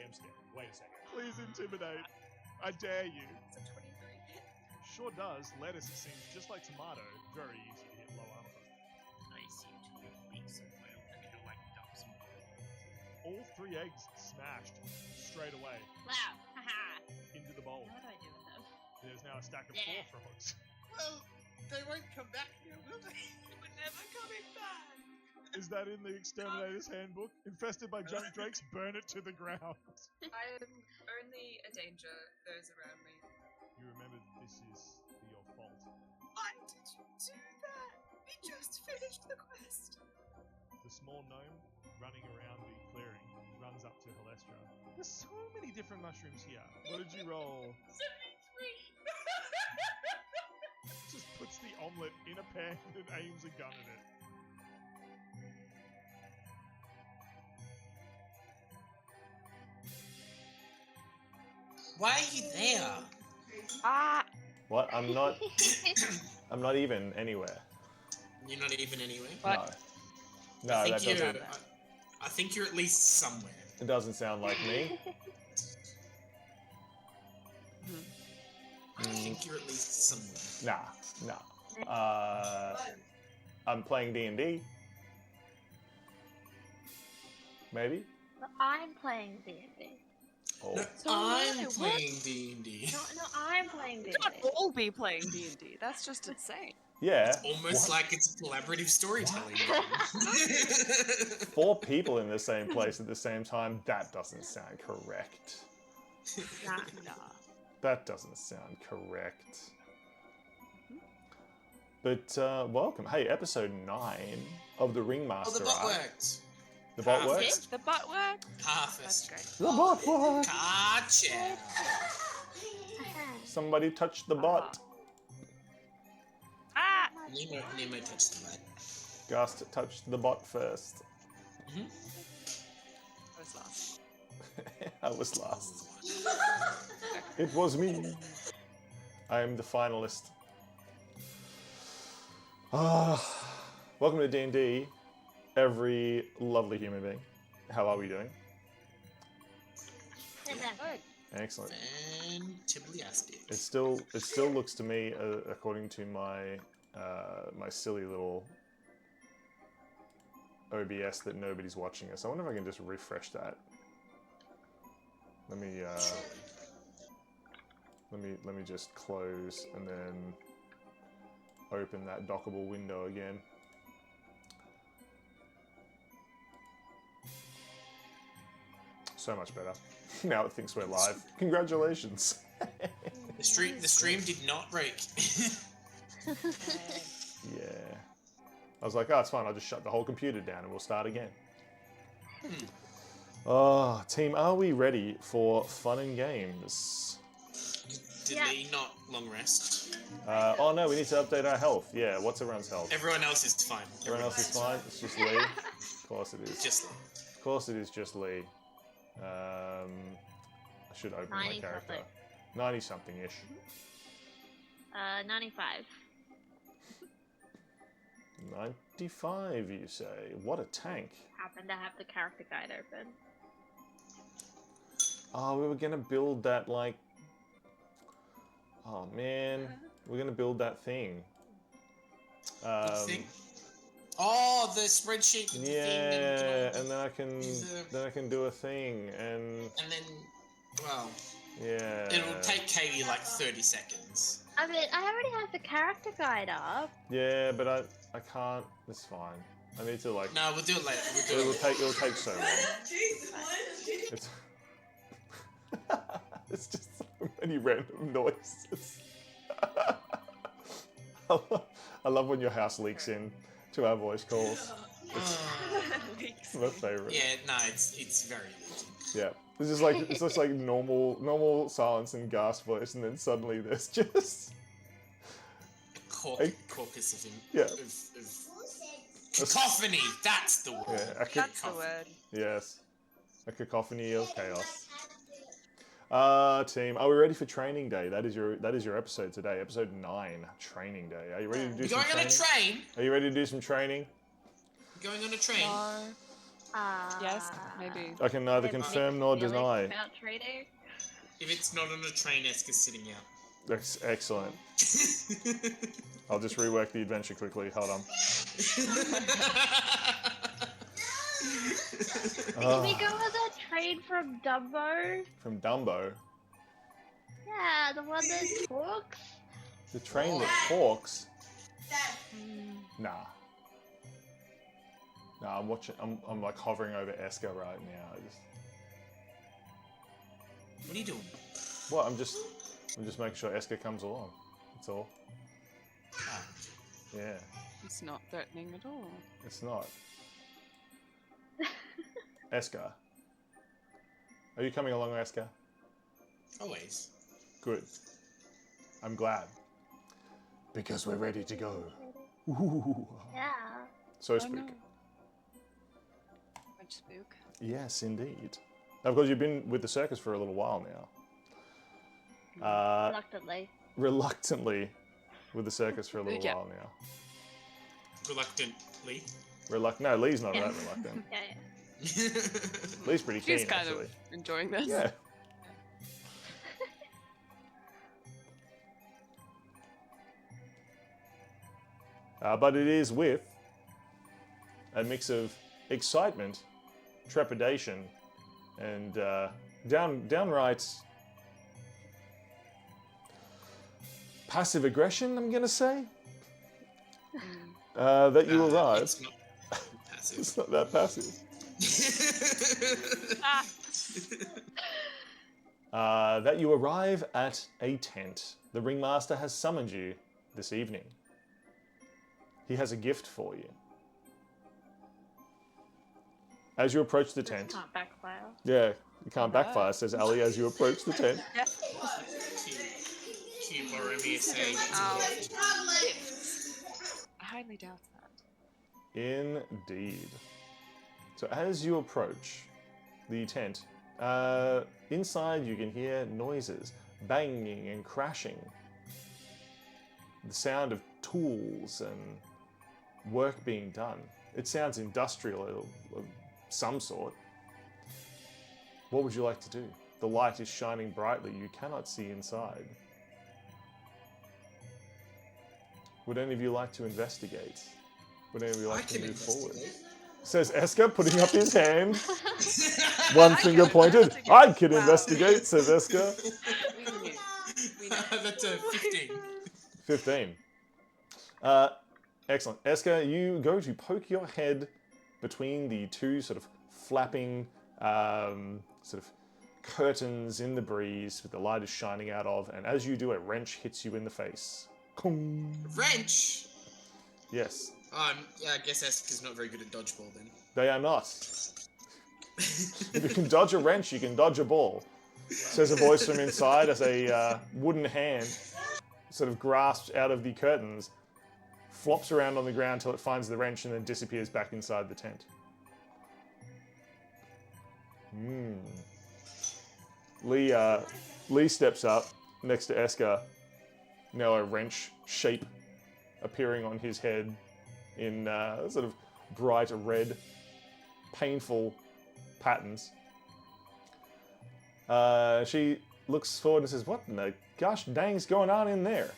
am scared. Wait a second. Please intimidate. I dare you. It's a 23 hit. Sure does. Lettuce seems just like tomato. Very easy to hit low armor. I seem to have beat some well. I mean, like dumps. All 3 eggs smashed straight away Wow. Haha. into the bowl. What do I do with them? There's now a stack of Yeah. 4 frogs. Well, they won't come back here, will they? We're never coming back. Is that in the Exterminator's handbook? Infested by junk drakes, burn it to the ground. I am only a danger those around me. You remember that this is your fault. Why did you do that? We just finished the quest. The small gnome running around the clearing runs up to Halestra. There's so many different mushrooms here. What did you roll? 73. Just puts the omelette in a pan and aims a gun at it. Why are you there? Ah. What? I'm not. I'm not even anywhere. You're not even anywhere. What? No, I that think doesn't. I think you're at least somewhere. It doesn't sound like me. I think you're at least somewhere. Nah. I'm playing D&D. Maybe. I'm playing D&D. Oh. No, So I'm what? playing D&D. No, I'm playing D&D. We can't all be playing D&D. That's just insane. Yeah. Almost What? like it's collaborative storytelling. game. 4 people in the same place at the same time. That doesn't sound correct. Nah. That doesn't sound correct. But welcome. Hey, episode 9 of the Ringmaster. Oh, the butt arc. worked. The bot Half works? it. The butt work? That's Harvest. great. The bot works! Gotcha. Somebody touched the bot. Ah! Nemo touched the butt. Gast touched the bot first. I was last. I was last. It was me. I am the finalist. Welcome to D&D, every lovely human being. How are we doing? Good. Excellent. Fantastic. It still looks to me, according to my my silly little OBS, that nobody's watching us. I wonder if I can just refresh that. Let me just close and then open that dockable window again. So much better. Now it thinks we're live. Congratulations. The stream did not break. Yeah. I was like, oh, it's fine. I'll just shut the whole computer down and we'll start again. Oh, team, are we ready for fun and games? Did Yeah. we not long rest? Oh no, we need to update our health. Yeah, what's everyone's health? Everyone else is fine. Everyone else is fine? It's just Lee? Of course it is. Just Of course it is just Lee. I should open my 90 character. something. 90-something-ish. 95. 95, you say? What a tank. Happen to have the character guide open. Oh, we were gonna build that, like... Oh, man. We're gonna build that thing. thing? Oh, the spreadsheet with the thing. Yeah, And and then I can do a thing, and then, well, yeah. it'll take Katie like 30 seconds. I mean, I already have the character guide up. Yeah, but I can't. It's fine. I need to like. No, we'll do it later. We'll do it It'll take so long. Jesus, It's it's just so many random noises. I love when your house leaks in to our voice calls. It's my favorite. Yeah, no, it's very leaky. Yeah. It's just like normal silence and Gas voice, and then suddenly there's just Caucus of him. Yeah. Of cacophony. That's the word. yeah, That's the word. yes, a cacophony of chaos. Team, are we ready for training day? That is your episode today, episode 9, training day. Are you ready to do You some going on training? a train? Are you ready to do some training? You going on a train? No. Yes, maybe. I can neither It makes confirm nor feelings deny. About trading. If it's not on a train, Eska's sitting out. That's excellent. I'll just rework the adventure quickly. Hold on. Did we go on that train from Dumbo? From Dumbo. Yeah, the one that talks. The train that talks. Nah. Nah, I'm watching. I'm like hovering over Eska right now. What are you doing? What? I'm just making sure Eska comes along. That's all. Ah, Yeah. It's not threatening at all. It's not. Eska. Are you coming along, Eska? always. Good. I'm glad. Because we're ready to go. Ooh. Yeah. So Oh, speak. no. Much spook. Yes, indeed. Now, of course, you've been with the circus for a little while now. Reluctantly. Reluctantly with the circus for a little Yeah. while now. Reluctantly. No, Lee's not that reluctant. Yeah, yeah. Lee's pretty keen, She's kind actually. of enjoying this. Yeah. But it is with a mix of excitement, trepidation, and downright passive aggression, I'm going to say, that you arrive. It's not passive. It's not that passive. That you arrive at a tent. The Ringmaster has summoned you this evening. He has a gift for you. As you approach the tent. Can't backfire. Yeah, you can't backfire, says Ali as you approach the tent. Can you borrow me a sage? I highly doubt that. Indeed. So as you approach the tent, inside you can hear noises, banging and crashing. The sound of tools and work being done. It sounds industrial of some sort. What would you like to do? The light is shining brightly. You cannot see inside. Would any of you like to investigate? Would any of you like to move forward? Says Eska, putting up his hand. One finger pointed. I can investigate, says Eska. We know. That's a 15. 15. Excellent. Eska, you go to poke your head between the two sort of flapping sort of curtains in the breeze with the light is shining out of, and as you do, a wrench hits you in the face. Kong. Wrench! Yes. Yeah, I guess Eska's not very good at dodgeball then. They are not. If you can dodge a wrench, you can dodge a ball. Says a voice from inside as a wooden hand sort of grasps out of the curtains, flops around on the ground till it finds the wrench and then disappears back inside the tent. Lee steps up next to Eska, now a wrench shape appearing on his head in sort of bright red, painful patterns. She looks forward and says, "What in the gosh dang's going on in there?"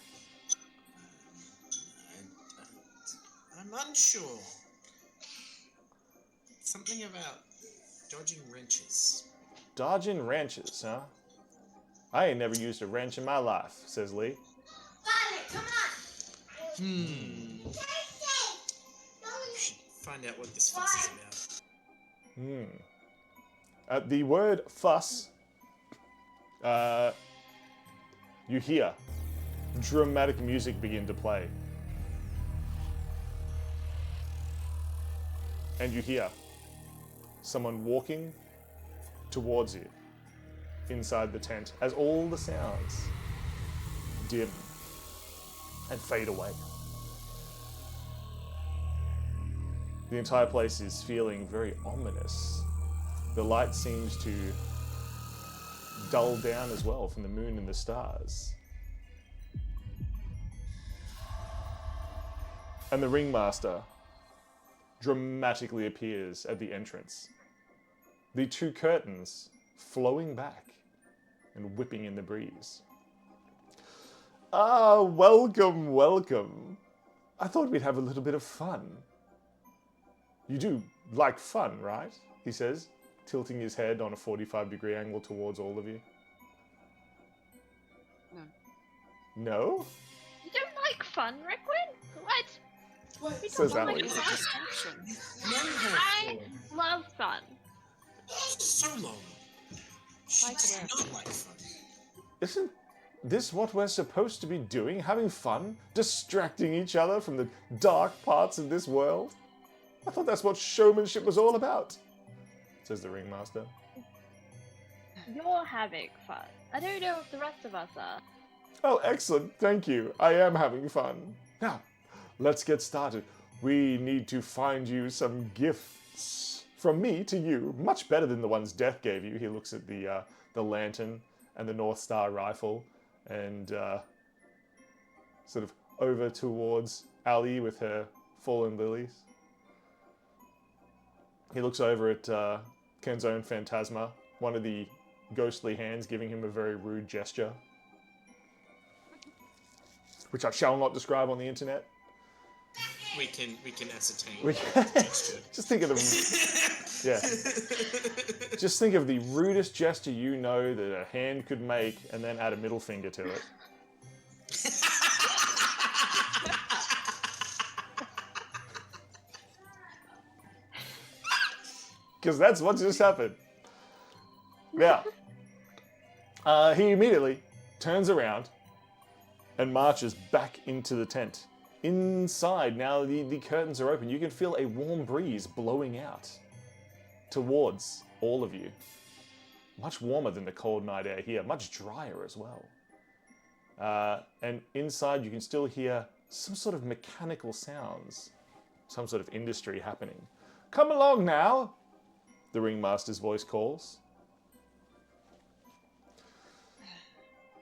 I'm unsure. Something about dodging wrenches. Dodging wrenches, huh? I ain't never used a wrench in my life, says Lee. We should find out what this fuss is about. The word fuss, you hear dramatic music begin to play. And you hear someone walking towards you inside the tent as all the sounds dim and fade away. The entire place is feeling very ominous. The light seems to dull down as well from the moon and the stars. And the Ringmaster dramatically appears at the entrance. The two curtains flowing back and whipping in the breeze. Ah, welcome, welcome. I thought we'd have a little bit of fun. You do like fun, right? He says, tilting his head on a 45-degree angle towards all of you. No. No? You don't like fun, Requin? What? What? We Says don't Ally. like It's a fun. distraction. Men have I fun. love fun. So long. She Like does where? not like fun. Isn't this what we're supposed to be doing? Having fun? Distracting each other from the dark parts of this world? I thought that's what showmanship was all about, says the ringmaster. You're having fun. I don't know if the rest of us are. Oh, excellent. Thank you. I am having fun. Now, let's get started. We need to find you some gifts. From me to you. Much better than the ones Death gave you. He looks at the lantern and the North Star rifle and sort of over towards Ally with her fallen lilies. He looks over at Ken's own Phantasma, one of the ghostly hands giving him a very rude gesture, which I shall not describe on the internet. We can ascertain. Just think of the just think of the rudest gesture you know that a hand could make, and then add a middle finger to it. Because that's what just happened. Yeah. He immediately turns around and marches back into the tent. Inside, now the curtains are open. You can feel a warm breeze blowing out towards all of you. Much warmer than the cold night air here, much drier as well. And inside you can still hear some sort of mechanical sounds, some sort of industry happening. Come along now, the ringmaster's voice calls.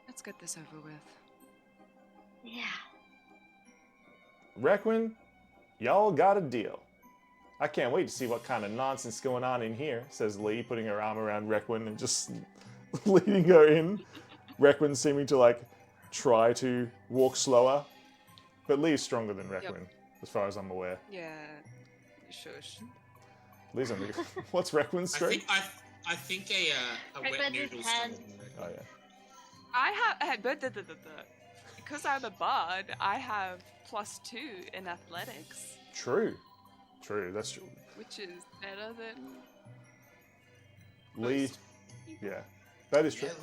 Let's get this over with. Yeah. Requin, y'all got a deal. I can't wait to see what kind of nonsense going on in here, says Lee, putting her arm around Requin and just leading her in. Requin seeming to try to walk slower. But Lee's stronger than Requin, as far as I'm aware. Yeah. Shush. Lee's on the... What's Requin's strength? I think a wet Requin is noodle's 10. stronger than Oh, Requin. yeah. Because I'm a bard, I have +2 in athletics, True. True, that's true. which is better than Lee... Yeah. That is true. Yeah,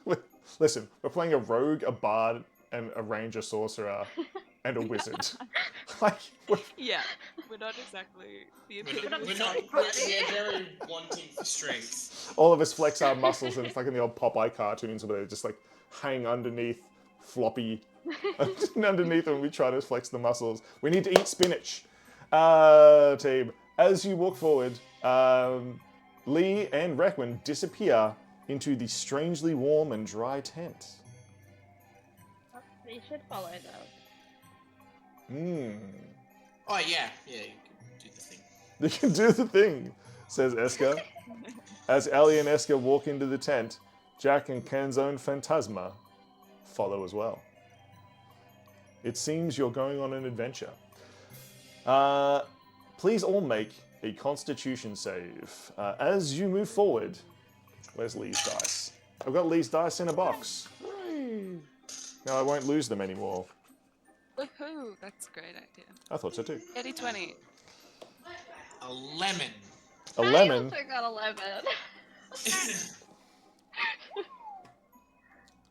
look. Listen, we're playing a rogue, a bard, and a ranger sorcerer, and a wizard. Yeah, we're not exactly the We're epitome not. of We're very wanting for strength. all of us flex our muscles, and it's like in the old Popeye cartoons where they just hang underneath floppy, underneath when we try to flex the muscles. We need to eat spinach. Team, as you walk forward, Lee and Requin disappear into the strangely warm and dry tent. They should follow though. Oh yeah, you can do the thing. They can do the thing, says Eska. As Ellie and Eska walk into the tent, Jack and Ken's own Phantasma follow as well. It seems you're going on an adventure. Please all make a Constitution save. As you move forward, where's Lee's dice? I've got Lee's dice in a box. Hooray. Now I won't lose them anymore. Woohoo! That's a great idea. I thought so too. 80-20. A lemon. A I lemon. also got 11.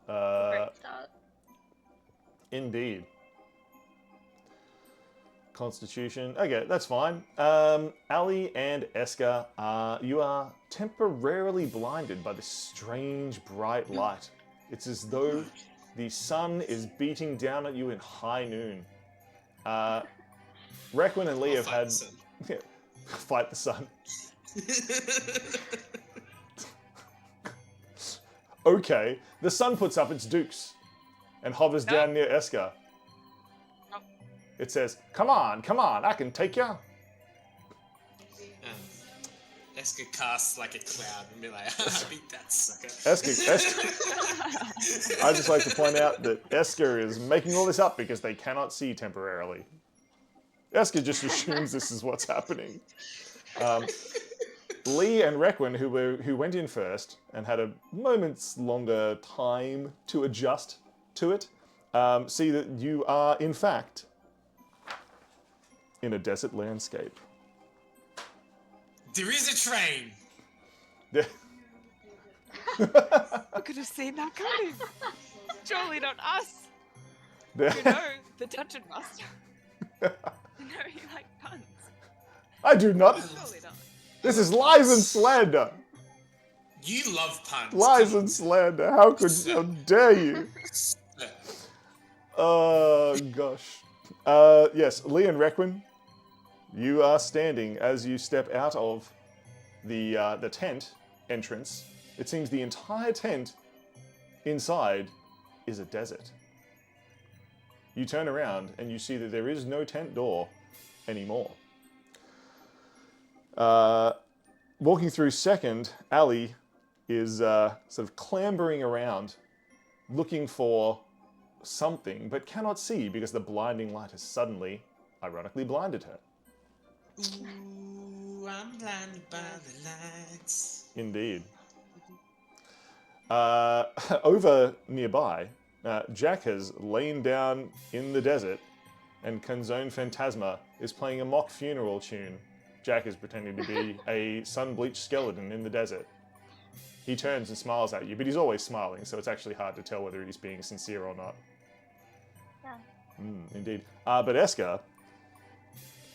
Great start. Indeed. Constitution. Okay, that's fine. Ali and Eska, you are temporarily blinded by this strange bright light. It's as though the sun is beating down at you in high noon. Requin and Lee have had... Fight the sun. Okay, the sun puts up its dukes and hovers down near Eska. It says, come on, I can take ya. Esker casts like a cloud and be like, I beat that sucker. Esker. I'd just like to point out that Esker is making all this up because they cannot see temporarily. Esker just assumes this is what's happening. Lee and Requin, who went in first and had a moment's longer time to adjust to it, see that you are, in fact, in a desert landscape. There is a train! You could have seen that coming. Surely not us. You know, the Dungeon Master. I know you like puns. I do not. Surely not. This is lies and slander. You love puns. Lies and slander. How dare you? Oh, gosh. Yes, Lee and Requin, you are standing as you step out of the tent entrance. It seems the entire tent inside is a desert. You turn around and you see that there is no tent door anymore. Walking through second, Ali is sort of clambering around, looking for something, but cannot see because the blinding light has suddenly, ironically, blinded her. Ooh, I'm blinded by the lights. Indeed. Over nearby, Jack has lain down in the desert, and Canzone Phantasma is playing a mock funeral tune. Jack is pretending to be a sun-bleached skeleton in the desert. He turns and smiles at you, but he's always smiling, so it's actually hard to tell whether he's being sincere or not. Yeah. Indeed. But Esker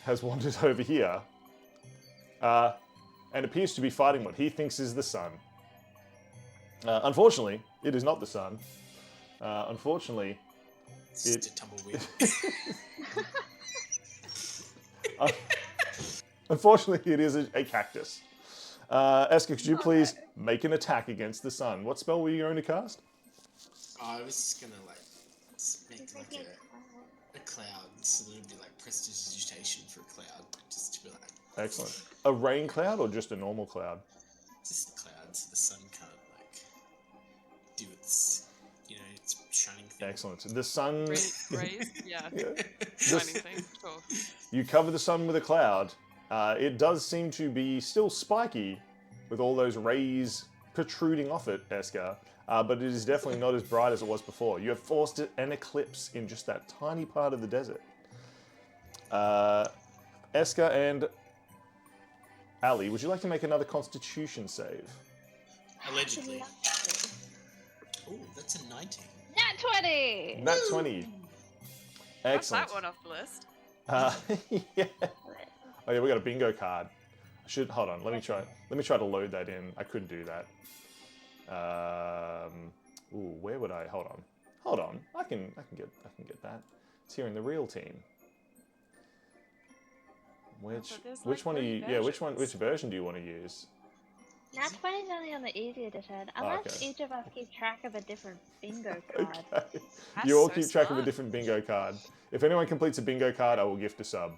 has wandered over here and appears to be fighting what he thinks is the sun. Unfortunately, it is not the sun. Unfortunately, It's just a tumbleweed. Unfortunately, it is a cactus. Esker, could you please make an attack against the sun? What spell were you going to cast? I was just gonna make like a cloud, so that it'd be like prestidigitation for a cloud, just to be like. Excellent. A rain cloud or just a normal cloud? Just a cloud, so the sun can't do its, its shining thing. Excellent. The sun. Rays? Yeah. Yeah. Shining thing, sure. You cover the sun with a cloud. It does seem to be still spiky, with all those rays protruding off it, Esker. But it is definitely not as bright as it was before. You have forced an eclipse in just that tiny part of the desert. Esker and Ali, would you like to make another Constitution save? Allegedly. Oh, that's a 19. Nat 20! Nat 20. Cross Excellent. that one off the list. Yeah. Oh yeah, we got a bingo card. Hold on. Let me try to load that in. I could do that. Where would I? Hold on. I can get that. It's here in the real team. Which one are you? Yeah, which version do you want to use? Nat 20 is only on the easy edition, unless each of us keep track of a different bingo card. Okay. That's You all so keep track of a smart. different bingo card. If anyone completes a bingo card, I will gift a sub.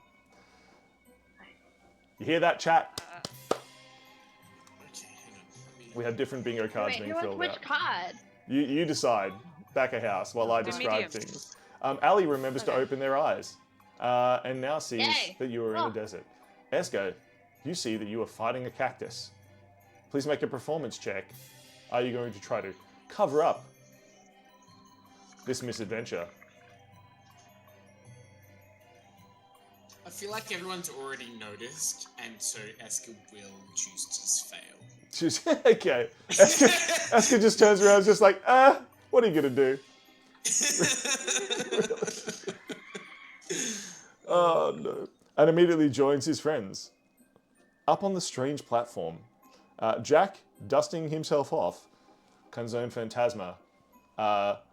You hear that, chat? Okay, hang on. We have different bingo cards Wait, being who wants filled which out. card? You decide. Back of house while I The describe medium. things. Ali remembers to Okay. open their eyes and now sees Yay. that you are in a desert. Esko, you see that you are fighting a cactus. Please make a performance check. Are you going to try to cover up this misadventure? I feel like everyone's already noticed, and so Esker will choose to fail. Okay. Esker just turns around and is just like, what are you going to do? Oh, no. And immediately joins his friends. Up on the strange platform, Jack, dusting himself off, Canzone Phantasma,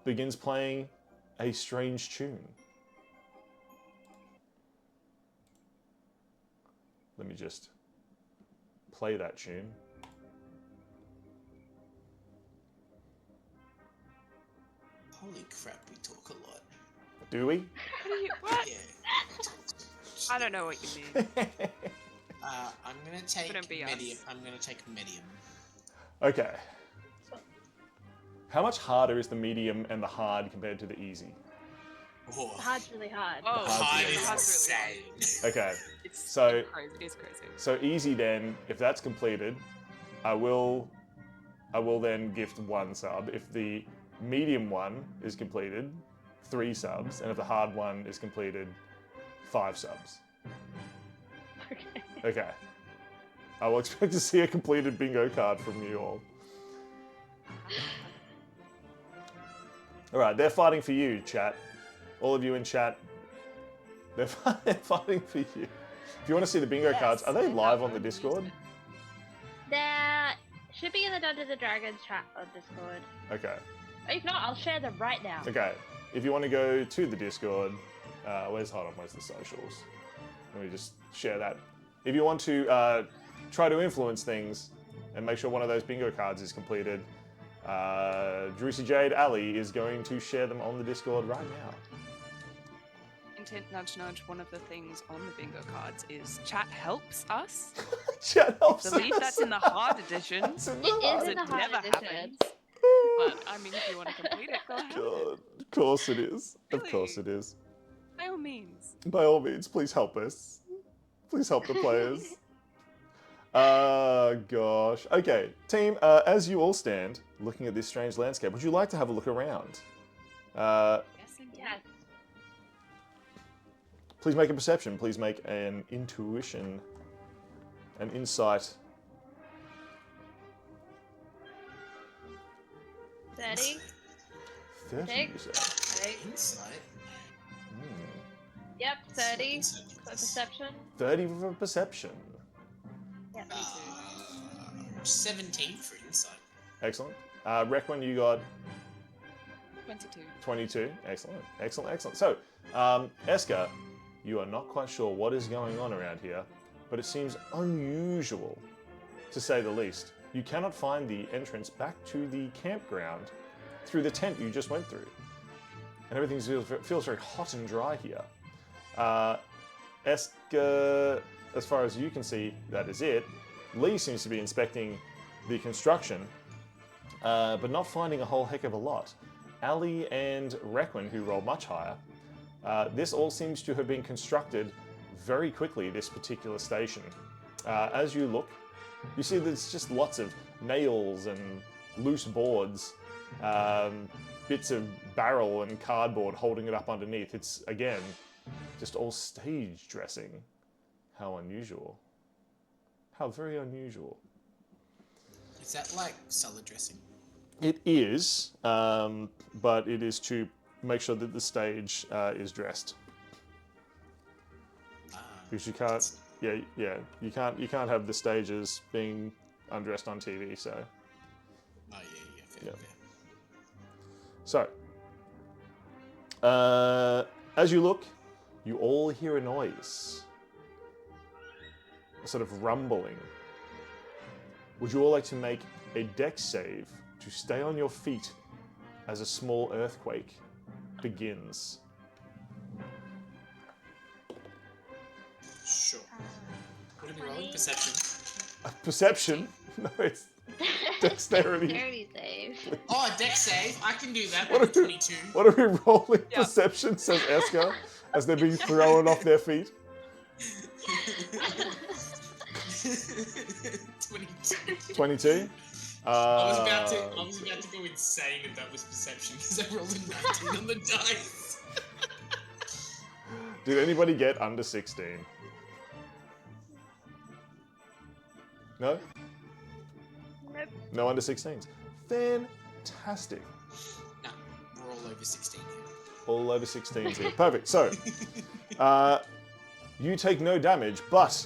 begins playing a strange tune. Let me just play that tune. Holy crap, we talk a lot. Do we? What? Yeah. I don't know what you mean. I'm gonna take Couldn't be medium. us. I'm gonna take medium. Okay. How much harder is the medium and the hard compared to the easy? Oh, The hard's really hard. Oh, hard really is hard. insane. Okay. It's So- crazy. It's crazy. So easy then, if that's completed, I will then gift 1 sub. If the medium one is completed, 3 subs, and if the hard one is completed, 5 subs. Okay. Okay. I will expect to see a completed bingo card from you all. Alright, they're fighting for you, chat. All of you in chat, they're fighting for you. If you want to see the bingo cards, are they live on the Discord? There should be in the Dungeons and Dragons chat on Discord. Okay. If not, I'll share them right now. Okay. If you want to go to the Discord, where's the socials? Let me just share that. If you want to try to influence things and make sure one of those bingo cards is completed, Drucy Jade Ali is going to share them on the Discord right now. Intent nudge nudge. One of the things on the bingo cards is chat helps us. Chat helps I believe us. that's in the hard edition. It's in the It is hard in the hard never edition. happens. But I mean, if you want to complete it, go ahead. God, of course it is. Of Really? course it is. By all means. By all means, please help us. Please help the players. Gosh. Okay, team, as you all stand looking at this strange landscape, would you like to have a look around? Yes, indeed. Yes. Please make a perception. Please make an intuition, an insight. 30. 30, Okay. you say? Okay. Insight. Yep, 30. Insight, For yes. perception. 30 for perception. Yep. 17 for insight. Excellent. Requin, you got 22. 22. Excellent. Excellent, excellent. So, Eska, you are not quite sure what is going on around here, but it seems unusual, to say the least. You cannot find the entrance back to the campground through the tent you just went through. And everything feels very hot and dry here. Eska, as far as you can see, that is it. Lee seems to be inspecting the construction, but not finding a whole heck of a lot. Ali and Requin, who roll much higher, this all seems to have been constructed very quickly, this particular station. As you look, you see there's just lots of nails and loose boards, bits of barrel and cardboard holding it up underneath. It's, again, just all stage dressing. How unusual. How very unusual. Is that like salad dressing? It is, but it is to make sure that the stage is dressed. Because you can't, you can't have the stages being undressed on TV. So, Fair. so as you look, you all hear a noise, a sort of rumbling. Would you all like to make a dex save to stay on your feet as a small earthquake begins? Sure. What are we rolling? Perception. Perception? No, it's dexterity. Dexterity save. Oh, dex save. I can do that. What With are- 22. What are we rolling? Yeah. Perception, says Eska, as they're being thrown off their feet. 22. 22? I was about to go insane if that was perception because I rolled a 19 on the dice. Did anybody get under 16? No? Nope. No under 16s. Fantastic. No, we're all over 16 here. All over 16s here. Perfect. So, you take no damage, but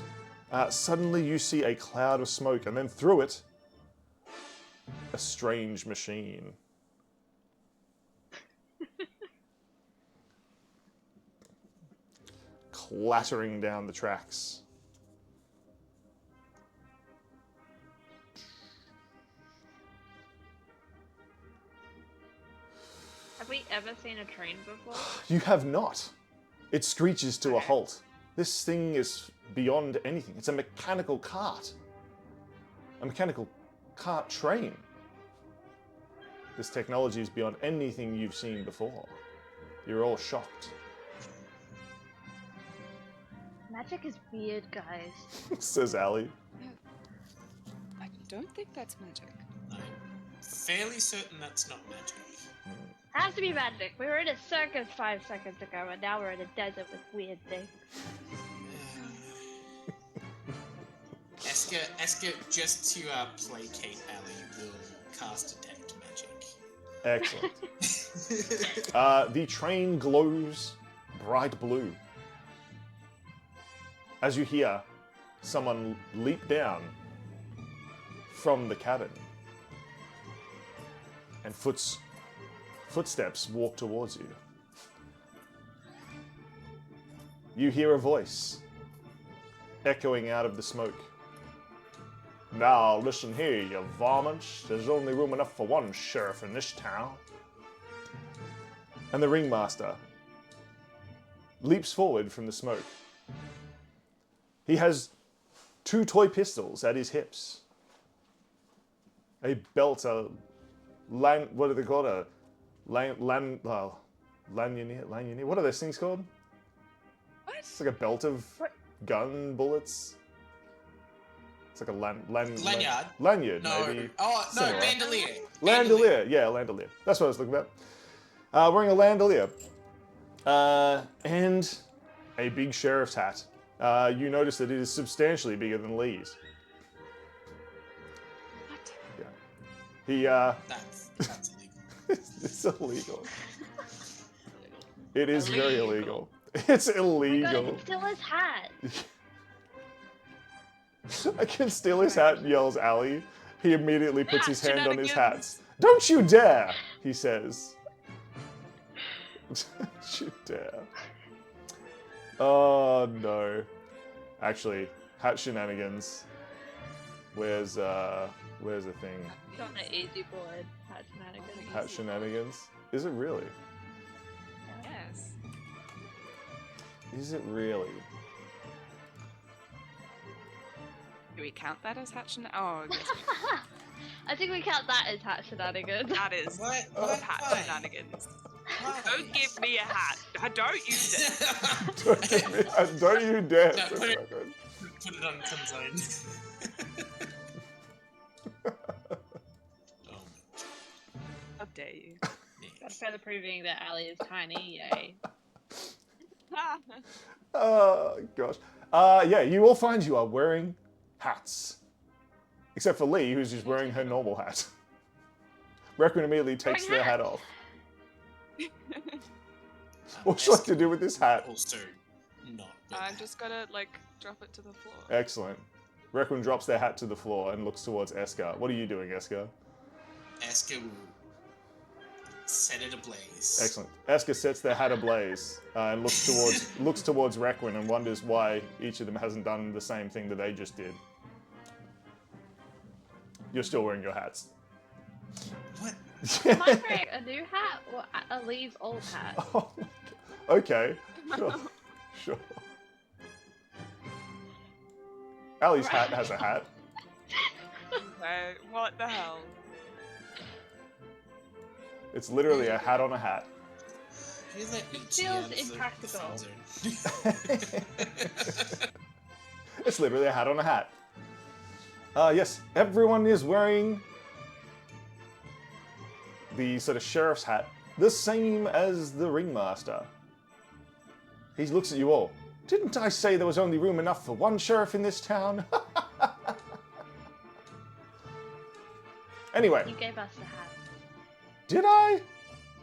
suddenly you see a cloud of smoke, and then through it, a strange machine. Clattering down the tracks. Have we ever seen a train before? You have not. It screeches to a Okay. halt. This thing is beyond anything. It's a mechanical cart. A mechanical cart train. This technology is beyond anything you've seen before. You're all shocked. Magic is weird, guys. Says Allie. I don't think that's magic. I'm fairly certain that's not magic. Has to be magic. We were in a circus 5 seconds ago, and now we're in a desert with weird things. Esker, just to placate Allie, will cast Detect Magic. Excellent. The train glows bright blue. As you hear someone leap down from the cabin, and footsteps walk towards you. You hear a voice echoing out of the smoke. Now listen here, you varmints. There's only room enough for one sheriff in this town. And the ringmaster leaps forward from the smoke. He has 2 toy pistols at his hips. A belt, what are they called? A lanyard. What are those things called? What? It's like a belt of gun bullets. It's like a Lanyard? Lanyard, No. maybe. Oh, no, Similar. bandolier. Landolier, yeah, landolier. That's what I was looking at. Wearing a landolier. And a big sheriff's hat. You notice that it is substantially bigger than Lee's. What? Yeah. He, That's illegal. it's illegal. It is very illegal. It's illegal. Oh my God, I can steal his hat. I can steal his hat, yells Allie. He immediately puts his hand on his Shenanigans. hats. Don't you dare, he says. Don't you dare. Oh no. Actually, hat shenanigans. Where's the thing? On the easy board. Hat shenanigans. Hat shenanigans? Is it really? Yes. Is it really? Do we count that as hat Oh, yes. I think we count that as hat shenanigans. That is What? hat Why? shenanigans. Why? Don't give me a hat. Don't use it. Don't you dare. No, for put it- record. Put it on its own. Oh, How dare you? That's further proving that Allie is tiny, yay. Oh, gosh. Yeah, you all find you are wearing hats. Except for Lee, who's just wearing her normal hat. Requin immediately takes their hat off. What would you like to do with this hat? Also, not. wear I'm that. just gonna, like, drop it to the floor. Excellent. Requin drops their hat to the floor and looks towards Esker. What are you doing, Esker? Esker will set it ablaze. Excellent. Esker sets their hat ablaze and looks towards Requin and wonders why each of them hasn't done the same thing that they just did. You're still wearing your hats. What? Am I wearing a new hat or Lee's old hat? Oh my God. Okay. Sure. Sure. Allie's hat has a hat. Okay, what the hell? It's literally a hat on a hat. Who let me Feels cheat out of the impractical. fun zone? It's literally a hat on a hat. Yes, everyone is wearing the sort of sheriff's hat, the same as the ringmaster. He looks at you all. Didn't I say there was only room enough for one sheriff in this town? Anyway, You gave us the hat. did I?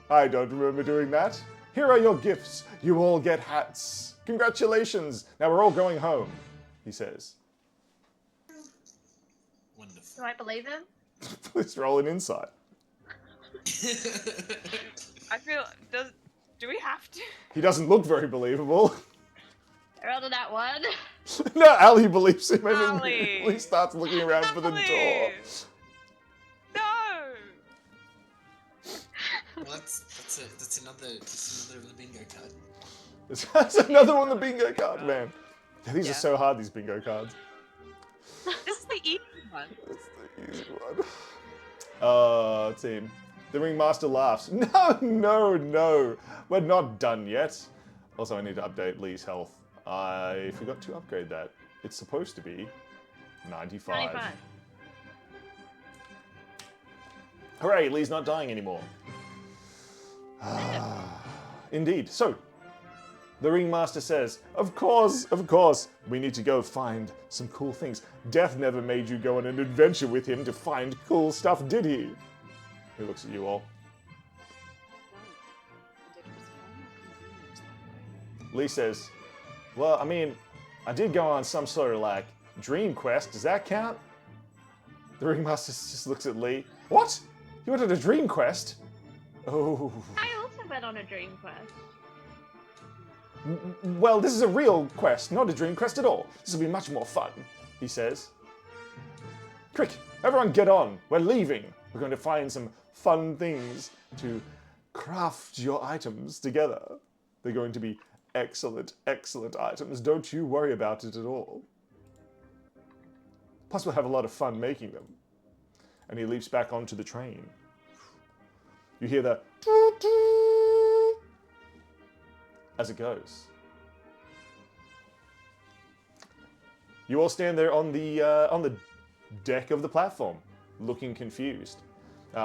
I don't remember doing that. Here are your gifts. You all get hats. Congratulations. Now we're all going home, he says. Wonderful. Do I believe him? Please roll an insight. I feel, do we have to? He doesn't look very believable. I rolled a nat 1. No, Allie believes him and Allie. immediately starts looking around for the door. Allie. No! Well, that's That's another of the bingo card. That's another one on the bingo card, man. Yeah, these are so hard, these bingo cards. This is the easy one. That's the easy one. Team. The Ringmaster laughs. No. We're not done yet. Also, I need to update Lee's health. I forgot to upgrade that. It's supposed to be 95. 95. Hooray, Lee's not dying anymore. Indeed. So, the Ringmaster says, of course, we need to go find some cool things. Death never made you go on an adventure with him to find cool stuff, did he? He looks at you all. Lee says, well, I mean, I did go on some sort of, like, dream quest. Does that count? The Ringmaster just looks at Lee. What? You went on a dream quest? Oh. I also went on a dream quest. Well, this is a real quest, not a dream quest at all. This will be much more fun, he says. Quick, everyone get on. We're leaving. We're going to find some fun things to craft your items together. They're going to be excellent, excellent items. Don't you worry about it at all. Plus, we'll have a lot of fun making them. And he leaps back onto the train. You hear the as it goes. You all stand there on the deck of the platform, looking confused.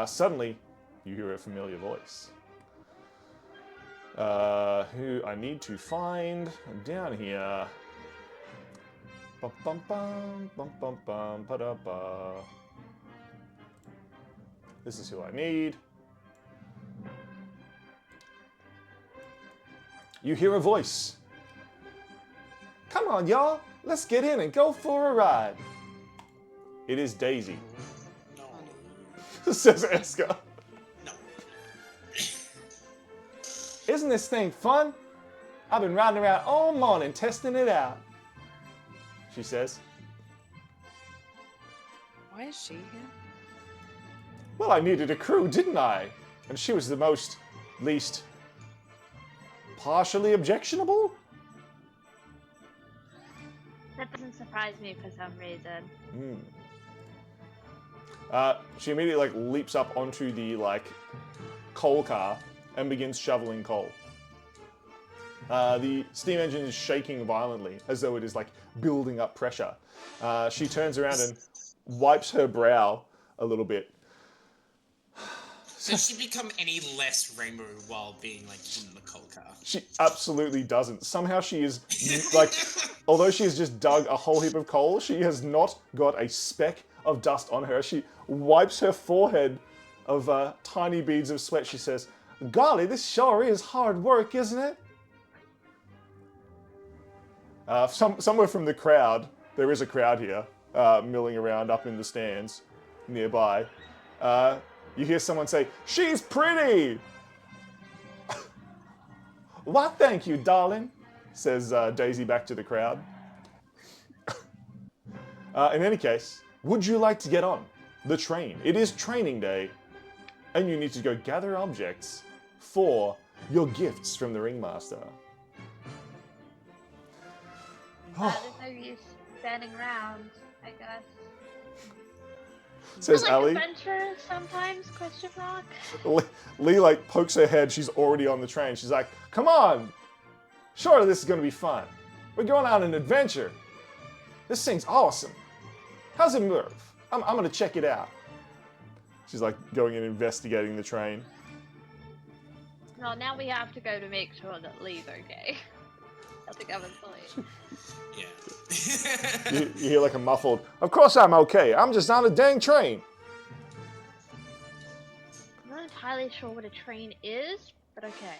Suddenly, you hear a familiar voice. Who I need to find down here. Bum bum bum bum bum bum ba da ba. This is who I need. You hear a voice. Come on, y'all. Let's get in and go for a ride. It is Daisy. No. Says Eska. No. Isn't this thing fun? I've been riding around all morning testing it out. She says. Why is she here? Well, I needed a crew, didn't I? And she was the least partially objectionable? That doesn't surprise me for some reason. She immediately leaps up onto the coal car and begins shoveling coal. The steam engine is shaking violently as though it is building up pressure. She turns around and wipes her brow a little bit. Does she become any less rainbow while being in the coal car? She absolutely doesn't. Somehow she is although she has just dug a whole heap of coal, she has not got a speck of dust on her. She wipes her forehead of tiny beads of sweat. She says, golly, this sure is hard work, isn't it? Somewhere from the crowd, there is a crowd here, milling around up in the stands nearby. You hear someone say, she's pretty! Why, thank you, darling, says Daisy back to the crowd. In any case, would you like to get on the train? It is training day, and you need to go gather objects for your gifts from the Ringmaster. There's no use standing around, I guess. Says Ellie. Adventure sometimes? Question mark. Lee pokes her head. She's already on the train. She's like, "Come on! Surely this is gonna be fun. We're going on an adventure. This thing's awesome. How's it move? I'm gonna check it out." She's going and investigating the train. No, now we have to go to make sure that Lee's okay. I think I'm asleep. Yeah. You hear a muffled, "Of course I'm okay. I'm just on a dang train." I'm not entirely sure what a train is, but okay.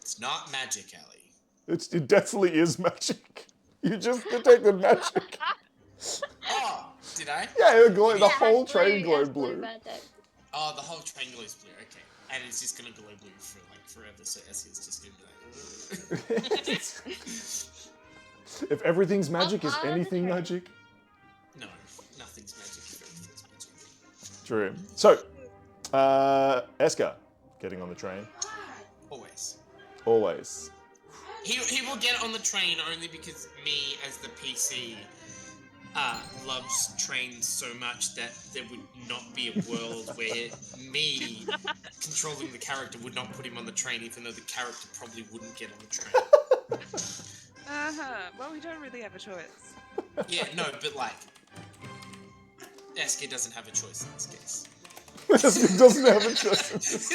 It's not magic, Ellie. It definitely is magic. You just detected magic. Oh, did I? Yeah, the Yeah, whole blue, train glowed yes, blue. magic. Oh, the whole train glows blue. Okay, and it's just gonna glow blue for forever. So Essie's just gonna be If everything's magic, is follow the anything train. magic? No, nothing's magic. If everything's magic. True. So, Eska, getting on the train? Always. Always. He will get on the train only because me, as the PC, loves trains so much that there would not be a world where me controlling the character would not put him on the train, even though the character probably wouldn't get on the train. Well, we don't really have a choice. Yeah, no, but like, Esker doesn't have a choice in this case. Esker doesn't have a choice in this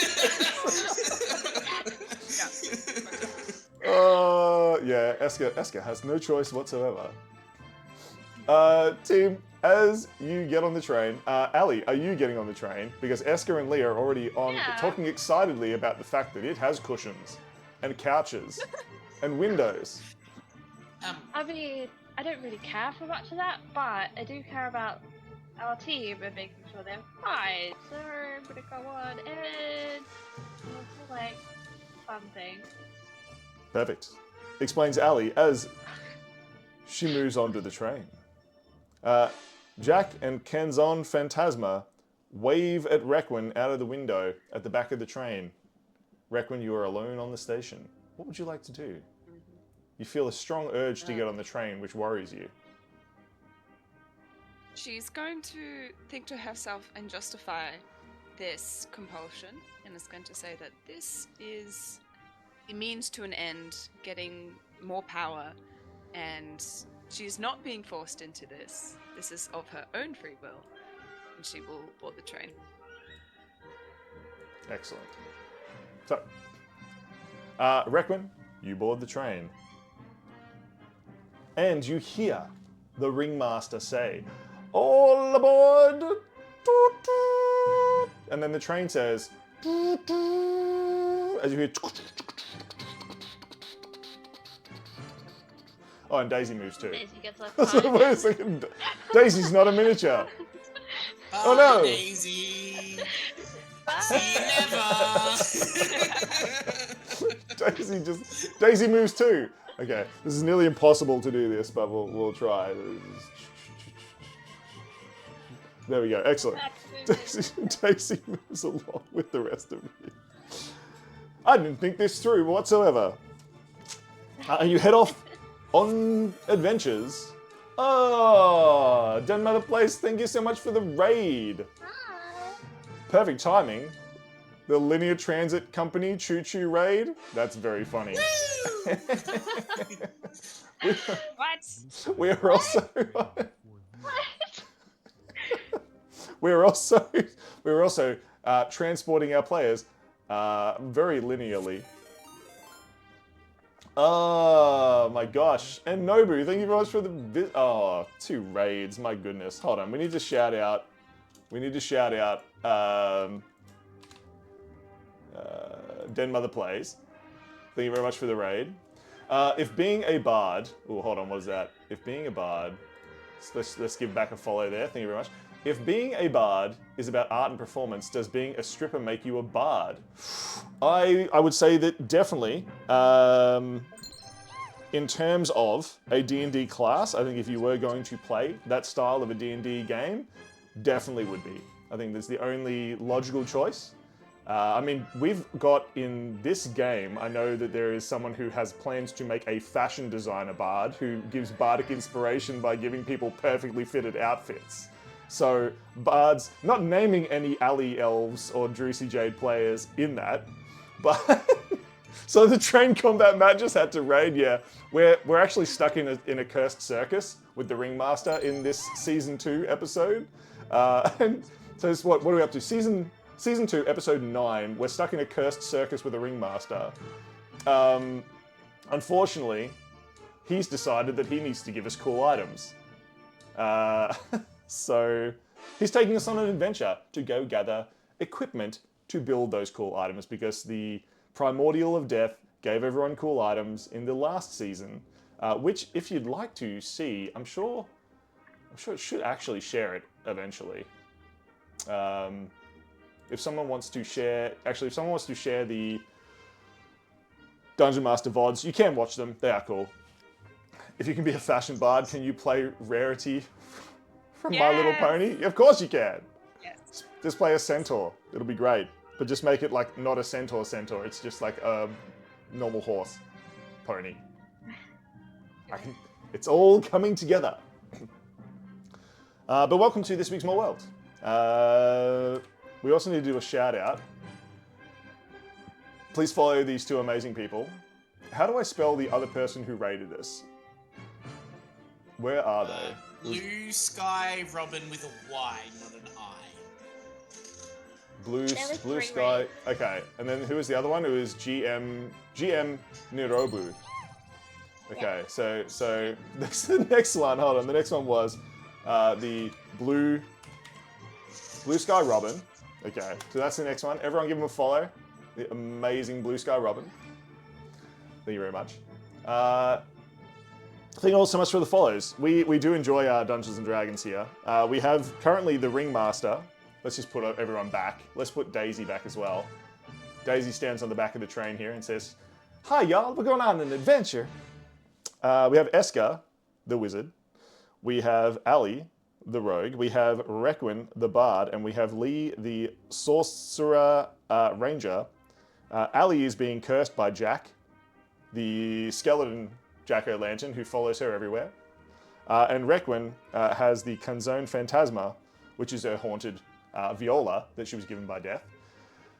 yeah, Esker has no choice whatsoever. Team, as you get on the train, Ali, are you getting on the train? Because Esker and Lee are already on, talking excitedly about the fact that it has cushions, and couches, and windows. I mean, I don't really care for much of that, but I do care about our team and making sure they're fine. So I'm gonna go on and like fun thing. Perfect. Explains Ali as she moves onto the train. Jack and Kenzon Phantasma wave at Requin out of the window at the back of the train. Requin, you are alone on the station. What would you like to do? You feel a strong urge to get on the train, which worries you. She's going to think to herself and justify this compulsion, and is going to say that this is a means to an end, getting more power, and she's not being forced into this. This is of her own free will, and she will board the train. Excellent. So, Requin, you board the train. And you hear the Ringmaster say, "All aboard!" Toot, toot. And then the train says, toot, toot, as you hear. Oh, and Daisy moves too. Daisy gets left So behind. wait a second. Daisy's not a miniature. Oh no! Daisy! See you never! Daisy moves too. Okay, this is nearly impossible to do this, but we'll try. There we go. Excellent. Daisy moves along with the rest of you. I didn't think this through whatsoever. And you head off on adventures. Oh, Mother Place, thank you so much for the raid. Hi. Perfect timing. The Linear Transit Company Choo Choo raid. That's very funny. What? We're also we're also transporting our players very linearly. Oh my gosh. And Nobu, thank you very much for the 2 raids, my goodness. Hold on, we need to shout out Den Mother Plays. Thank you very much for the raid. If being a bard, oh hold on, what is that? If being a bard, let's give back a follow there. Thank you very much. If being a bard is about art and performance, does being a stripper make you a bard? I would say that definitely. In terms of a D&D class, I think if you were going to play that style of a D&D game, definitely would be. I think that's the only logical choice. I mean, we've got in this game, I know that there is someone who has plans to make a fashion designer bard who gives bardic inspiration by giving people perfectly fitted outfits. So, bards, not naming any alley elves or Drucy Jade players in that, but so the train combat Matt just had to raid, yeah. We're actually stuck in a cursed circus with the Ringmaster in this season 2 episode. And so it's what are we up to? Season 2, episode 9. We're stuck in a cursed circus with a Ringmaster. Unfortunately, he's decided that he needs to give us cool items. So he's taking us on an adventure to go gather equipment to build those cool items because the Primordial of Death gave everyone cool items in the last season, which if you'd like to see, I'm sure it should actually share it eventually. If someone wants to share the TheDungeonMaster-Vods, you can watch them. They are cool. If you can be a fashion bard, can you play Rarity from My Little Pony? Of course you can. Yes. Just play a centaur. It'll be great. but just make it like not a centaur. It's just like a normal horse, pony. It's all coming together. But welcome to This Big Small World. We also need to do a shout out. Please follow these two amazing people. How do I spell the other person who rated us? Where are they? Blue Sky Robin with a Y, not an I. Blue three Sky. rates. Okay, and then who was the other one? It was GM Nirobu. Okay, so that's the next one. Hold on, the next one was the Blue Sky Robin. Okay, so that's the next one. Everyone give him a follow. The amazing Blue Sky Robin. Thank you very much. Thank you all so much for the follows. We do enjoy our Dungeons and Dragons here. We have currently the Ringmaster. Let's just put everyone back. Let's put Daisy back as well. Daisy stands on the back of the train here and says, "Hi y'all, we're going on an adventure." We have Eska, the wizard. We have Ali, the rogue. We have Requin, the bard. And we have Lee, the sorcerer ranger. Ali is being cursed by Jack, the skeleton jack-o'-lantern who follows her everywhere. And Requin has the Canzone Phantasma, which is her haunted viola that she was given by death.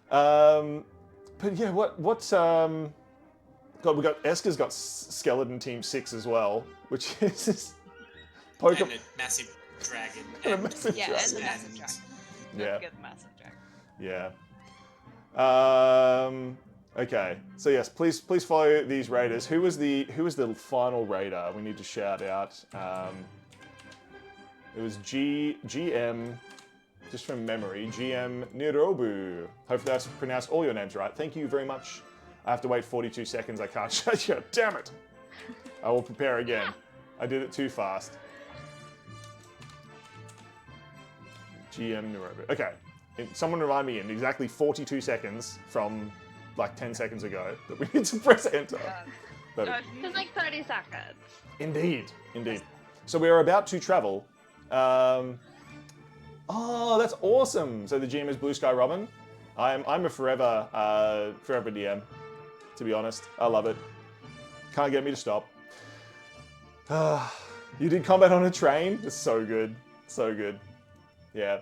But yeah, what's... God, we got Eska's got Skeleton Team 6 as well, which is this And a massive dragon. And a massive Yeah, dragon. and the massive dragon. Yeah. Don't forget the massive dragon. Yeah. Okay. So yes, please follow these raiders. Who was the final raider? We need to shout out. It was GM, just from memory, GM Nirobu. Hopefully that's pronounced all your names right. Thank you very much. I have to wait 42 seconds. I can't shut you. Damn it. I will prepare again. I did it too fast. GM Nirobu. Okay. Someone remind me in exactly 42 seconds from like 10 seconds ago that we need to press enter. But It's like 30 seconds. indeed. So we are about to travel. Oh, that's awesome. So the GM is Blue Sky Robin. I'm a forever DM, to be honest. I love it. Can't get me to stop. You did combat on a train? It's so good. So good. Yeah.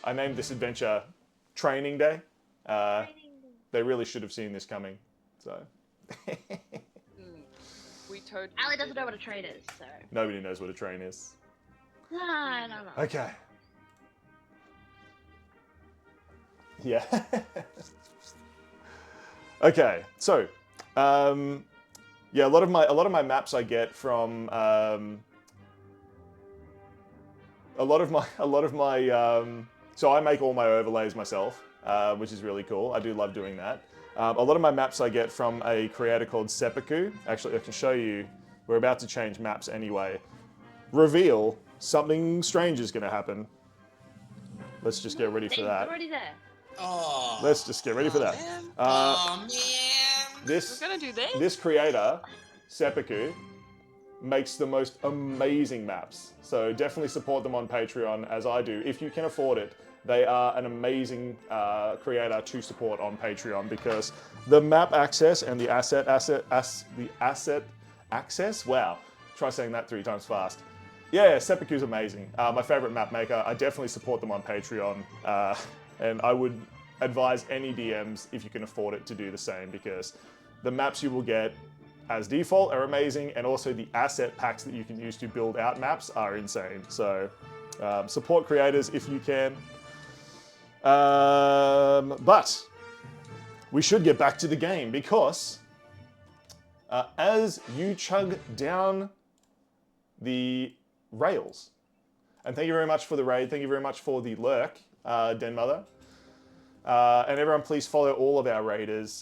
I named this adventure Training Day. They really should have seen this coming. So. We totally. Ali doesn't know what a train is, so. Nobody knows what a train is. No. Okay. Yeah. Okay. So, yeah, a lot of my maps I get from so I make all my overlays myself, which is really cool. I do love doing that. A lot of my maps I get from a creator called Seppuku. Actually, I can show you. We're about to change maps anyway. Reveal, something strange is going to happen. Let's just get ready for Dave's that. already there. Oh. Let's just get ready for that. Man. Oh man. This We're gonna do this? this creator, Seppuku, makes the most amazing maps. So definitely support them on Patreon, as I do, if you can afford it. They are an amazing creator to support on Patreon because the map access and the asset access. Wow, try saying that 3 times fast. Yeah, Seppuku's amazing. My favorite map maker. I definitely support them on Patreon, and I would advise any DMs, if you can afford it, to do the same because the maps you will get as default are amazing, and also the asset packs that you can use to build out maps are insane. So support creators if you can. But we should get back to the game because as you chug down the rails, and thank you very much for the raid, thank you very much for the lurk, Den Mother. And everyone, please follow all of our raiders.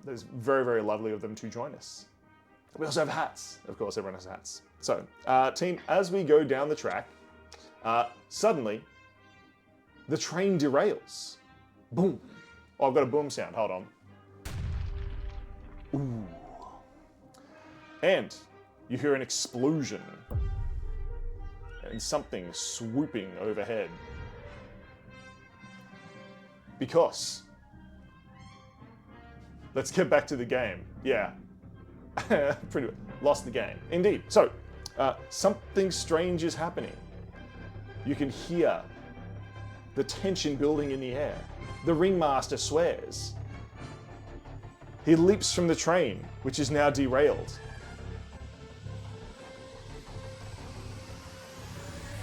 There's very, very lovely of them to join us. We also have hats. Of course, everyone has hats. So, team, as we go down the track, suddenly, the train derails. Boom. Oh, I've got a boom sound. Hold on. Ooh. And you hear an explosion. And something swooping overhead. Because let's get back to the game. Yeah. Pretty lost the game. Indeed. So, something strange is happening. You can hear the tension building in the air. The ringmaster swears. He leaps from the train, which is now derailed.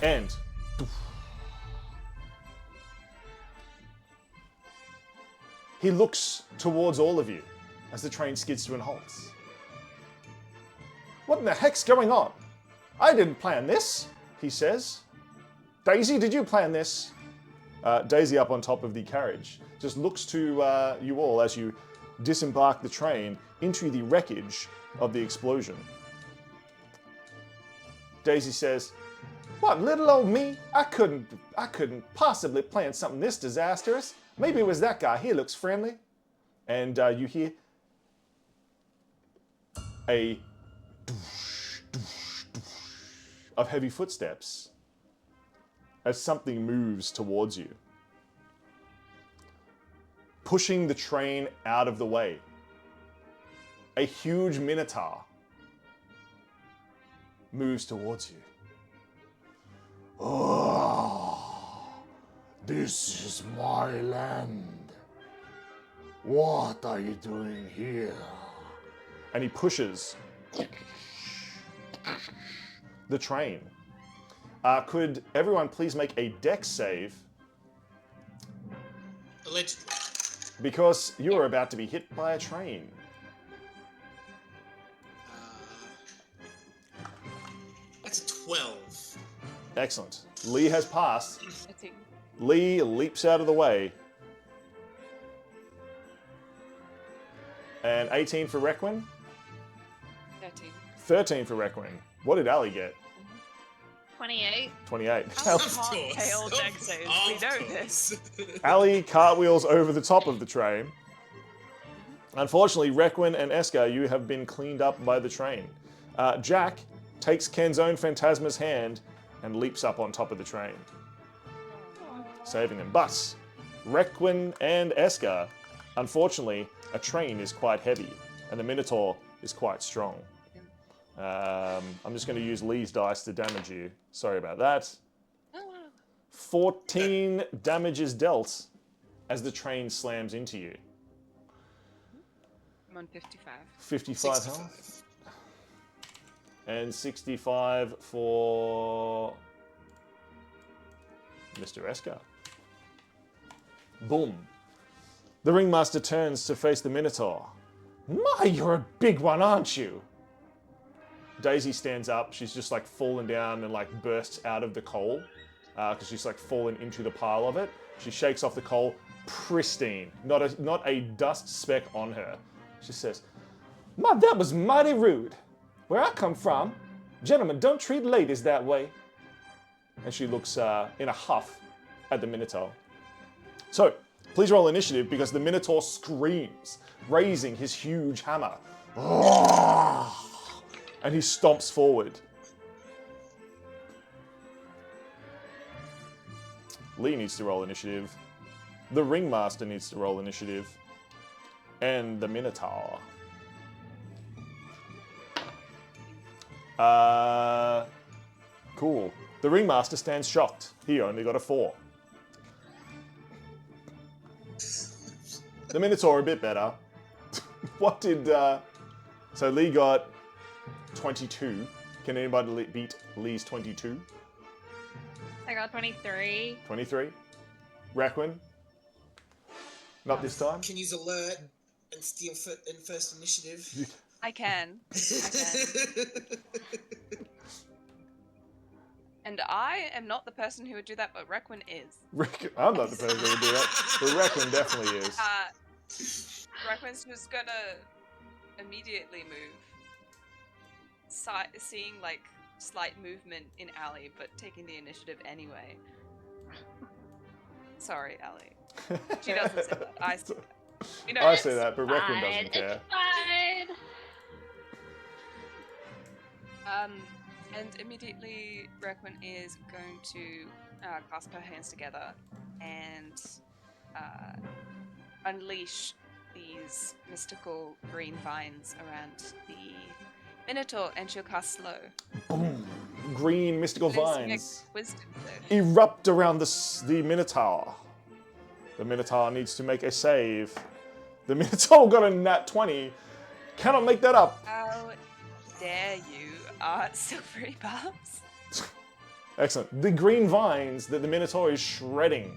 And he looks towards all of you as the train skids to and halts. What in the heck's going on? I didn't plan this, he says. Daisy, did you plan this? Daisy, up on top of the carriage, just looks to you all as you disembark the train into the wreckage of the explosion. Daisy says, "What, little old me? I couldn't possibly plan something this disastrous. Maybe it was that guy. He looks friendly." And you hear a of heavy footsteps as something moves towards you, pushing the train out of the way. A huge minotaur moves towards you. Oh, this is my land. What are you doing here? And he pushes the train. Could everyone please make a dex save? Allegedly. Because you are about to be hit by a train. That's a 12. Excellent. Lee has passed. I think. Lee leaps out of the way. And 18 for Requin. 13. 13 for Requin. What did Ali get? 28. 28. Of Can't course. fail dex saves. We know this. Ali cartwheels over the top of the train. Unfortunately, Requin and Eska, you have been cleaned up by the train. Jack takes Ken's own Phantasma's hand and leaps up on top of the train, saving them. But Requin and Eska, unfortunately, a train is quite heavy, and the Minotaur is quite strong. I'm just going to use Lee's dice to damage you. Sorry about that. 14 damage is dealt as the train slams into you. I'm on 55. 55 health. And 65 for Mr. Eska. Boom. The Ringmaster turns to face the Minotaur. My, you're a big one, aren't you? Daisy stands up. She's just like fallen down and like bursts out of the coal because she's like fallen into the pile of it. She shakes off the coal, pristine, not a dust speck on her. She says, "My, that was mighty rude. Where I come from, gentlemen don't treat ladies that way." And she looks in a huff at the Minotaur. So, please roll initiative because the Minotaur screams, raising his huge hammer. And he stomps forward. Lee needs to roll initiative. The Ringmaster needs to roll initiative. And the Minotaur. Cool. The Ringmaster stands shocked. He only got a 4. The Minotaur a bit better. What did... So Lee got 22. Can anybody beat Lee's 22? I got 23. 23. Requin? Not this time? Can use alert and steal in first initiative. I can. And I am not the person who would do that, but Requin is. I'm not the person who would do that, but Requin definitely is. Requin's just gonna immediately move. Seeing like slight movement in Ali, but taking the initiative anyway. Sorry, Ali. She doesn't say that. I say that. You know, I say that, but Requin doesn't care. It's fine. And immediately Requin is going to clasp her hands together and unleash these mystical green vines around the Minotaur, and she'll cast slow. Boom! Green mystical Please make vines wisdom save. erupt around the Minotaur. The Minotaur needs to make a save. The Minotaur got a nat 20. Cannot make that up. How dare you, silvery barbs? Excellent. The green vines that the Minotaur is shredding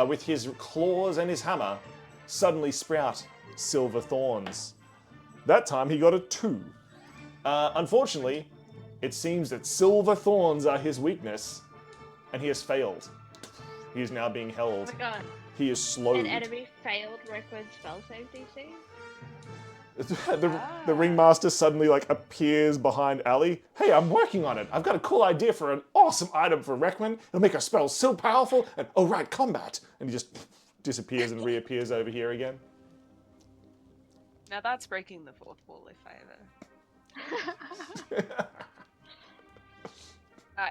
with his claws and his hammer suddenly sprout silver thorns. That time he got a 2. Unfortunately, it seems that silver thorns are his weakness, and he has failed. He is now being held. Oh my god. He is slowed. An enemy failed Requin's spell save DC? The ringmaster suddenly appears behind Ali. Hey, I'm working on it. I've got a cool idea for an awesome item for Requin. It'll make our spells so powerful. And oh right, combat. And he just disappears and reappears over here again. Now that's breaking the fourth wall, if I ever.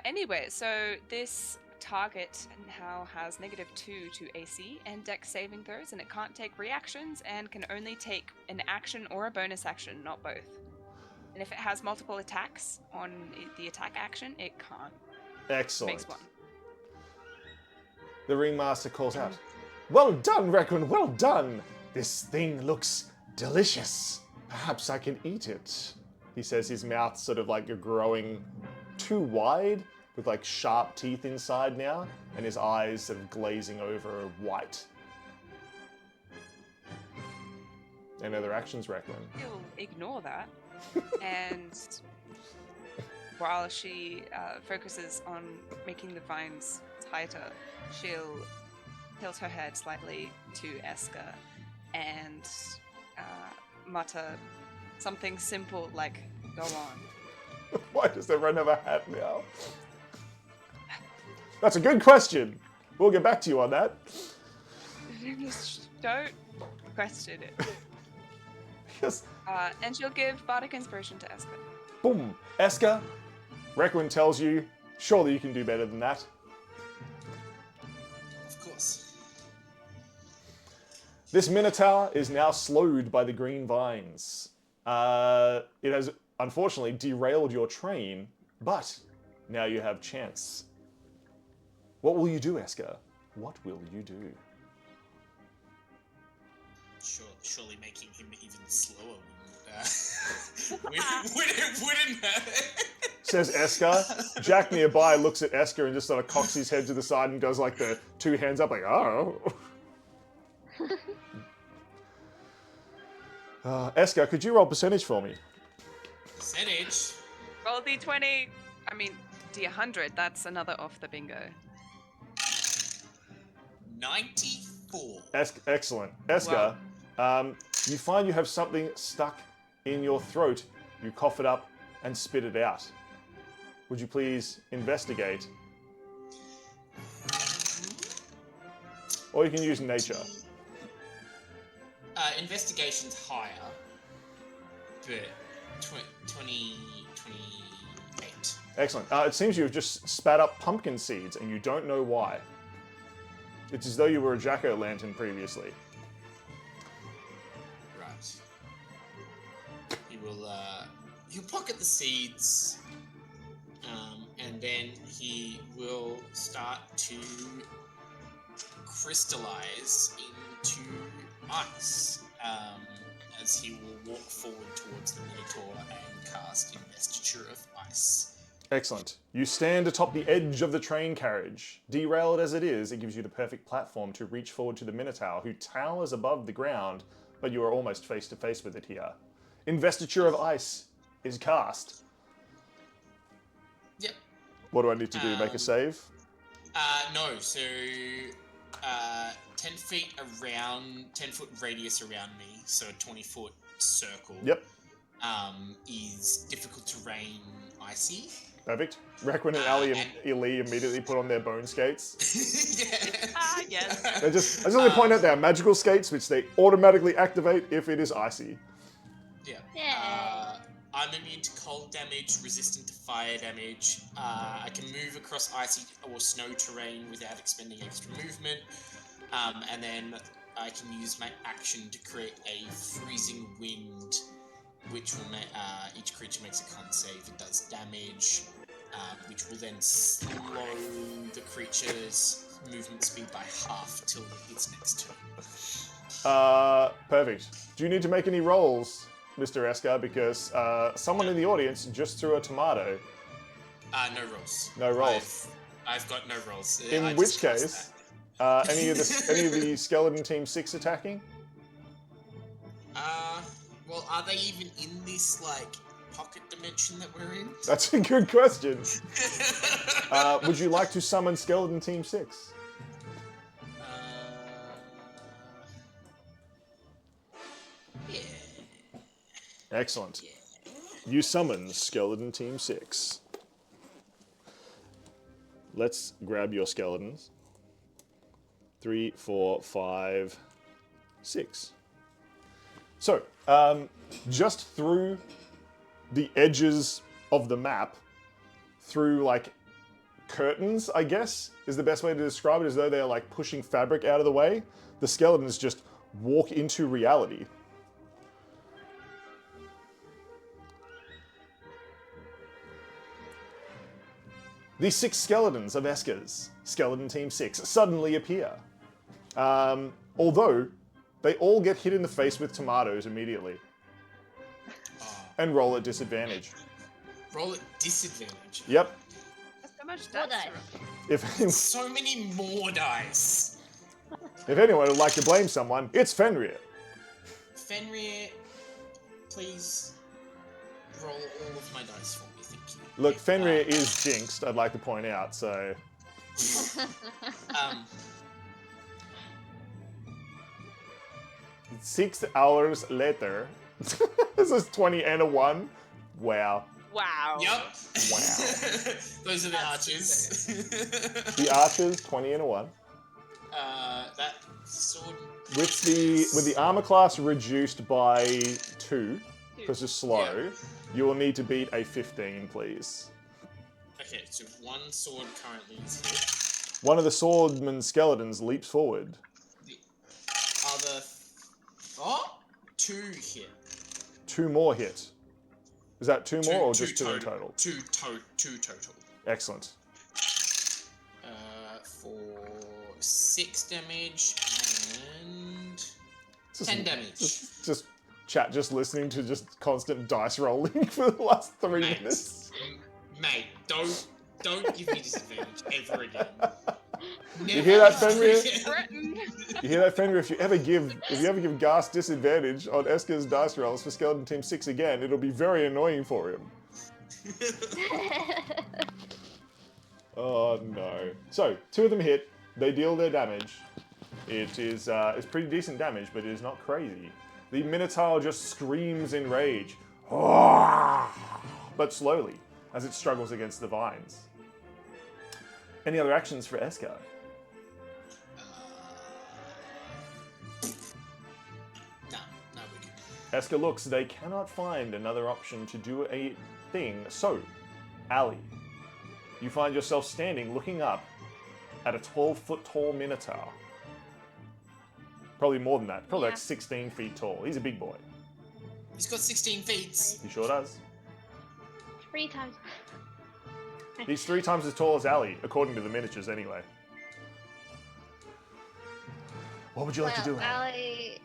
Anyway, so this target now has -2 to AC and Dex saving throws, and it can't take reactions and can only take an action or a bonus action, not both. And if it has multiple attacks on the attack action, it can't. Excellent. Makes one. The ringmaster calls out, "Well done, Requin, well done! This thing looks delicious. Perhaps I can eat it." He says, his mouth sort of growing too wide, with sharp teeth inside now, and his eyes sort of glazing over white. Any other actions, Requin? She'll ignore that, and while she focuses on making the vines tighter, she'll tilt her head slightly to Eska and mutter something simple like, "Go on." Why does everyone have a hat now? That's a good question. We'll get back to you on that. Just don't question it. Yes. And she'll give Bardic Inspiration to Eska. Boom. Eska, Requin tells you, surely you can do better than that. Of course. This Minotaur is now slowed by the green vines. It has unfortunately derailed your train, but now you have chance. What will you do, Eska? What will you do? Surely making him even slower wouldn't hurt. Says Eska. Jack nearby looks at Eska and just sort of cocks his head to the side and does the 2 hands up oh. Eska, could you roll percentage for me? Percentage? Roll D20. I mean, D100. That's another off the bingo. 94. Excellent. Eska, you find you have something stuck in your throat. You cough it up and spit it out. Would you please investigate? Or you can use nature. Investigation's higher, but 28. Excellent. It seems you've just spat up pumpkin seeds and you don't know why. It's as though you were a jack-o'-lantern previously. Right. He'll pocket the seeds, and then he will start to crystallize into ice, as he will walk forward towards the Minotaur and cast Investiture of Ice. Excellent. You stand atop the edge of the train carriage. Derailed as it is, it gives you the perfect platform to reach forward to the Minotaur, who towers above the ground, but you are almost face to face with it here. Investiture of Ice is cast. Yep. What do I need to do? Make a save? No, so 10 feet around, 10 foot radius around me, so a 20-foot circle. Yep. Is difficult terrain icy. Perfect. Requin and Ali and Eli immediately put on their bone skates. Yeah. Yes. I just want to point out they are magical skates, which they automatically activate if it is icy. Yeah. Yay. I'm immune to cold damage, resistant to fire damage. I can move across icy or snow terrain without expending extra movement. And then I can use my action to create a freezing wind, which will make each creature makes a con save. It does damage, which will then slow the creature's movement speed by half till its next turn. Perfect. Do you need to make any rolls, Mr. Esker? Because someone in the audience just threw a tomato. No rolls. No rolls. I've got no rolls. In which case, any of the skeleton team 6 attacking? Well, are they even in this pocket dimension that we're in? That's a good question. Would you like to summon skeleton team 6? Yeah. Excellent. You summon skeleton team 6. Let's grab your skeletons. 3, 4, 5, 6. So, just through the edges of the map, through curtains, I guess, is the best way to describe it, as though they're pushing fabric out of the way, the skeletons just walk into reality. The 6 skeletons of Esker's Skeleton Team 6 suddenly appear. Although, they all get hit in the face with tomatoes immediately. And roll at disadvantage. Roll at disadvantage? Yep. There's so much More dice. dice. So many more dice. If anyone would like to blame someone, it's Fenrir. Fenrir, please roll all of my dice for me, thank you. Look, Fenrir is jinxed, I'd like to point out, so... 6 hours later. This is 20 and a 1. Wow. Wow. Yep. Wow. Those are the archers. The archers, 20 and a 1. That sword. With the armor class reduced by 2, because it's slow, you will need to beat a 15, please. Okay, so one sword currently is hit. One of the swordman skeletons leaps forward. The other... Oh! 2 hit. 2 more hit. Is that 2 more or just 2 in total? 2 total. Excellent. For 6 damage and 10 damage. Just chat, just listening to just constant dice rolling for the last 3 minutes. Mate, don't give me disadvantage ever again. You hear that, Fenrir? Threatened. You hear that, Fenrir? If you ever give Gas disadvantage on Esker's dice rolls for Skeleton Team 6 again, it'll be very annoying for him. Oh no. So, 2 of them hit. They deal their damage. It is it's pretty decent damage, but it is not crazy. The Minotaur just screams in rage, but slowly, as it struggles against the vines. Any other actions for Esker? No, we're good. Esker looks, they cannot find another option to do a thing, so, Ali, you find yourself standing looking up at a 12-foot tall Minotaur. Probably more than that, probably like 16 feet tall. He's a big boy. He's got 16 feet. He sure does. 3 times. He's 3 times as tall as Ali, according to the miniatures anyway. What would you like to do, Ali? Ali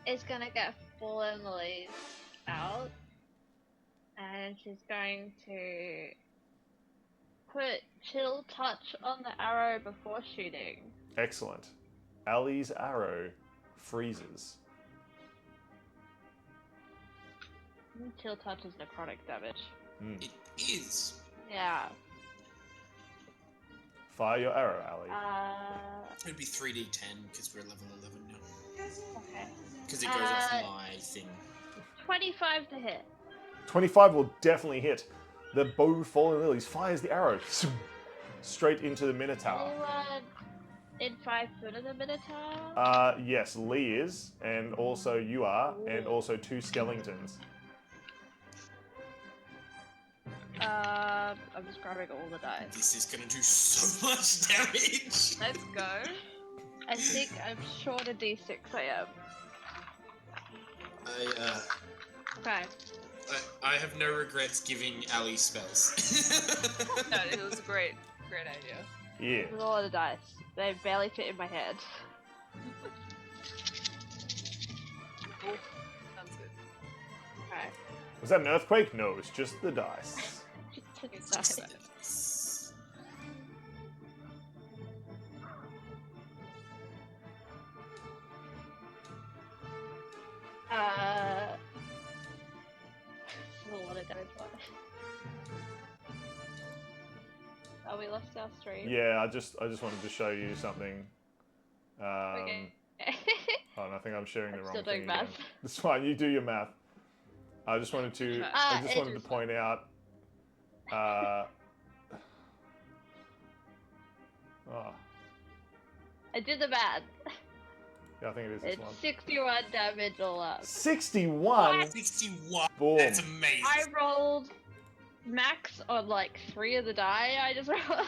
is gonna get full Emily's out, and she's going to put chill touch on the arrow before shooting. Excellent. Ali's arrow freezes. Chill touch is necrotic damage. It is. Yeah. Fire your arrow, Ali. It'd be 3d10 because we're level 11 now. Okay. Because it goes off my thing. 25 to hit. 25 will definitely hit. The bow fallen lilies fires the arrow straight into the Minotaur. In 5 foot of the Minotaur? Yes, Lee is, and also you are, and also 2 skeletons. I'm just grabbing all the dice. This is gonna do so much damage. Let's go. I think I'm short a D6, I am. Okay. I have no regrets giving Ali spells. No, it was a great idea. Yeah. With a lot of dice. They barely fit in my head. Cool. Sounds good. Okay. Was that an earthquake? No, it's just the dice. It's Dice. just A lot of damage. Oh, we lost our stream. Yeah, I just wanted to show you something. Okay. Oh, and I think I'm sharing the I'm wrong still thing doing math. again. That's fine. You do your math. I just wanted to. I just wanted to point out. Oh, I did the math. yeah, I think it is this It's one. 61 damage all up. 61. 61. Boom. That's amazing. I rolled max on like 3 of the die. I just rolled.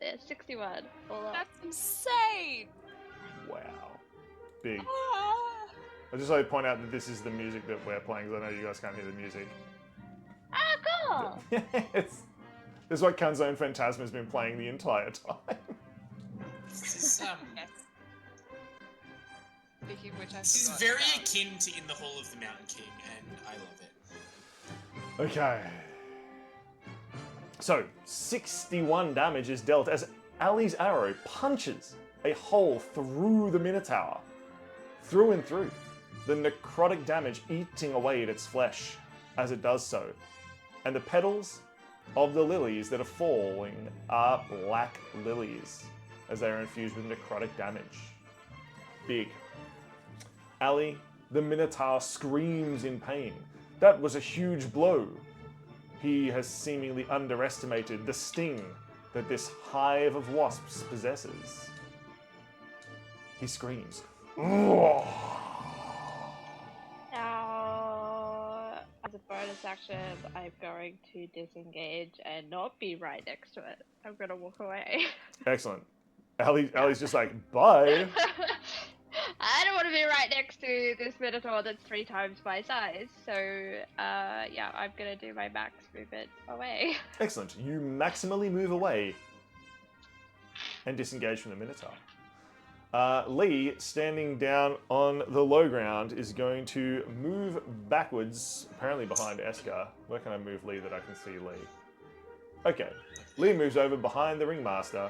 Yeah, 61 all up. That's insane! Wow. Big. Ah. I just like to point out that this is the music that we're playing, because I know you guys can't hear the music. Ah, cool! Yes. This is what Kanzone Phantasma's been playing the entire time. This is, Yes. Speaking of which, I this is forgot very about- akin to In the Hall of the Mountain King, and I love it. Okay. So, 61 damage is dealt as Ali's arrow punches a hole through the Minotaur. Through and through. The necrotic damage eating away at its flesh as it does so. And the petals of the lilies that are falling are black lilies, as they are infused with necrotic damage. Big. Ali, the Minotaur, screams in pain. That was a huge blow. He has seemingly underestimated the sting that this hive of wasps possesses. He screams. Now, as a bonus action, I'm going to disengage and not be right next to it. I'm gonna walk away. Excellent. Ali's just like, bye. I don't want to be right next to this Minotaur that's 3 times my size, so yeah, I'm gonna do my max movement away. Excellent. You maximally move away and disengage from the Minotaur. Lee, standing down on the low ground, is going to move backwards, apparently behind Eska. Where can I move Lee that I can see Lee? Okay. Lee moves over behind the Ringmaster,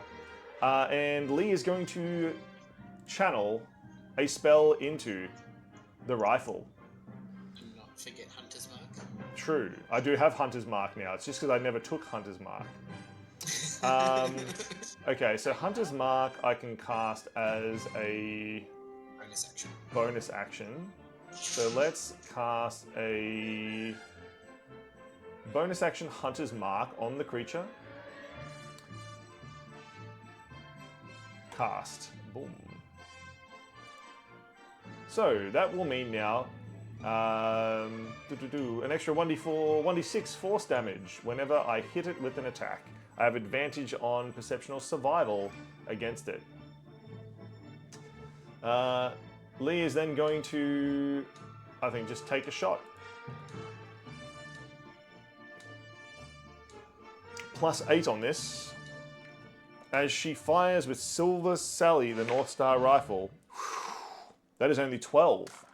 and Lee is going to channel a spell into the rifle. Do not forget Hunter's Mark. True. I do have Hunter's Mark now. It's just because I never took Hunter's Mark. Okay, so Hunter's Mark I can cast as a Bonus action. bonus action. So let's cast a bonus action Hunter's Mark on the creature. Cast. Boom. So that will mean now an extra 1d4, 1d6 force damage whenever I hit it with an attack. I have advantage on perception or survival against it. Lee is then going to, I think, just take a shot. +8 on this. As she fires with Silver Sally, the North Star rifle. That is only 12.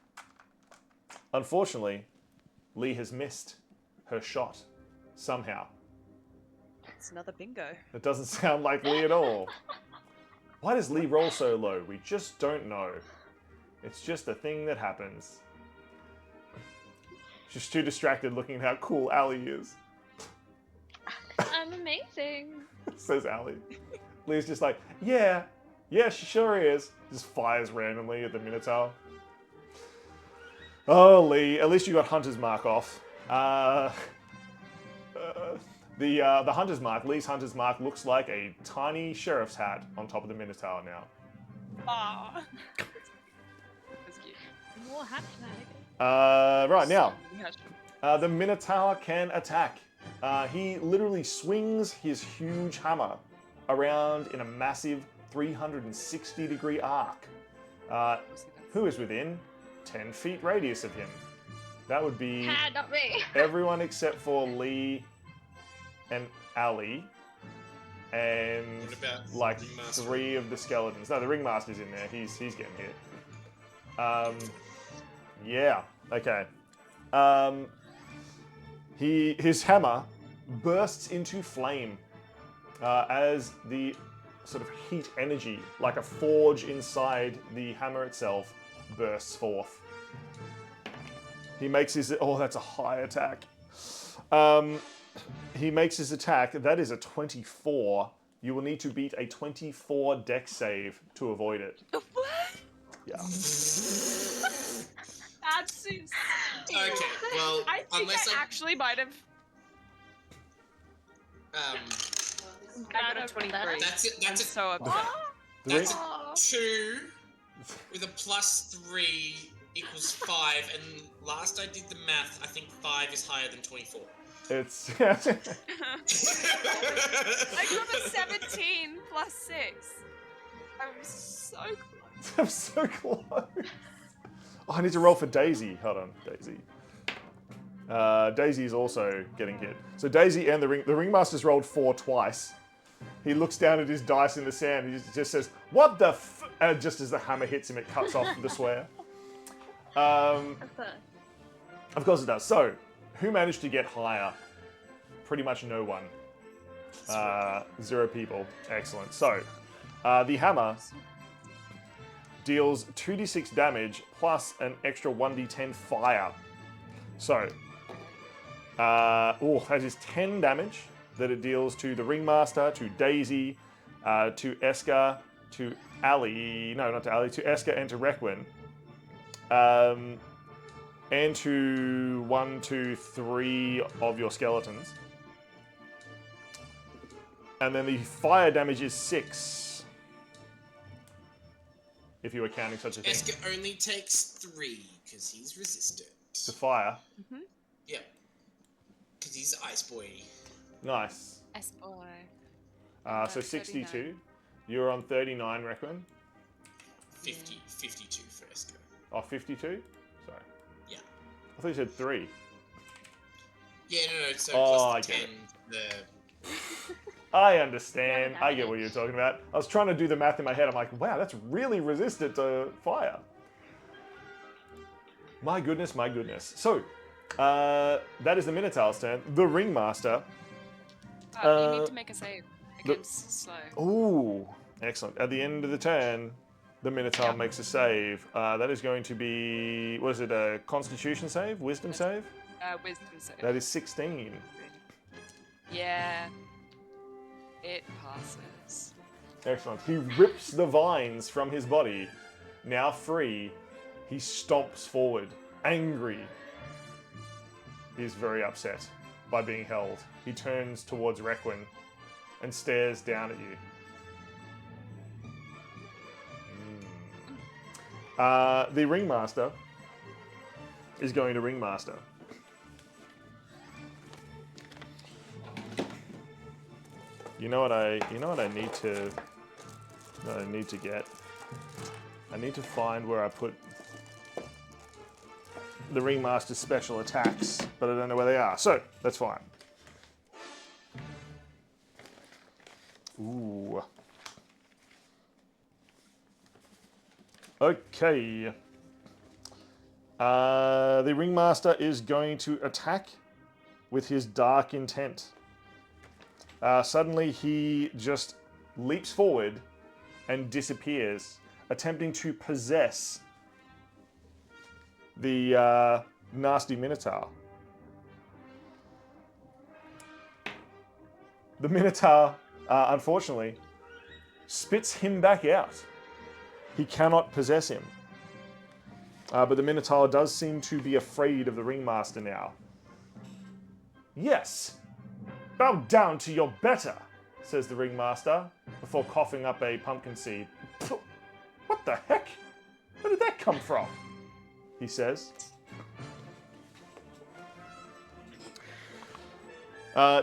Unfortunately, Lee has missed her shot. Somehow. It's another bingo. That doesn't sound like Lee at all. Why does Lee roll so low? We just don't know. It's just a thing that happens. She's too distracted looking at how cool Ali is, I'm amazing. says Ali. Lee's just like, yeah, she sure is. Just fires randomly at the Minotaur. Oh, Lee, at least you got Hunter's Mark off. The Hunter's Mark, Lee's Hunter's Mark, looks like a tiny sheriff's hat on top of the Minotaur now. Aww. That's cute. More hat shenanigans. Right, now, Yeah, the Minotaur can attack. He literally swings his huge hammer around in a massive 360-degree arc Who is within 10 feet radius of him? That would be Not me. everyone except for Lee and Ali. And What about like Ringmaster? 3 of the skeletons. No, the Ringmaster's in there. He's getting hit. Yeah. Okay. His hammer bursts into flame as the sort of heat energy, like a forge inside the hammer itself, bursts forth. He makes his... Oh, that's a high attack. He makes his attack. That is a 24. You will need to beat a 24 dex save to avoid it. What? Yeah. That's insane. Okay, well, I think unless I actually might have. I got a 23. That's it. That's I'm a so upset. That's a 2 with a +3 equals 5, and last I did the math, I think 5 is higher than 24. It's... I got a 17 plus 6. I'm so close. I'm so close. Oh, I need to roll for Daisy. Hold on, Daisy. Daisy is also getting hit. So Daisy and the Ringmaster's rolled 4 twice. He looks down at his dice in the sand and he just says, "What the f-?" And just as the hammer hits him, it cuts off the swear. Of course it does. So, who managed to get higher? Pretty much no one. 0 people. Excellent. So, the hammer deals 2d6 damage plus an extra 1d10 fire. So, that is 10 damage that it deals to the Ringmaster, to Daisy, to Eska, to Ali. No, not to Ali, to Eska and to Requin. And to 1, 2, 3 of your skeletons. And then the fire damage is 6. If you were counting such a thing. Eska only takes 3 because he's resistant. To fire. Yeah, because he's Ice Boy. Nice. S-boy. So 62. You're on 39, Requin. 52 for Eska. Oh, 52? Sorry. Yeah. I thought you said 3. Yeah, no, so Oh, plus the I get 10, I understand. I get what you're talking about. I was trying to do the math in my head. I'm like, wow, that's really resistant to fire. My goodness, my goodness. So, that is the Minotaur's turn. The Ringmaster. You need to make a save against slow. Ooh, excellent. At the end of the turn, the Minotaur makes a save. That is going to be, what is it, a Constitution save? Wisdom save? Wisdom save. That is 16. Yeah. It passes. Excellent. He rips the vines from his body. Now free, he stomps forward, angry. He's very upset by being held. He turns towards Requin and stares down at you. The Ringmaster is going to Ringmaster. You know what I need to get? I need to find where I put the Ringmaster's special attacks, but I don't know where they are. So, that's fine. Ooh. Okay. The Ringmaster is going to attack with his Dark Intent. Suddenly, he just leaps forward and disappears, attempting to possess the nasty Minotaur. The Minotaur, unfortunately, spits him back out. He cannot possess him. But the Minotaur does seem to be afraid of the Ringmaster now. Yes, bow down to your better, says the Ringmaster, before coughing up a pumpkin seed. What the heck? Where did that come from? He says.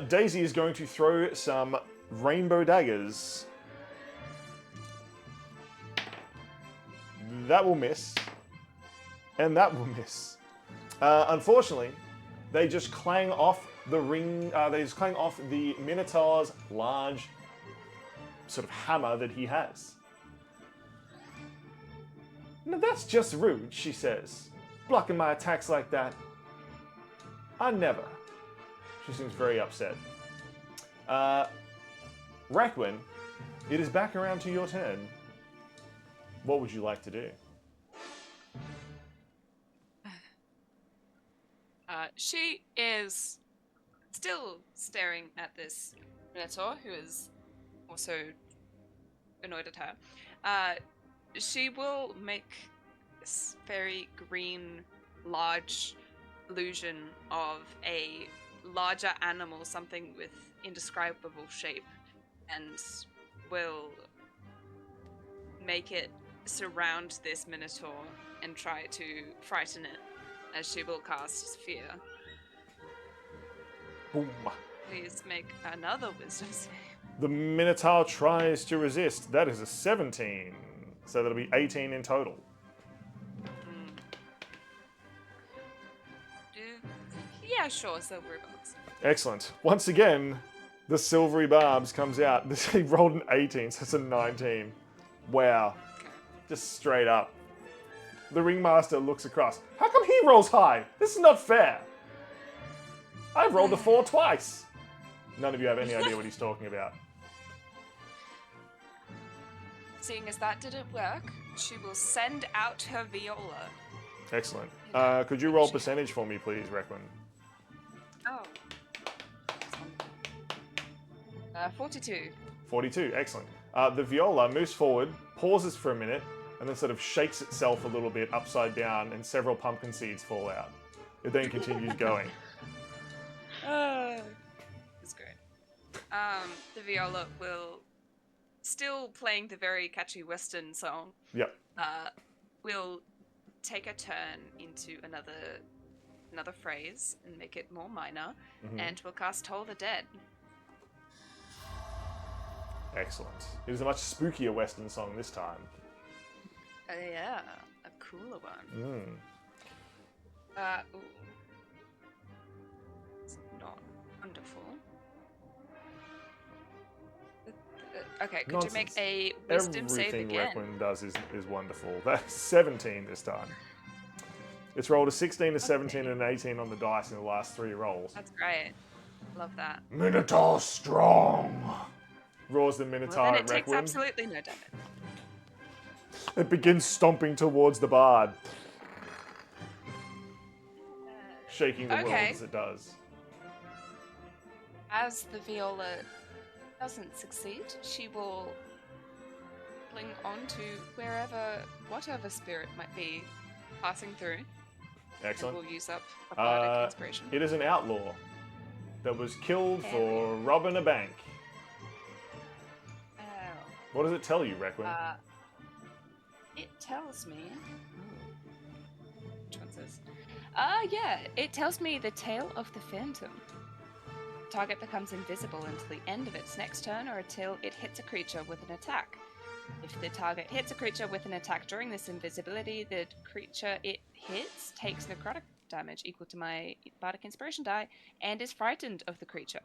Daisy is going to throw some rainbow daggers. That will miss. And that will miss. Unfortunately, they just clang off the ring. They just clang off the Minotaur's large sort of hammer that he has. Now that's just rude, she says. Blocking my attacks like that. I never. She seems very upset. Requin, it is back around to your turn. What would you like to do? She is still staring at this Minotaur, who is also annoyed at her. She will make this very green, large illusion of a larger animal, something with indescribable shape, and will make it surround this Minotaur and try to frighten it, as she will cast Fear. Boom. Please make another wisdom save. The Minotaur tries to resist. That is a 17. So that'll be 18 in total. Yeah, sure, silvery box. Excellent. Once again, the silvery barbs comes out. He rolled an 18, so it's a 19. Wow. Okay. Just straight up. The Ringmaster looks across. How come he rolls high? This is not fair. I've rolled a 4 twice. None of you have any idea what he's talking about. Seeing as that didn't work, she will send out her viola. Excellent. Could you roll percentage for me, please, Requin? Oh. 42. 42, excellent. The viola moves forward, pauses for a minute, and then sort of shakes itself a little bit upside down, and several pumpkin seeds fall out. It then continues going. It's great. The viola will, still playing the very catchy Western song, Yep. will take a turn into another phrase and make it more minor, and will cast Toll the Dead. Excellent. It is a much spookier Western song this time. Yeah, a cooler one. Ooh. It's not wonderful. Okay, could you make a wisdom save Everything again? Requin does is wonderful. That's 17 this time. It's rolled a 16, a 17, and an 18 on the dice in the last 3 rolls. That's great. Love that. Minotaur strong. Roars the Minotaur Well, then at it takes Requin. absolutely no damage. It begins stomping towards the bard, shaking the world Okay. as it does. As the viola doesn't succeed, she will cling on to whatever spirit might be passing through, Excellent. and will use up a bardic inspiration. It is an outlaw that was killed for robbing a bank. Oh. What does it tell you, Requin? It tells me. Which one's this? Yeah, it tells me the Tale of the Phantom. Target becomes invisible until the end of its next turn or until it hits a creature with an attack. If the target hits a creature with an attack during this invisibility, the creature it hits takes necrotic damage equal to my bardic inspiration die and is frightened of the creature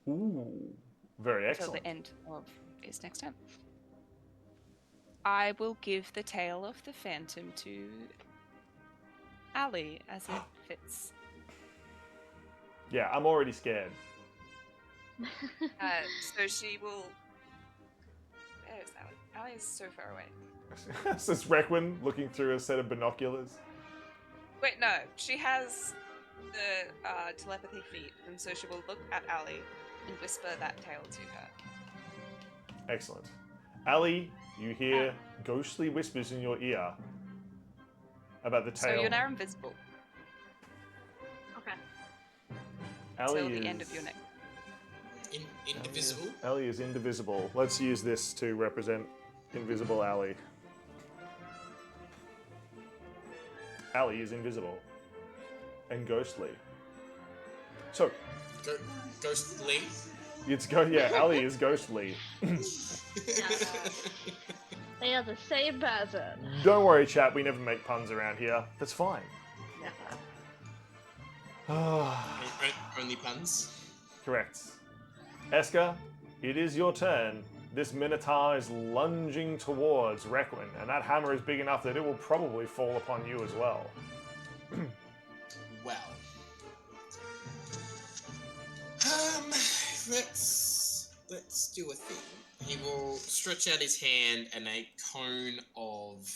Ooh, very until excellent. the end of its next turn. I will give the Tale of the Phantom to Ali as it fits. Yeah, I'm already scared. So she will. Where is Ali? Ali is so far away. Says Requin, looking through a set of binoculars. Wait, no. She has the telepathy feat, and so she will look at Ali and whisper that tale to her. Excellent. Ali, you hear ghostly whispers in your ear about the tale. So you're now invisible Okay. Ali until the is, end of your next. Indivisible? Ali is indivisible. Let's use this to represent invisible Ali. Ali is invisible and ghostly. So, Ghostly? Ali is ghostly. They we are the same person. Don't worry, chap. We never make puns around here. That's fine. Only puns. Correct. Eska, it is your turn. This Minotaur is lunging towards Requin, and that hammer is big enough that it will probably fall upon you as well. Well. Let's do a thing. He will stretch out his hand and a cone of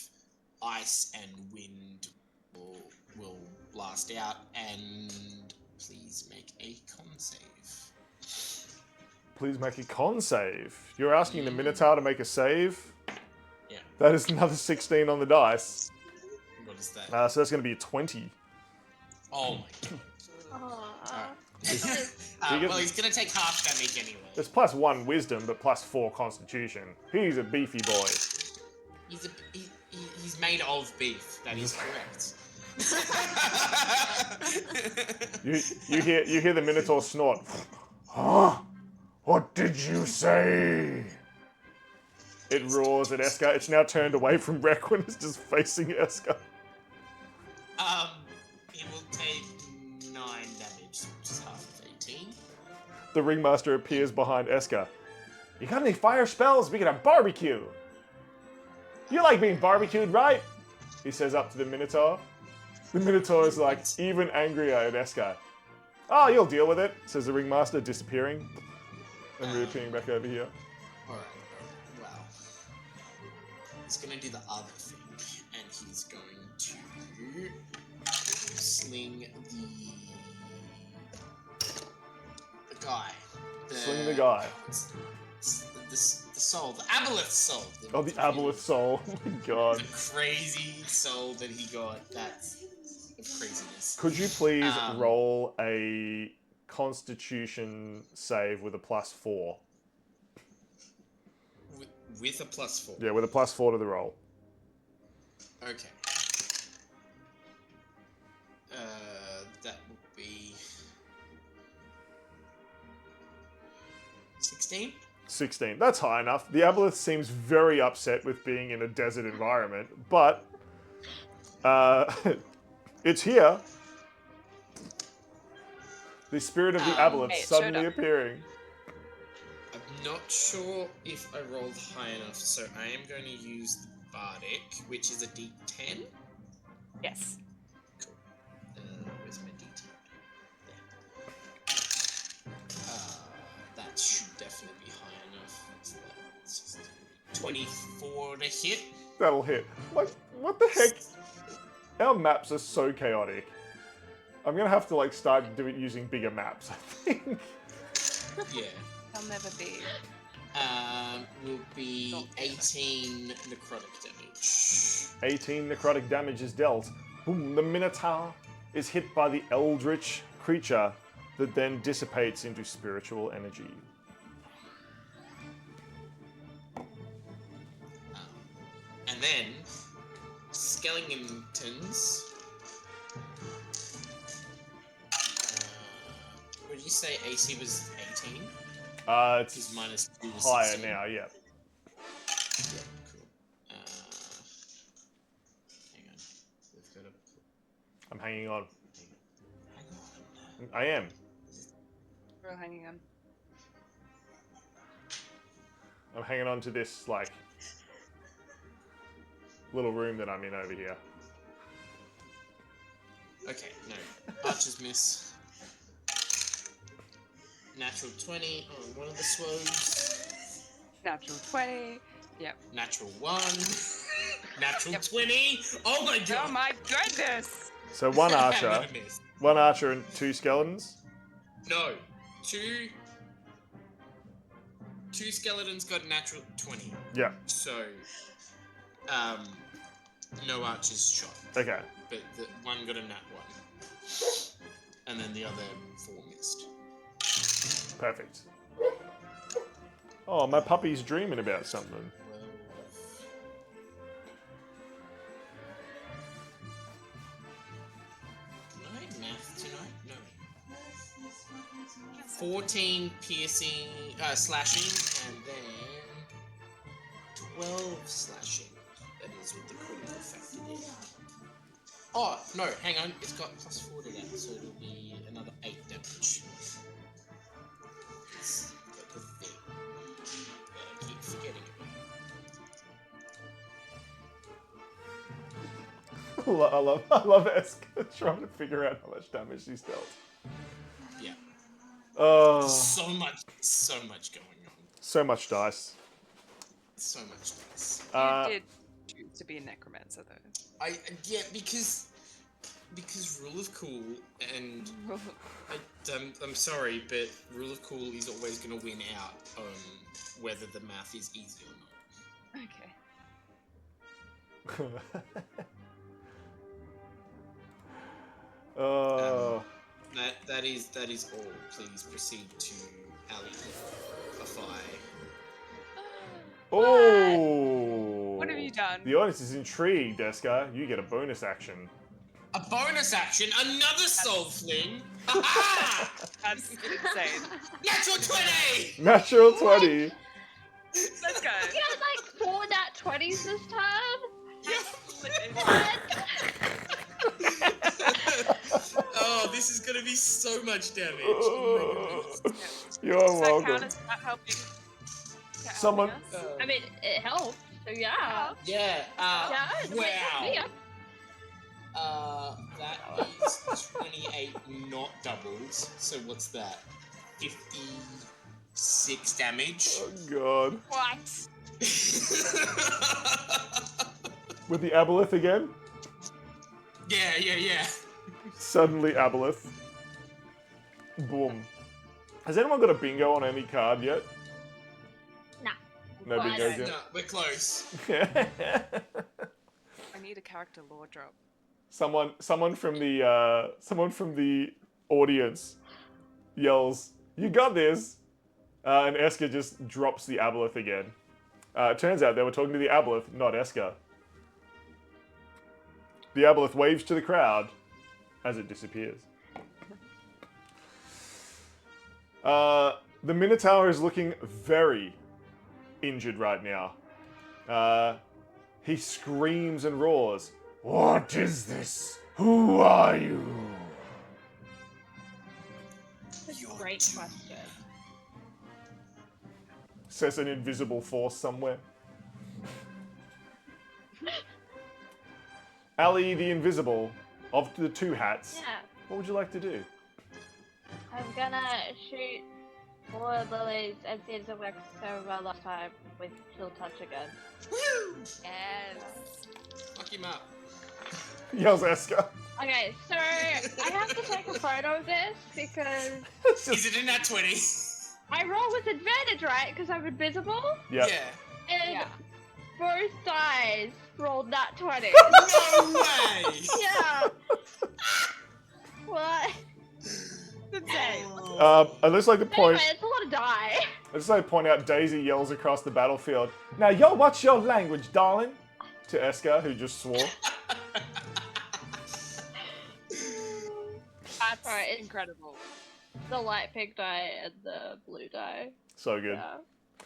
ice and wind will blast out, and please make a con save. Please make a con save. You're asking the Minotaur to make a save? Yeah. That is another 16 on the dice. What is that? So that's going to be a 20. Oh my god. Well, he's going to take half damage anyway. It's plus 1 wisdom, but plus 4 constitution. He's a beefy boy. He's made of beef. That is correct. You hear the Minotaur snort. Huh? What did you say? It roars at Eska. It's now turned away from Requin. It's just facing Eska. He will take 9 damage, which is half of 18. The Ringmaster appears behind Eska. You got any fire spells? We can have barbecue. You like being barbecued, right? He says up to the Minotaur. The Minotaur is like even angrier at Eska. Oh, you'll deal with it, says the Ringmaster, disappearing and reappearing back over here. Alright, well. He's gonna do the other thing, and he's going to sling the guy. Sling the guy. The soul, the Aboleth soul. The Aboleth soul. Oh my god. The crazy soul that he got. That's craziness. Could you please roll a Constitution save with a +4? With a +4? Yeah, with a +4 to the roll. Okay. That would be 16? 16. That's high enough. The Aboleth seems very upset with being in a desert environment, but it's here. The spirit of the Aboleth suddenly appearing. I'm not sure if I rolled high enough, so I am going to use the Bardic, which is a D10. Yes. Cool. Where's my D10? There. That should definitely be high enough. What's that? 24 to hit. That'll hit. Like, what the heck? Our maps are so chaotic. I'm gonna have to like start using bigger maps, I think. Yeah. They'll never be. Will be 18 necrotic damage. 18 necrotic damage is dealt. Boom, the Minotaur is hit by the eldritch creature that then dissipates into spiritual energy. And then, Skeletons. Would you say AC was 18? It's minus 2 was higher 16. now, yeah. Yeah, cool. Hang on. We've got to... I'm hanging on. Hang on. I am. We're all hanging on. I'm hanging on to this, like, little room that I'm in over here. Okay, no. Archer's miss. Natural 20 on one of the swoes. Natural 20. Yep. Natural 1. Natural 20. Oh my god! Oh my goodness! So one I'm archer, gonna miss. one archer and 2 skeletons. No. Two skeletons got natural 20. Yeah. So, no archers shot. Okay. But the one got a nat 1. And then the other 4 missed. Perfect. Oh, my puppy's dreaming about something. Can I math tonight? No. 14 piercing, slashing, and then 12 slashing. That is with the critical factor in. Oh, no, hang on. It's got +4 to that, so it'll be another 8 damage. It's got the thing. I keep forgetting about I love Eska trying to figure out how much damage she's dealt. Yeah. Oh, So much going on. so much dice. So much dice. You did choose to be a necromancer, though. Yeah, because rule of cool, and I'm sorry, but rule of cool is always going to win out on whether the math is easy or not. Oh. That is all. Please proceed to alify. Oh! What have you done? The audience is intrigued, Eska. You get a bonus action. A bonus action, another soul fling. Ha-ha! That's insane. Natural 20. Natural 20. Let's go. You got like 4 nat 20s this time? Oh, this is gonna be so much damage. Oh my goodness. You're Does that welcome. count as not helping? Someone- I mean, it helps, so yeah. Yeah. Yeah, Wow. yeah. That is 28 not doubles. So what's that? 56 damage. Oh god. What? With the aboleth again? Yeah. Suddenly aboleth. Boom. Has anyone got a bingo on any card yet? Nah. No Well, I bingos don't. No, we're close. yet? I need a character lore drop. Someone from the audience yells, "You got this!" And Eska just drops the aboleth again. It turns out they were talking to the aboleth, not Eska. The aboleth waves to the crowd as it disappears. The Minotaur is looking very injured right now. He screams and roars. What is this? Who are you? That's a great question. Says an invisible force somewhere. Ali the Invisible, of the two hats, Yeah. what would you like to do? I'm gonna shoot more lilies and see if it works over last time with Chill Touch again. Woo! Yes. Fuck him up. Yells Eska. Okay, so I have to take a photo of this because It's Is just, it in that 20? I roll with advantage, right? Because I'm invisible. yeah. Yeah. And Yeah. both dice rolled nat 20. No way! Yeah. What? Insane. I'd just like to point. Anyway, it's a lot of die. I'd just like to point out Daisy yells across the battlefield. Now, yo, what's your language, darling? To Eska, who just swore. That's Alright, it's- incredible. The light pink die and the blue die. So good. Yeah.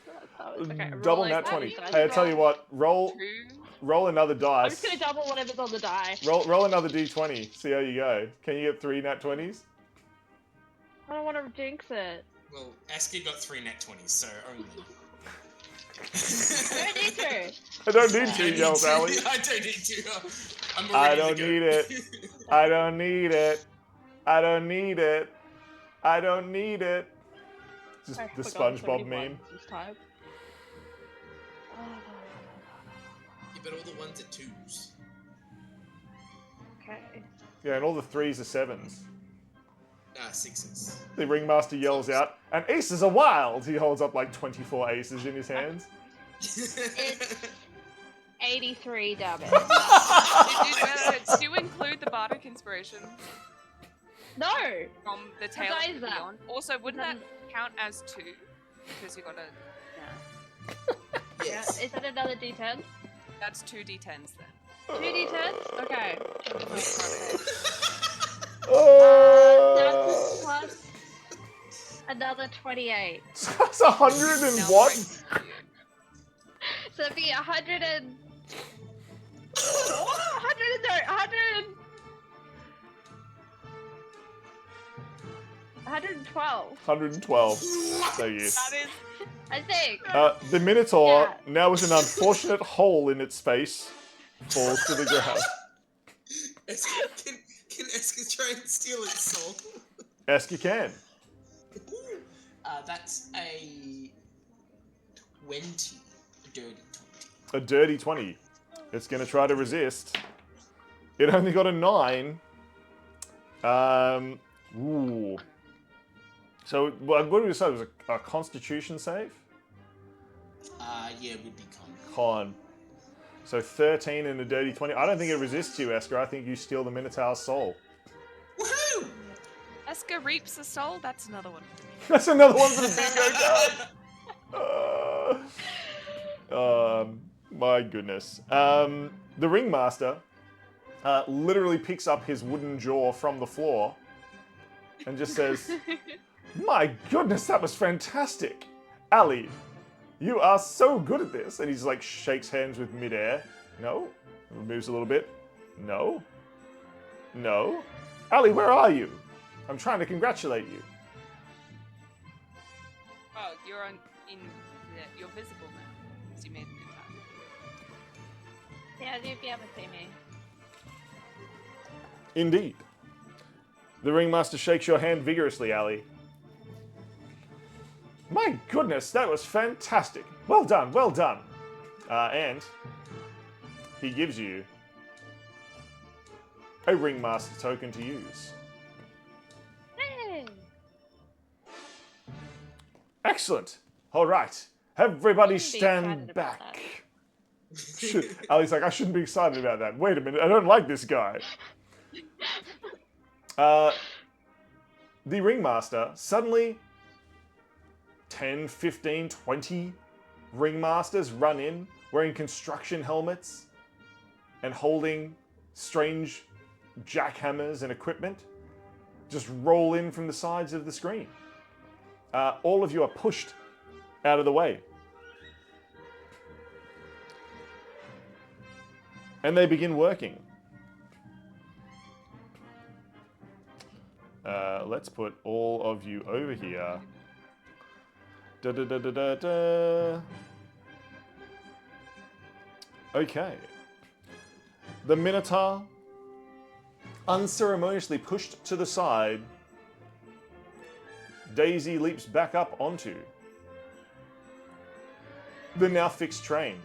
That's how it's okay. Double rolling nat all 20. these dice. Hey, I tell you what, roll 2. another I'm dice. just gonna double whatever's on the die. Roll another d20. See how you go. Can you get 3 nat 20s? I don't want to jinx it. Well, Aski got 3 net 20s, so only. I don't need to. I don't need to, yells Ali. I don't need to. I'm I already don't need it. I don't need it. I don't need it. I don't need it. Just I the forgot so many SpongeBob meme. ones this time. Yeah, but all the ones are 2s. Okay. Yeah, and all the 3s are 7s. 6s. The ringmaster yells out, "And aces are wild!" He holds up like 24 aces in his hands. It's 83 damage. Did you include the bardic inspiration No! from the tail What die of is the that? beyond? Also, wouldn't that count as 2? Because you got a... Yes. Is that another d10? That's 2 d10s then. 2 d10s? Okay. Oh! That's plus another 28. That's 100 and Now what? brings you. So that'd be be 100 and... 112. 112. So you. That is I think. The Minotaur, Yeah. now with an unfortunate hole in its face, falls to the ground. Can Eska try and steal its soul? Eska can. That's a 20. A dirty 20. A dirty 20. It's going to try to resist. It only got a 9. Ooh. So, what did we say? It was a Constitution save? Yeah, it would be con. Con. So 13 and a dirty 20. I don't think it resists you, Eska. I think you steal the Minotaur's soul. Woohoo! Eska reaps a soul. That's another one. That's another one for the bingo card. My goodness. The Ringmaster literally picks up his wooden jaw from the floor and just says, "My goodness, that was fantastic. Ali, you are so good at this." And he's like shakes hands with midair. No. Moves a little bit. No. No. Ali, where are you? I'm trying to congratulate you. Oh, you're you're visible now. So you made an attack. Yeah, you'd be able to see me. Indeed. The Ringmaster shakes your hand vigorously, Ali. My goodness, that was fantastic. Well done, well done. And he gives you a Ringmaster token to use. Hey! Excellent. All right. Everybody Shouldn't be excited stand about back. Ali's like, I shouldn't be excited about that. Wait a minute, I don't like this guy. The Ringmaster, suddenly 10, 15, 20 Ringmasters run in wearing construction helmets and holding strange jackhammers and equipment. Just roll in from the sides of the screen. All of you are pushed out of the way. And they begin working. Let's put all of you over here. Da da da da da da. Okay. The Minotaur, unceremoniously pushed to the side, Daisy leaps back up onto the now fixed train.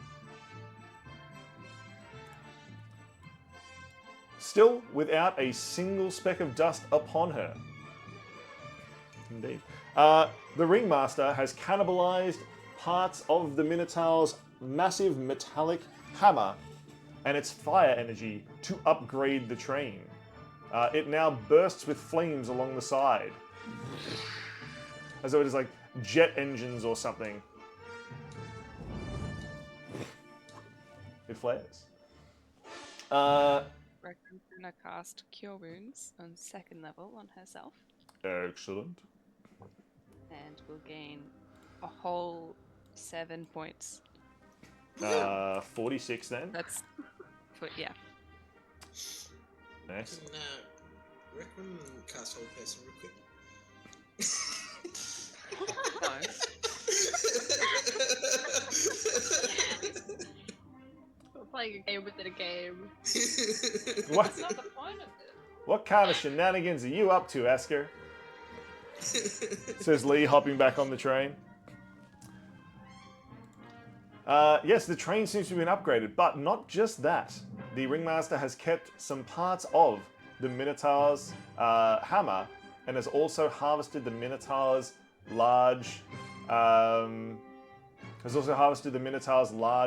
Still without a single speck of dust upon her. Indeed. The Ringmaster has cannibalized parts of the Minotaur's massive metallic hammer and its fire energy to upgrade the train. It now bursts with flames along the side, as though it is like jet engines or something. It flares. Reckon gonna cast Cure Wounds on 2nd level on herself. Excellent. And we'll gain a whole 7 points. 46 then. That's... yeah. Nice. Recommend cast whole person real quick. We're playing a game within a game. What? That's not the point of it. What kind of shenanigans are you up to, Esker? Says Lee, hopping back on the train. Yes, the train seems to have been upgraded, but not just that. The Ringmaster has kept some parts of the Minotaur's hammer and has also harvested the Minotaur's large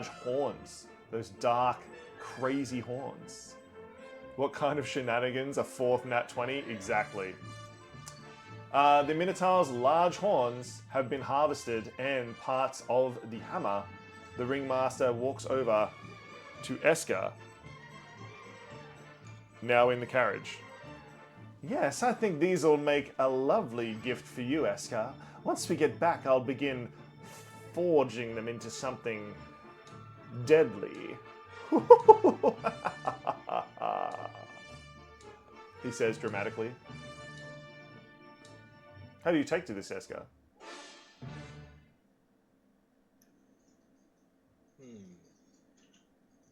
horns. Those dark, crazy horns. What kind of shenanigans? A 4th nat 20? Exactly. The Minotaur's large horns have been harvested and parts of the hammer. The Ringmaster walks over to Eska, now in the carriage. Yes, I think these will make a lovely gift for you, Eska. Once we get back, I'll begin forging them into something deadly. He says dramatically. How do you take to this, Eska?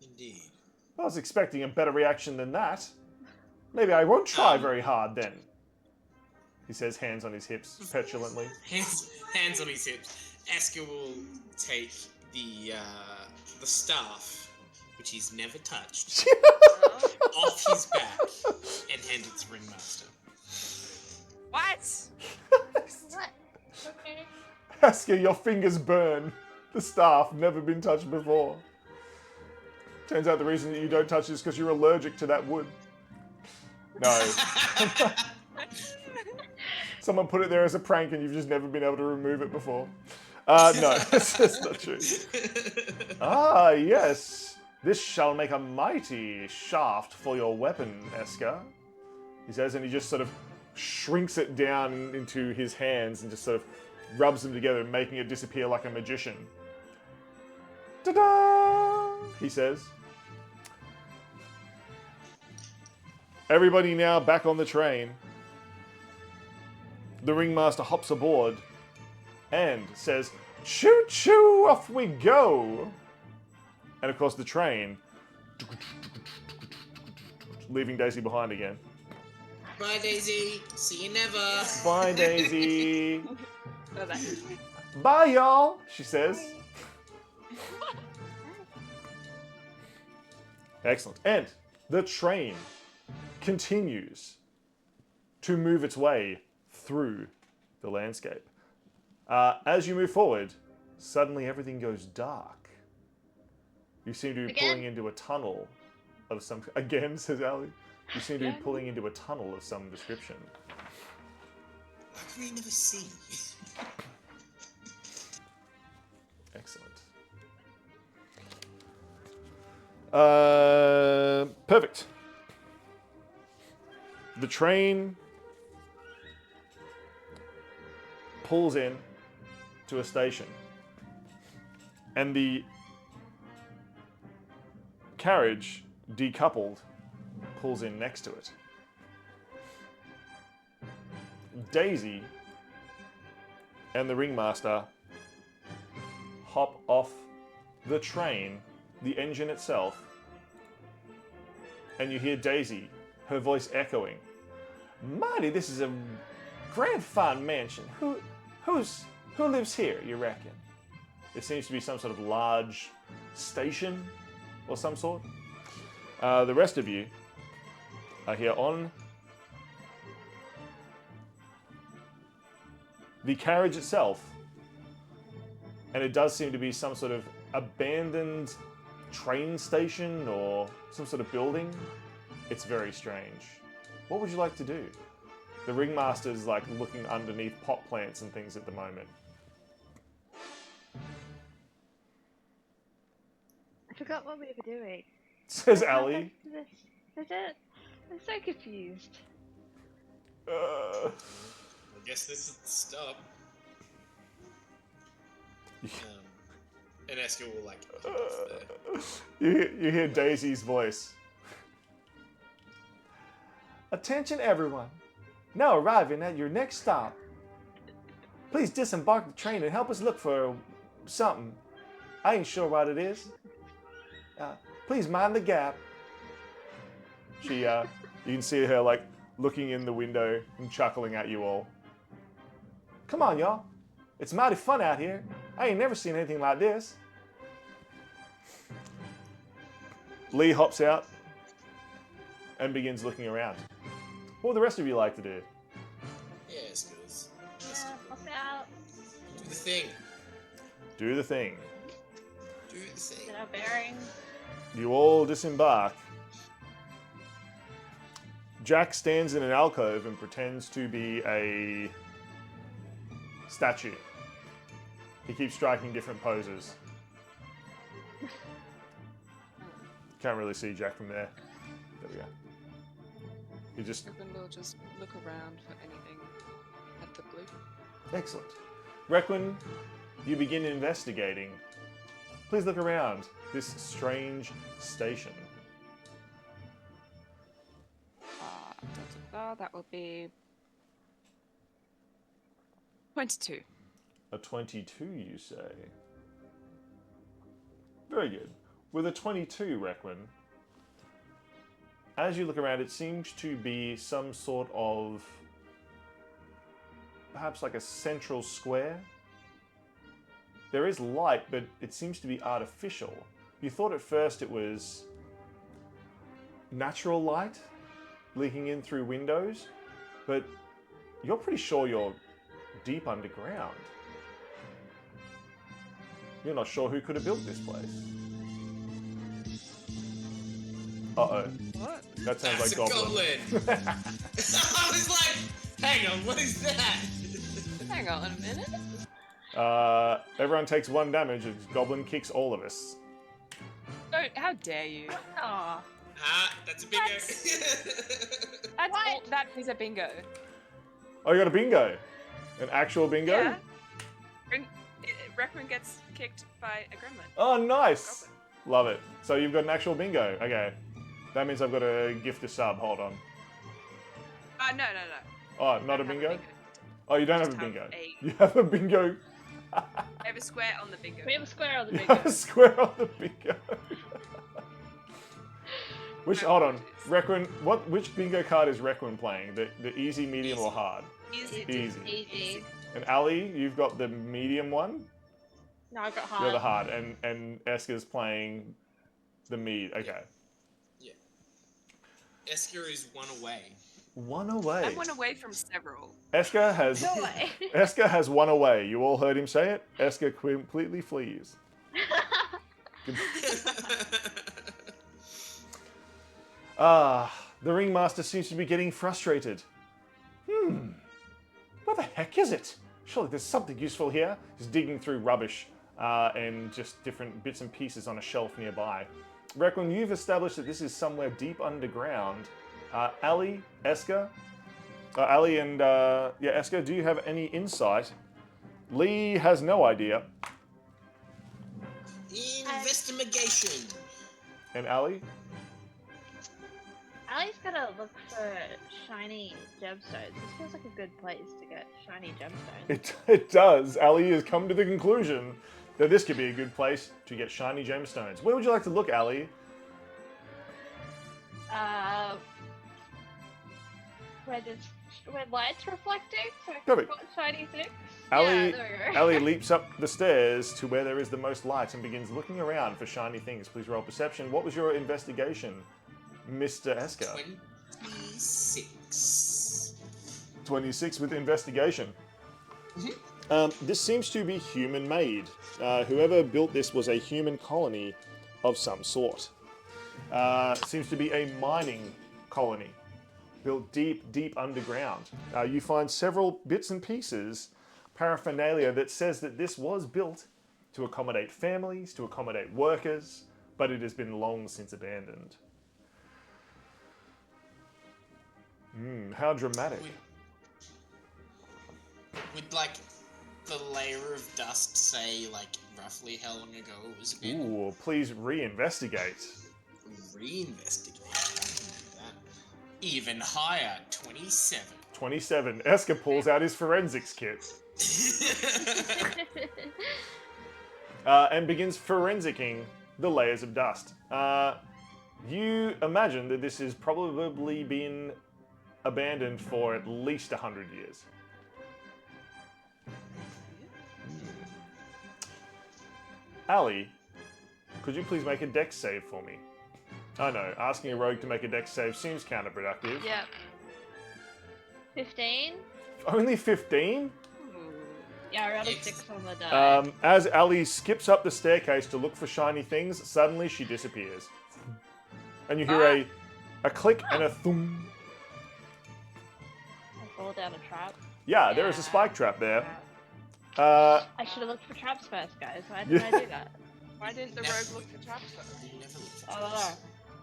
Indeed. I was expecting a better reaction than that. Maybe I won't try very hard then. He says, hands on his hips, petulantly. Hands on his hips. Eska will take the staff, which he's never touched, off his back and hand it to Ringmaster. What? What? Okay. Eska, your fingers burn. The staff, never been touched before. Turns out the reason that you don't touch it is because you're allergic to that wood. No. Someone put it there as a prank and you've just never been able to remove it before. No, that's not true. Ah, yes. This shall make a mighty shaft for your weapon, Eska. He says, and he just sort of shrinks it down into his hands and just sort of rubs them together, making it disappear like a magician. Ta-da! He says. Everybody now back on the train. The ringmaster hops aboard and says, "Choo choo, off we go!" And of course the train, leaving Daisy behind again. Bye, Daisy. See you never. Bye, Daisy. Oh, that. Bye, y'all, she says. Excellent. And the train continues to move its way through the landscape. As you move forward, suddenly everything goes dark. You seem to be pulling into a tunnel of some... Again, says Ali. You seem to be pulling into a tunnel of some description. How can we never see? Excellent. Perfect. The train pulls in to a station, and the carriage, decoupled, pulls in next to it. Daisy and the ringmaster hop off the train, the engine itself, and you hear Daisy, her voice echoing. "Mighty, this is a grand fine mansion. Who lives here, you reckon?" It seems to be some sort of large station or some sort. The rest of you are here on the carriage itself, and it does seem to be some sort of abandoned train station or some sort of building. It's very strange. What would you like to do? The ringmaster's like looking underneath pot plants and things at the moment. I forgot what we were doing. Says What Ali. happened to this? Is it? I'm so confused. I guess this is the stop. And Eska will like hop off there. You hear Daisy's voice. "Attention everyone. Now arriving at your next stop. Please disembark the train and help us look for something. I ain't sure what it is. Please mind the gap." She, you can see her like looking in the window and chuckling at you all. "Come on, y'all. It's mighty fun out here. I ain't never seen anything like this." Lee hops out and begins looking around. What would the rest of you like to do? Yeah, Eska's. Pop out. Do the thing. Do the thing. Do the thing. Get our bearings. You all disembark. Jack stands in an alcove and pretends to be a statue. He keeps striking different poses. Can't really see Jack from there. There we go. You just... Reckon we'll just look around for anything at the blue. Excellent. Requin, you begin investigating. please look around this strange station. That will be 22. A 22, you say? Very good. With a 22, Requin, as you look around, it seems to be some sort of, perhaps like a central square. There is light, but it seems to be artificial. You thought at first it was natural light leaking in through windows, but you're pretty sure you're deep underground. You're not sure who could have built this place. Uh-oh. What? That sounds like That's a goblin. I was like, hang on, what is that? Hang on a minute. Everyone takes 1 damage as goblin kicks all of us. Don't, how dare you? Aw. That's a bingo. That is a bingo. Oh, you got a bingo? An actual bingo? Yeah. Requin gets kicked by a gremlin. Oh, nice! Love it. So you've got an actual bingo. Okay. That means I've got to gift a sub. Hold on. No. Oh, not a Don't have bingo? Oh, you don't have Just a bingo. have a- You have a bingo. I have a square on the bingo. We have a square on the You bingo. have a square on the bingo. Hold on. Requin, which bingo card is Requin playing? The easy, medium, or hard? Easy. Easy. And Ali, you've got the medium one? No, I got hard. You're the hard, and Esker's playing the mead. Okay. Yeah. Esker is 1 away. 1 away. I'm one away from several. Esker has No way. Esker has 1 away. You all heard him say it. Esker completely flees. The Ringmaster seems to be getting frustrated. What the heck is it? Surely there's something useful here. He's digging through rubbish and just different bits and pieces on a shelf nearby. Requin, you've established that this is somewhere deep underground. Ali, Esker, Ali and Esker, do you have any insight? Lee has no idea. Investigation. And Ali? Ali's gotta look for shiny gemstones. This feels like a good place to get shiny gemstones. It does. Ali has come to the conclusion that this could be a good place to get shiny gemstones. Where would you like to look, Ali? Where light's reflecting, so I can Perfect. spot shiny things. Ali, Yeah, there we go. Ali leaps up the stairs to where there is the most light and begins looking around for shiny things. Please roll perception. What was your investigation, Mr. Esker? 26. 26 with investigation. This seems to be human-made. Whoever built this was a human colony of some sort. Seems to be a mining colony built deep, deep underground. You find several bits and pieces, paraphernalia that says that this was built to accommodate families, to accommodate workers, but it has been long since abandoned. How dramatic. Would like the layer of dust say like roughly how long ago it was abandoned? Ooh, please reinvestigate. Reinvestigate. Even higher, 27. 27. Esker pulls out his forensics kit and begins forensicking the layers of dust. You imagine that this has probably been abandoned for at least 100 years. Ali, could you please make a dex save for me? I know, asking a rogue to make a dex save seems counterproductive. Yep. 15? Only 15? Yeah, I rolled a 6 on the die. As Ali skips up the staircase to look for shiny things, suddenly she disappears. And you hear a click and a thum. I fall down a trap. Yeah, there is a spike trap there. I should have looked for traps first, guys. Why didn't I do that? Why didn't the rogue look for traps first? You never look for I don't traps. know.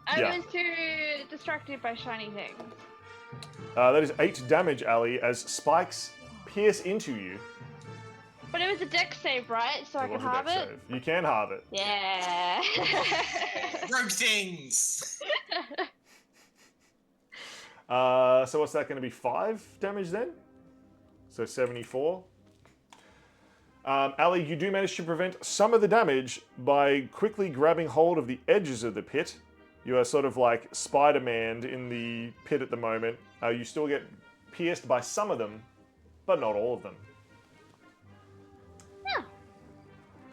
I Yeah. was too distracted by shiny things. That is 8 damage, Ali, as spikes pierce into you. But it was a deck save, right? So I It can was a have dex it? save. You can halve it. Yeah. Rogue things! So what's that going to be? 5 damage then? So 74. Ali, you do manage to prevent some of the damage by quickly grabbing hold of the edges of the pit. You are sort of like Spider-Man in the pit at the moment. You still get pierced by some of them, but not all of them. Yeah.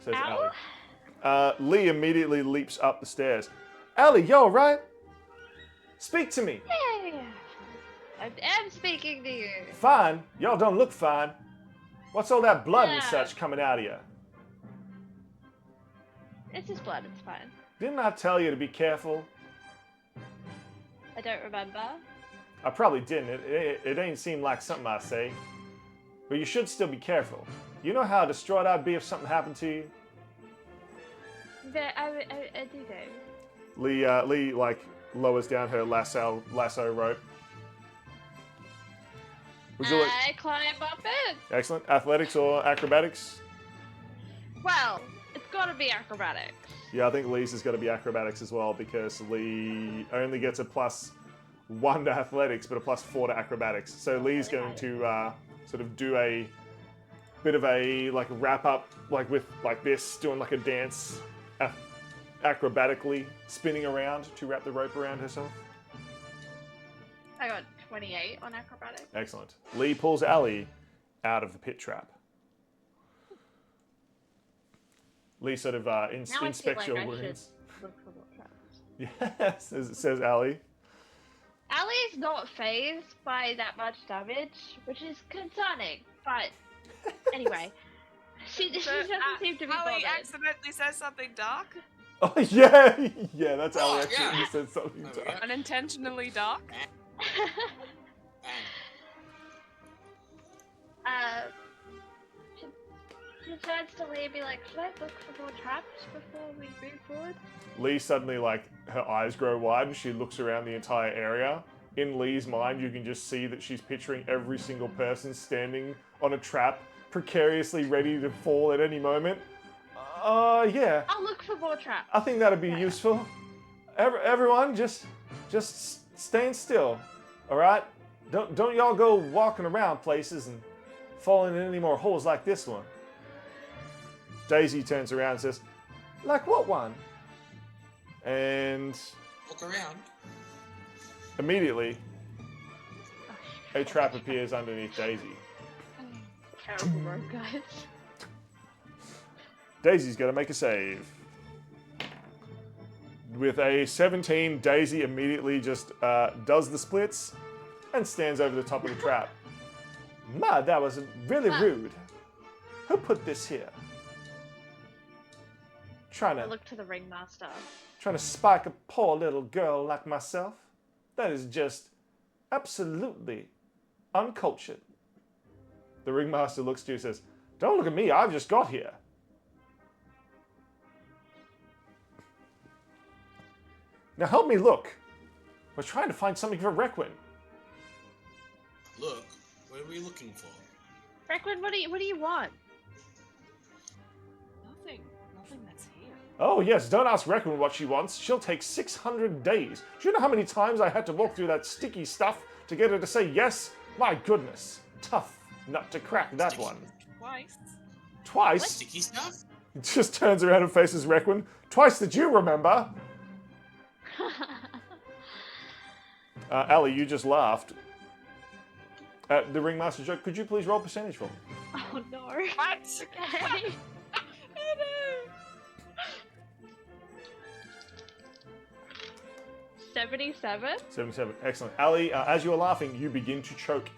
Says Ow. Ali. Lee immediately leaps up the stairs. Ali, you alright? Speak to me. Yeah. I am speaking to you. Fine. Y'all don't look fine. What's all that blood and Yeah. such coming out of you? It's just blood, it's fine. Didn't I tell you to be careful? I don't remember. I probably didn't. It ain't seem like something I say. But you should still be careful. You know how distraught I'd be if something happened to you? But I do know. Lee like lowers down her lasso rope. Would you like I climb up it. excellent athletics or acrobatics? Well, it's gotta be acrobatics. Yeah, I think Lee's has got to be acrobatics as well because Lee only gets a +1 to athletics but a +4 to acrobatics. So Lee's going to sort of do a bit of a like wrap up like with like this, doing like a dance acrobatically spinning around to wrap the rope around herself. I got 28 on acrobatics. Excellent. Lee pulls Ali out of the pit trap. Lee sort of Now I inspects feel like your I wounds. should look for more traps. Yes, as it says Ali. Ali's not phased by that much damage, which is concerning. But anyway, she doesn't seem to be Ali bothered. accidentally says something dark. Oh yeah, yeah, that's Ali Oh, actually yeah. said something Oh, dark. yeah. Unintentionally dark. Bang. She turns to Lee and be like, should I look for more traps before we move forward? Lee suddenly, like, her eyes grow wide and she looks around the entire area. In Lee's mind, you can just see that she's picturing every single person standing on a trap, precariously ready to fall at any moment. Yeah. I'll look for more traps. I think that'd be useful. Everyone, just stand still, all right? Don't y'all go walking around places and falling in any more holes like this one. Daisy turns around and says, "Like what one?" And Look around. immediately, a trap appears underneath Daisy. Terrible road, guys. Daisy's got to make a save. With a 17, Daisy immediately just does the splits and stands over the top of the trap. Ma, that was really rude. Who put this here? I look to the ringmaster. Trying to spike a poor little girl like myself? That is just absolutely uncultured. The ringmaster looks to you and says, "Don't look at me, I've just got here." Now help me look. We're trying to find something for Requin. Look, what are we looking for? Requin, what do you want? Nothing that's here. Oh yes, don't ask Requin what she wants. She'll take 600 days. Do you know how many times I had to walk through that sticky stuff to get her to say yes? My goodness. Tough nut to crack that Sticky. one. Twice. Twice? Sticky stuff? He just turns around and faces Requin. Twice that you remember. Ali, you just laughed at the ringmaster joke. Could you please roll percentage for me? Oh no. What? Okay. Oh no. 77? 77. Excellent. Ali, as you are laughing, you begin to choke.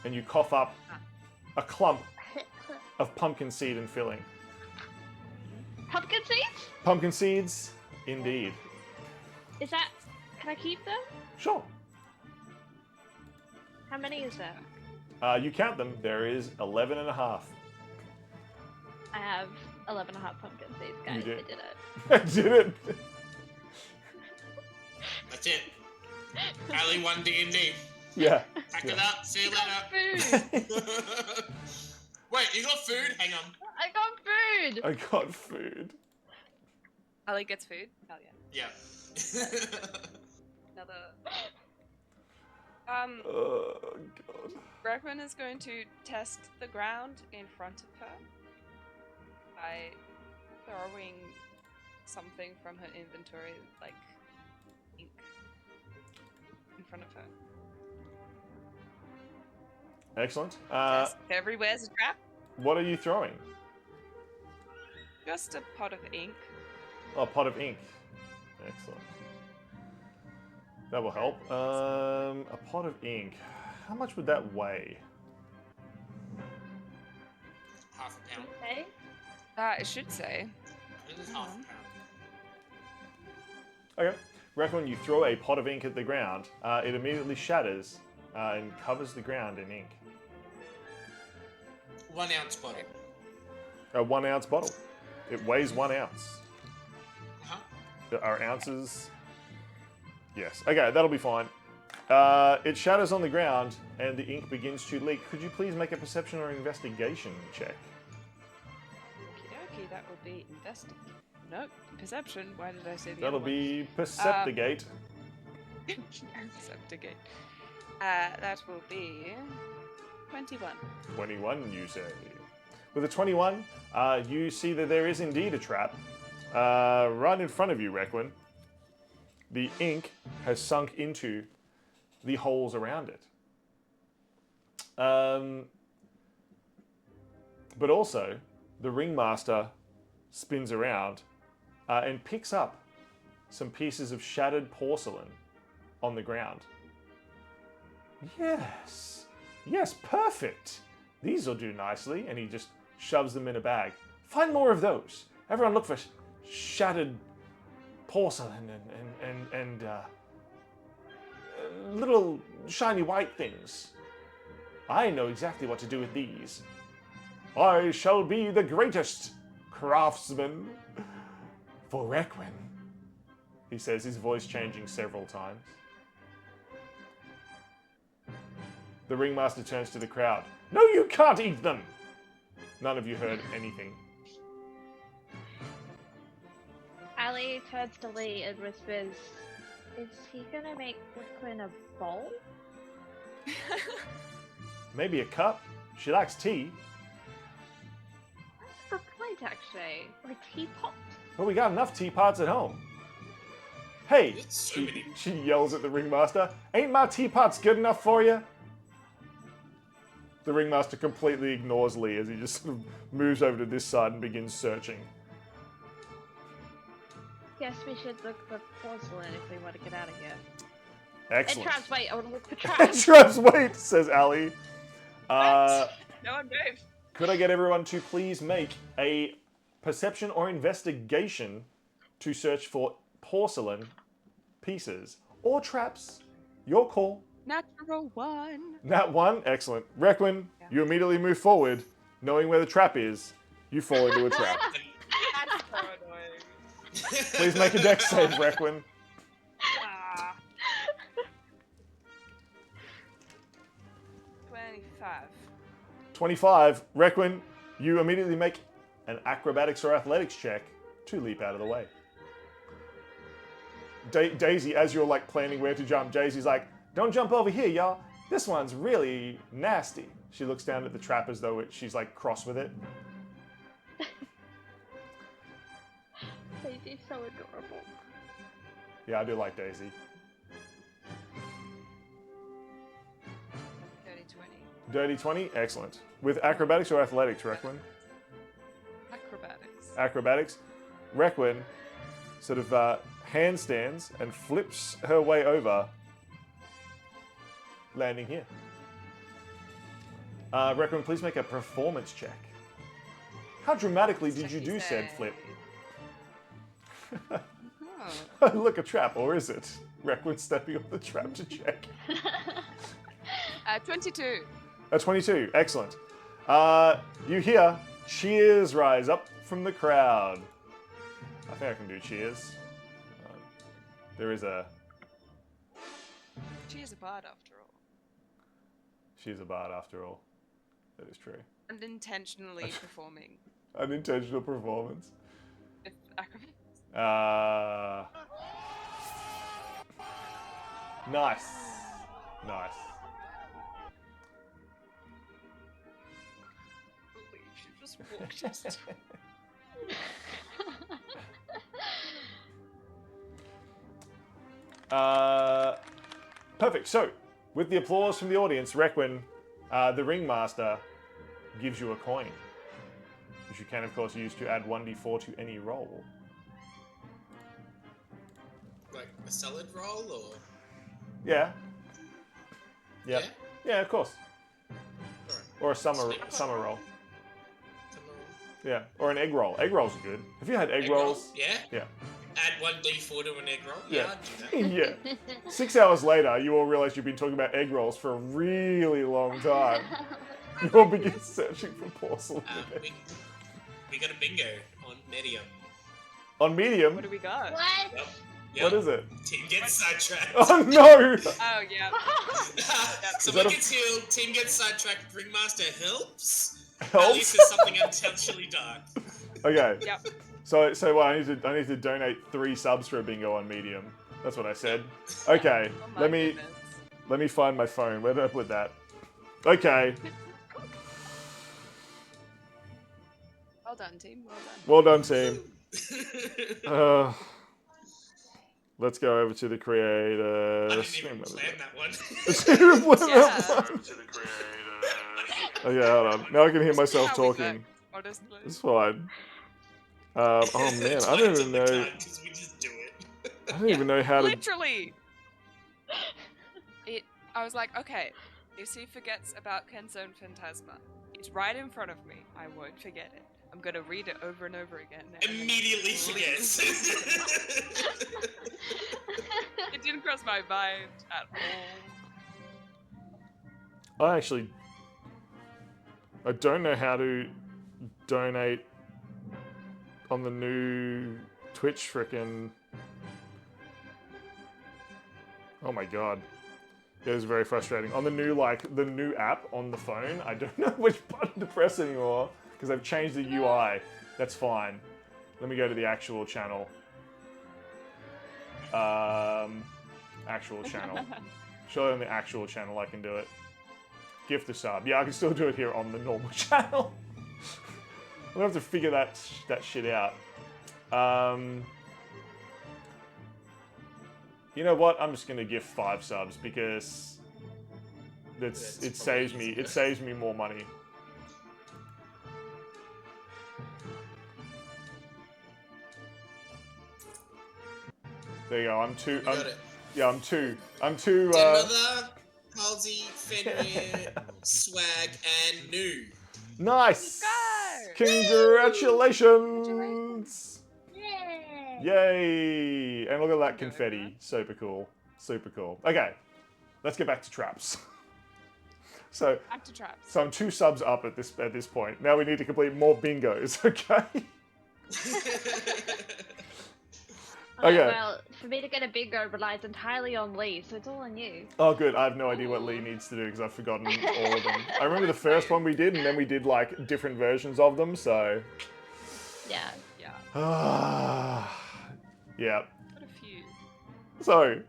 And you cough up a clump of pumpkin seed and filling. Pumpkin seeds? Pumpkin seeds, indeed. Is that... Can I keep them? Sure. How many is there? You count them. There is 11 and a half. I have 11 and a half pumpkin seeds, guys. You did. I did it. I did it. That's it. Ali won D&D. Yeah. Pack Yeah. it up. See you Got later. food! Wait, you got food? Hang on. I got food! I got food. Ali gets food. Hell yeah. Yeah. Another. Oh, God. Bregman is going to test the ground in front of her by throwing something from her inventory, like ink, in front of her. Excellent. Test everywhere's a trap. What are you throwing? Just a pot of ink. Oh, a pot of ink. Excellent. That will help. A pot of ink. How much would that weigh? Half a pound. Okay. It should say. It is half a pound. Okay. Reckon you throw a pot of ink at the ground, it immediately shatters and covers the ground in ink. 1 ounce bottle. A 1 ounce bottle. It weighs 1 ounce. Uh-huh. There are ounces. Yes. Okay, that'll be fine. It shatters on the ground and the ink begins to leak. Could you please make a perception or investigation check? Okay, that will be investigate. Nope, perception. Why did I say the That'll other be perceptigate. one? Perceptigate. That will be 21. 21, you say. With a 21, you see that there is indeed a trap right in front of you, Requin. The ink has sunk into the holes around it. But also, the ringmaster spins around and picks up some pieces of shattered porcelain on the ground. Yes. Yes, perfect. These will do nicely. And he just shoves them in a bag. Find more of those. Everyone look for shattered porcelain and little shiny white things. I know exactly what to do with these. I shall be the greatest craftsman for Requin, he says, his voice changing several times. The ringmaster turns to the crowd. No, you can't eat them! None of you heard anything. Ali turns to Lee and whispers, "Is he gonna make Brooklyn a bowl?" Maybe a cup. She likes tea. That's a good point, actually. Or a teapot. But we got enough teapots at home. Hey, It's so many. she yells at the ringmaster. Ain't my teapots good enough for you? The ringmaster completely ignores Lee as he just sort of moves over to this side and begins searching. Guess we should look for porcelain if we want to get out of here. Excellent. And traps, wait, I want to look for traps. Traps, wait, says Ali. No one moved. Could I get everyone to please make a perception or investigation to search for porcelain pieces or traps? Your call. Natural one. Nat 1, excellent. Requin, you immediately move forward, knowing where the trap is. You fall into a trap. That's so annoying. Please make a dex save, Requin. Ah. 25. 25. Requin, you immediately make an acrobatics or athletics check to leap out of the way. Daisy, as you're like planning where to jump, Daisy's like, don't jump over here, y'all. This one's really nasty. She looks down at the trap as though she's like cross with it. Daisy's so adorable. Yeah, I do like Daisy. Dirty 20, excellent. With acrobatics or athletics, Requin? Acrobatics. Acrobatics. Requin sort of handstands and flips her way over, landing here. Requin, please make a performance check. How dramatically did you do said flip? Oh. Look, a trap, or is it? Requin stepping on the trap to check. 22. A 22, excellent. You hear cheers rise up from the crowd. I think I can do cheers. There is a... She is a bard after all. She's a bard after all. That is true. Unintentionally performing. Unintentional performance. With acrobatics. Nice. Nice. She just walked us. Perfect. So, with the applause from the audience, Requin, the Ringmaster gives you a coin, which you can, of course, use to add 1d4 to any roll. Like a salad roll, or? Yeah. Yep. Yeah? Yeah, of course. Alright. Or a summer roll. Summer roll. Yeah. Or an egg roll. Egg rolls are good. Have you had egg rolls? Yeah? Yeah. Add 1d4 to an egg roll? Yeah. I'd do that. Yeah. 6 hours later, you all realize you've been talking about egg rolls for a really long time. You all begin searching for porcelain. We got a bingo on Medium. On medium? What do we got? What? Yep. What is it? Team gets sidetracked. Oh no! Oh, yeah. Someone gets healed, team gets sidetracked, Ringmaster helps. At Helps? least there's something unintentionally dark. Okay. Yep. So what? I need to donate 3 subs for a bingo on medium. That's what I said. Okay. Oh my let me find my phone. Where did I put that? Okay. Well done, team. Well done. Well done, team. Let's go over to the I creator. didn't even plan that one. Okay, hold on. Now I can hear myself How we talking. vote, honestly. It's fine. Oh man, I don't even know. Because we just do it. I don't even know how to. Literally! I was like, okay, if he forgets about Kenzone Phantasma, it's right in front of me. I won't forget it. I'm gonna read it over and over again. Immediately forgets. It didn't cross my mind at all. I don't know how to donate on the new Twitch frickin'. Oh my god. It is very frustrating. On the new app on the phone, I don't know which button to press anymore because they've changed the UI. That's fine. Let me go to the actual channel. Actual channel. Surely on the actual channel I can do it. Gift a sub. Yeah, I can still do it here on the normal channel. I'm gonna have to figure that shit out. You know what? I'm just gonna give 5 subs because it saves me more money. There you go. I'm two. Mother, Halsey, Fenrir, Swag, and New. Nice. Go! Congratulations! Yay! Yay! And look at that confetti. Super cool. Super cool. Okay, let's get back to traps. So Back to traps. I'm 2 subs up at this point. Now we need to complete more bingos. Okay. Okay. Well, for me to get a bingo relies entirely on Lee, so it's all on you. Oh, good. I have no idea what Lee needs to do because I've forgotten all of them. I remember the first one we did, and then we did like different versions of them. So. Yeah. Yeah. Yeah. What a few. So,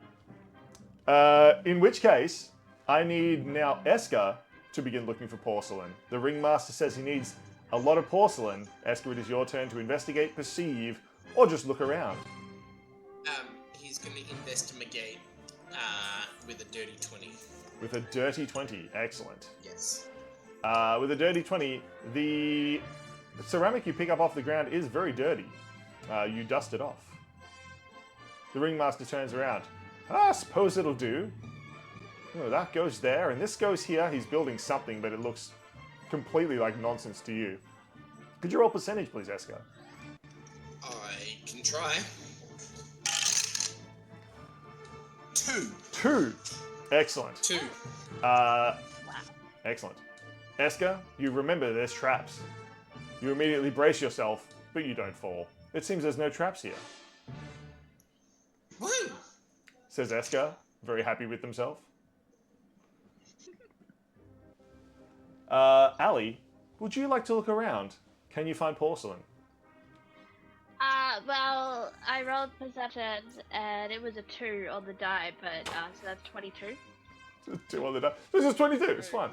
in which case, I need now Esker to begin looking for porcelain. The Ringmaster says he needs a lot of porcelain. Esker, it is your turn to investigate, perceive, or just look around. He's going to investigate with a dirty 20. With a dirty 20, excellent. Yes. With a dirty 20, the ceramic you pick up off the ground is very dirty. You dust it off. The Ringmaster turns around. I suppose it'll do. Oh, that goes there, and this goes here. He's building something, but it looks completely like nonsense to you. Could you roll percentage, please, Esker? I can try. 2. 2. Excellent. 2. Excellent. Esker, you remember there's traps. You immediately brace yourself, but you don't fall. It seems there's no traps here, Woo! says Esker, very happy with himself. Ali, would you like to look around? Can you find porcelain? Well, I rolled perception and it was a 2 on the die, but so that's 22. 2 on the die. This is 22. It's fine.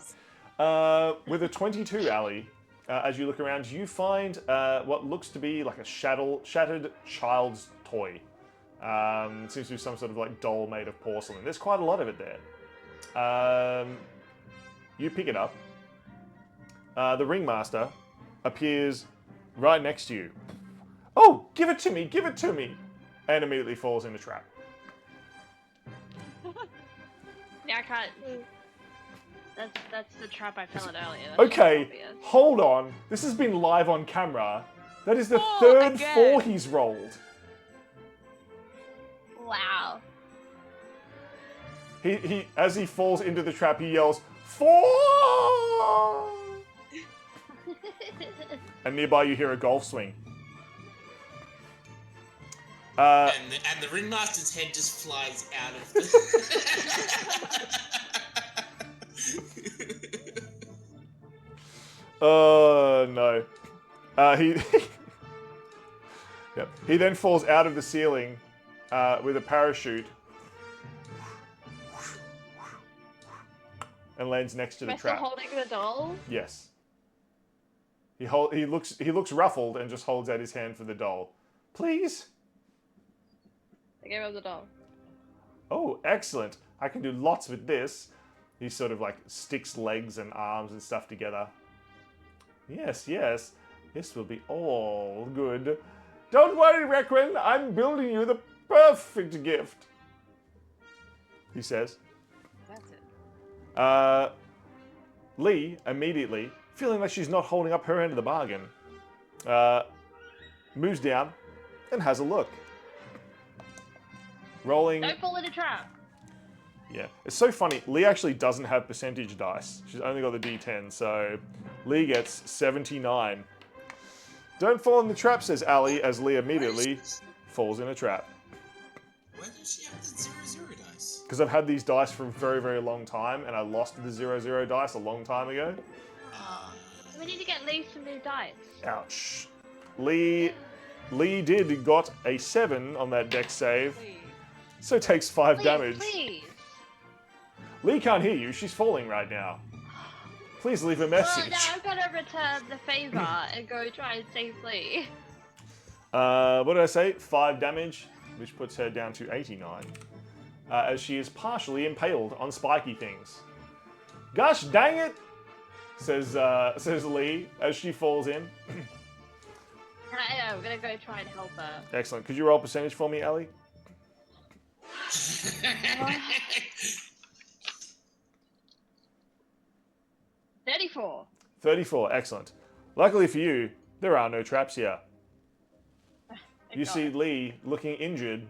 With a 22, Ali, as you look around, you find what looks to be like a shattered child's toy. Seems to be some sort of like doll made of porcelain. There's quite a lot of it there. You pick it up. The ringmaster appears right next to you. Oh, give it to me, give it to me! And immediately falls in the trap. Yeah, I can't. That's the trap I fell in earlier. That's Okay, obvious. hold on. This has been live on camera. That is the Oh, third again. 4 he's rolled. Wow. He as he falls into the trap, he yells, 4! And nearby you hear a golf swing. And the ringmaster's head just flies out of the... No. He yep. He then falls out of the ceiling with a parachute and lands next to the Am I still trap. holding the doll? Yes. He looks ruffled and just holds out his hand for the doll. Please. I gave him the doll. Oh, excellent. I can do lots with this. He sort of like sticks legs and arms and stuff together. Yes, yes. This will be all good. Don't worry, Requin. I'm building you the perfect gift. He says. That's it. Lee, immediately, feeling like she's not holding up her end of the bargain, moves down and has a look. Rolling. Don't fall in a trap. Yeah, it's so funny. Lee actually doesn't have percentage dice. She's only got the D10, so Lee gets 79. Don't fall in the trap, says Ali, as Lee immediately falls in a trap. Why did she have the 0-0 dice? Because I've had these dice for a very, very long time, and I lost the 0-0 dice a long time ago. We need to get Lee some new dice. Ouch. Lee got a 7 on that dex save, Please. so takes 5 Please, damage. please. Lee can't hear you. She's falling right now. Please leave a Oh, message. no, I've got to return the favor and go try and save Lee. What did I say? 5 damage, which puts her down to 89. As she is partially impaled on spiky things. Gosh dang it! Says Lee as she falls in. I'm gonna go try and help her. Excellent. Could you roll percentage for me, Ellie? 34. 34. Excellent. Luckily for you, there are no traps here. You God. see Lee looking injured,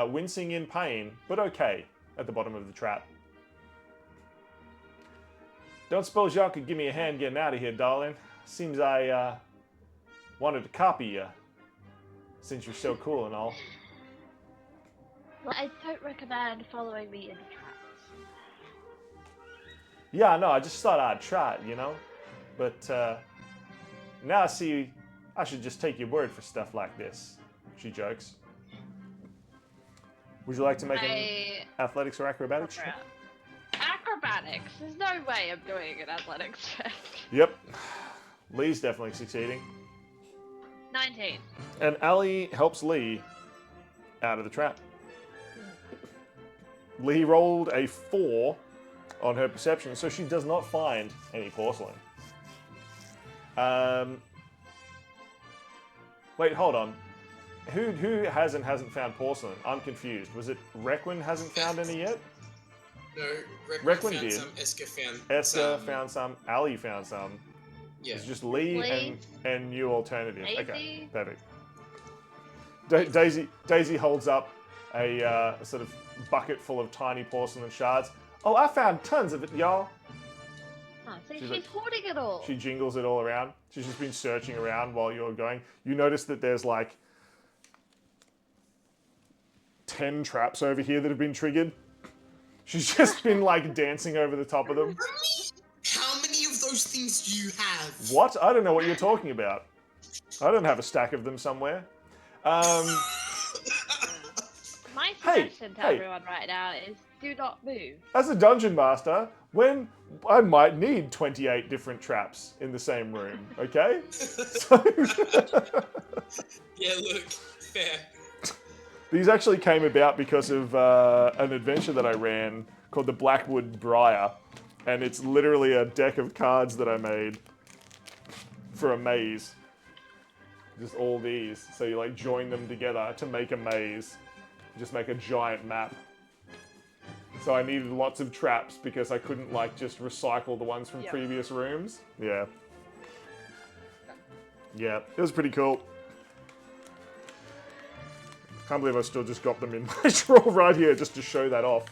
wincing in pain, but okay, at the bottom of the trap. Don't suppose y'all could give me a hand getting out of here, darling? Seems I wanted to copy you, since you're so cool and all. Well, I don't recommend following me into traps. Yeah, no, I just thought I'd try it, you know? But now I see I should just take your word for stuff like this, she jokes. Would you like to make an athletics or acrobatics check? Acrobatics? There's no way I'm doing an athletics check. Yep. Lee's definitely succeeding. 19. And Ali helps Lee out of the trap. Lee rolled a 4 on her perception, so she does not find any porcelain. Wait, hold on. Who hasn't found porcelain? I'm confused. Was it Requin hasn't found any yet? No, Requin found did. some. Eska found Esther some. found some. Ali found some. Yeah. It's just Lee Lee. and new alternatives. Okay, Daisy. perfect. Daisy holds up a sort of bucket full of tiny porcelain shards. Oh, I found tons of it, y'all. Oh, so She's she's like- hoarding it all. She jingles it all around. She's just been searching around while you're going. You notice that there's like 10 traps over here that have been triggered. She's just been like dancing over the top of them. How many of those those things do you have? What? I don't know what you're talking about. I don't have a stack of them somewhere. My Hey, suggestion to hey. everyone right now is do not move. As a dungeon master, when I might need 28 different traps in the same room, okay? So Yeah, look, fair. these actually came about because of an adventure that I ran called the Blackwood Briar, and it's literally a deck of cards that I made for a maze. Just all these. So you like join them together to make a maze. Just make a giant map. So I needed lots of traps because I couldn't like just recycle the ones from previous rooms. Yeah. Yeah, it was pretty cool. Can't believe I still just got them in my drawer right here just to show that off.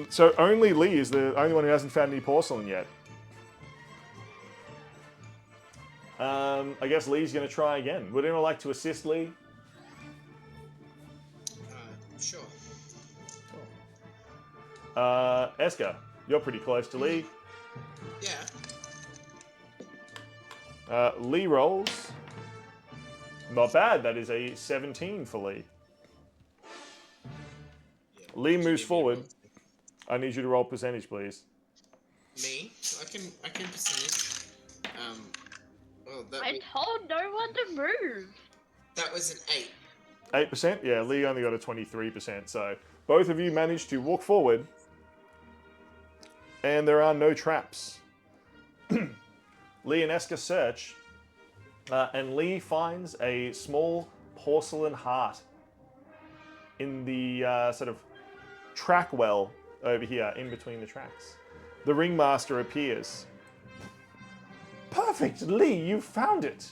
So only Lee is the only one who hasn't found any porcelain yet. I guess Lee's going to try again. Would anyone like to assist Lee? Sure. Eska, you're pretty close to Lee. Yeah. Lee rolls. Not bad. That is a 17 for Lee. Yeah, Lee moves maybe forward. it I need you to roll percentage, please. was me. I can percentage. Well, I told no one to move. that was an 8. 8%? Yeah, Lee only got a 23%. So both of you managed to walk forward. And there are no traps. Lee and Eska search. And Lee finds a small porcelain heart in the sort of track well over here, in between the tracks. The ringmaster appears. Perfect, Lee, you found it.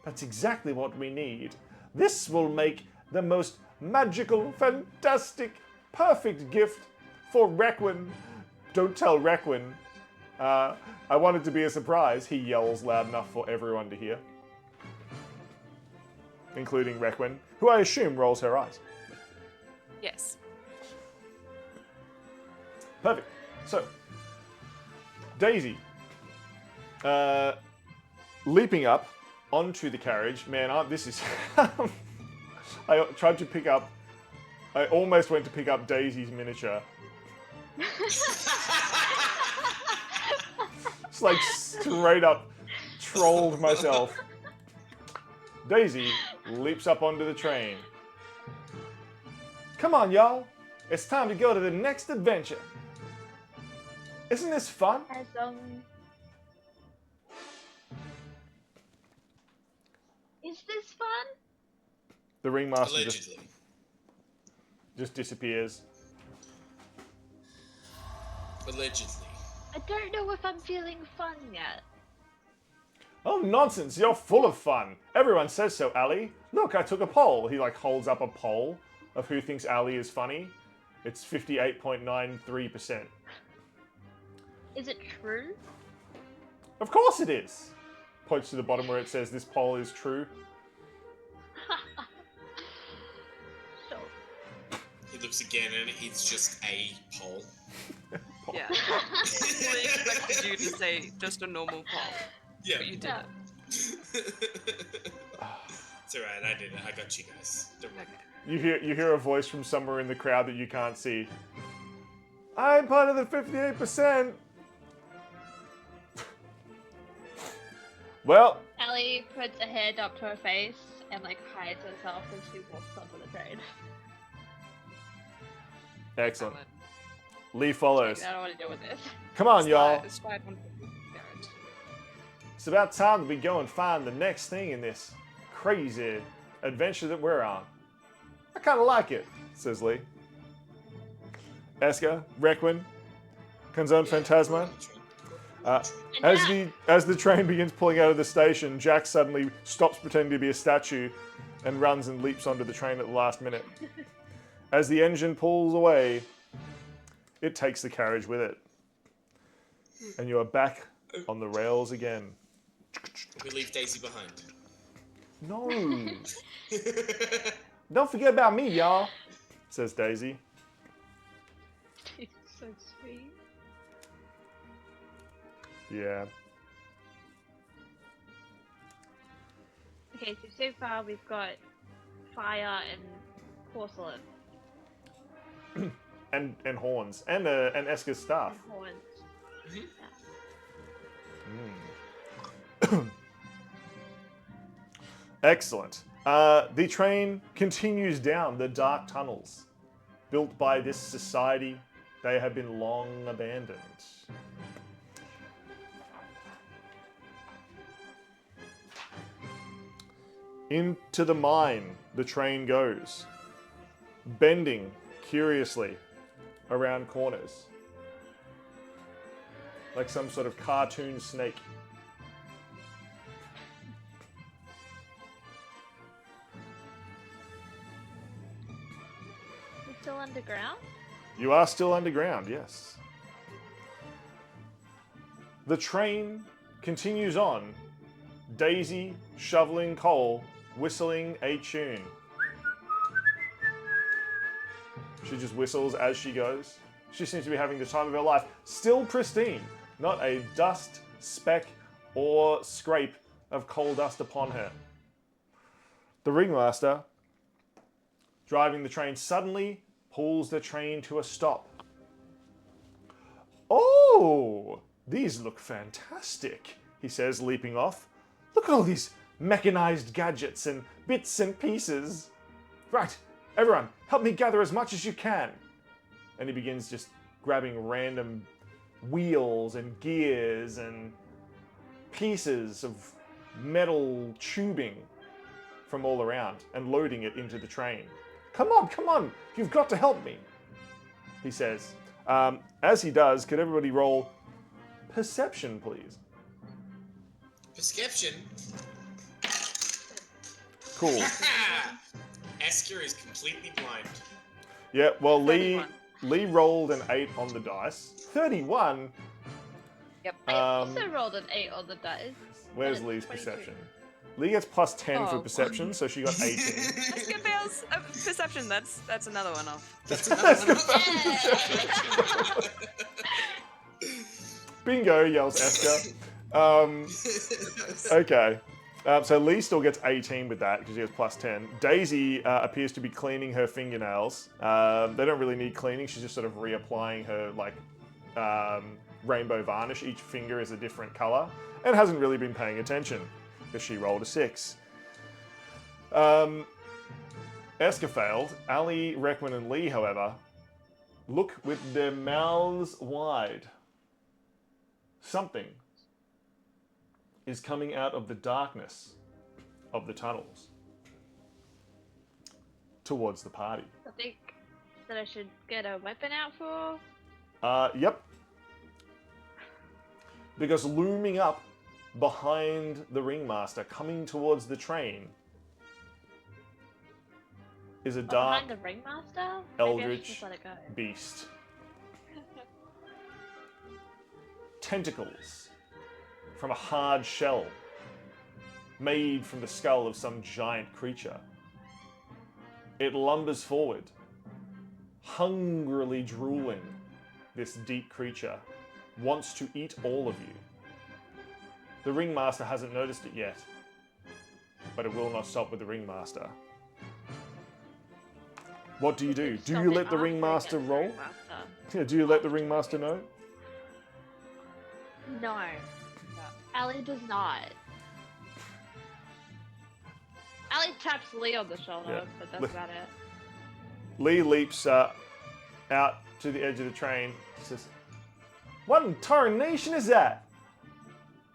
That's exactly what we need. This will make the most magical, fantastic, perfect gift for Requin. Don't tell Requin. I want it to be a surprise, he yells loud enough for everyone to hear. Including Requin, who I assume rolls her eyes. Yes. Perfect. So, Daisy, leaping up onto the carriage. Man, this is... I tried to pick up... I almost went to pick up Daisy's miniature. It's like straight up trolled myself. Daisy leaps up onto the train. Come on, y'all. It's time to go to the next adventure. Isn't this fun? Is this fun? The ringmaster Allegedly. just disappears. Allegedly. I don't know if I'm feeling fun yet. Oh, nonsense. You're full of fun. Everyone says so, Ali. Look, I took a poll. He, like, holds up a poll of who thinks Ali is funny. It's 58.93%. Is it true? Of course it is. Points to the bottom where it says this poll is true. So. He looks again and it's just a pole. Yeah. Fully expected you to say just a normal poll. Yeah. But you did Yeah. It's alright, I did it. I got you guys. Don't worry. You hear a voice from somewhere in the crowd that you can't see. I'm part of the 58%. Well, Ellie puts a hand up to her face and like hides herself as she walks onto the train. excellent. Valid. Lee follows. I don't want to deal with this. Come on, y'all. It's fine when people parent. It's about time that we go and find the next thing in this crazy adventure that we're on. I kind of like it, says Lee. Eska, Requin, Canzone Phantasma. As the train begins pulling out of the station, Jack suddenly stops pretending to be a statue and runs and leaps onto the train at the last minute. As the engine pulls away, it takes the carriage with it. And you are back on the rails again. We leave Daisy behind. No! Don't forget about me, y'all, says Daisy. It's so sweet. Yeah. Okay, so far we've got fire and porcelain And horns. And Esker's staff. and horns. Excellent. The train continues down the dark tunnels built by this society. They have been long abandoned. Into the mine the train goes, bending curiously around corners, like some sort of cartoon snake. We're still underground? You are still underground, yes. The train continues on, Daisy shoveling coal, whistling a tune. She just whistles as she goes. She seems to be having the time of her life. Still pristine, not a dust, speck, or scrape of coal dust upon her. The ringmaster, driving the train, suddenly pulls the train to a stop. Oh, these look fantastic, he says, leaping off. Look at all these mechanized gadgets and bits and pieces. Right, everyone, help me gather as much as you can. And he begins just grabbing random wheels and gears and pieces of metal tubing from all around and loading it into the train. Come on, you've got to help me, he says. As he does, could everybody roll perception, please? Perception. Cool. Esker is completely blind. Yeah, well, Lee 31. rolled an 8 on the dice. 31? Yep. I also rolled an 8 on the dice. Where's and Lee's it's 22. perception? Lee gets plus 10 for Oh. perception, so she got 18. Esker fails perception. That's another one off. That's another one. Bingo, yells Esker. Okay. So Lee still gets 18 with that because she has plus 10. Daisy appears to be cleaning her fingernails. They don't really need cleaning. She's just sort of reapplying her rainbow varnish. Each finger is a different color and hasn't really been paying attention because she rolled a 6. Esker failed. Ali, Reckman, and Lee, however, look with their mouths wide. Something is coming out of the darkness of the tunnels towards the party. I think that I should get a weapon out for. Yep. Because looming up behind the ringmaster, coming towards the train, is a dark Behind the ringmaster? Maybe I should eldritch just let it go. beast. Tentacles from a hard shell made from the skull of some giant creature. It lumbers forward, hungrily drooling. This deep creature wants to eat all of you. The ringmaster hasn't noticed it yet, but it will not stop with the ringmaster. What do you do? Do you let the ringmaster roll? Yeah, do you let the ringmaster know? No. Ali does not. Ali taps Lee on the shoulder, Yeah. but that's about it. Lee leaps out to the edge of the train. Says, "What in tarnation is that?"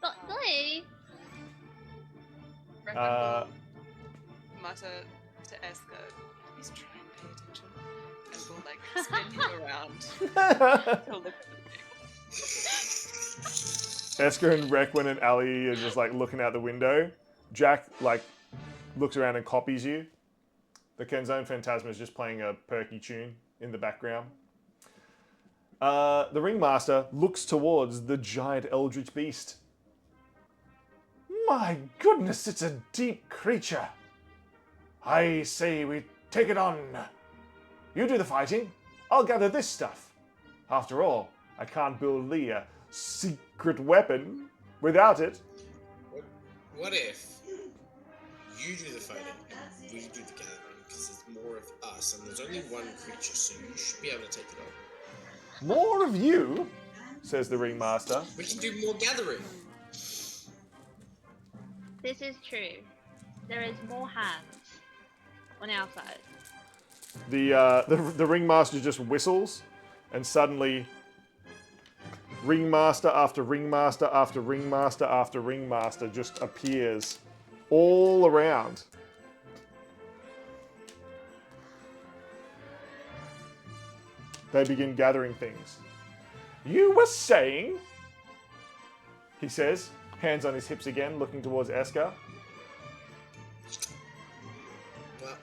But Lee, Reckon will mutter to Esker, please try and pay attention. And will spin him around to look at the Esker and Requin and Ali are just looking out the window. Jack looks around and copies you. The Kenzone Phantasma is just playing a perky tune in the background. The ringmaster looks towards the giant eldritch beast. My goodness, it's a deep creature. I say we take it on. You do the fighting. I'll gather this stuff. After all, I can't build Lee a secret weapon. Without it, What if you do the fighting and we do the gathering? Because there's more of us, and there's only one creature, so you should be able to take it on. more of you, says the Ringmaster. We can do more gathering. This is true. There is more hands on our side. The Ringmaster just whistles, and suddenly Ringmaster after Ringmaster after Ringmaster after Ringmaster just appears all around. They begin gathering things. You were saying, he says, hands on his hips again, looking towards Eska. Well,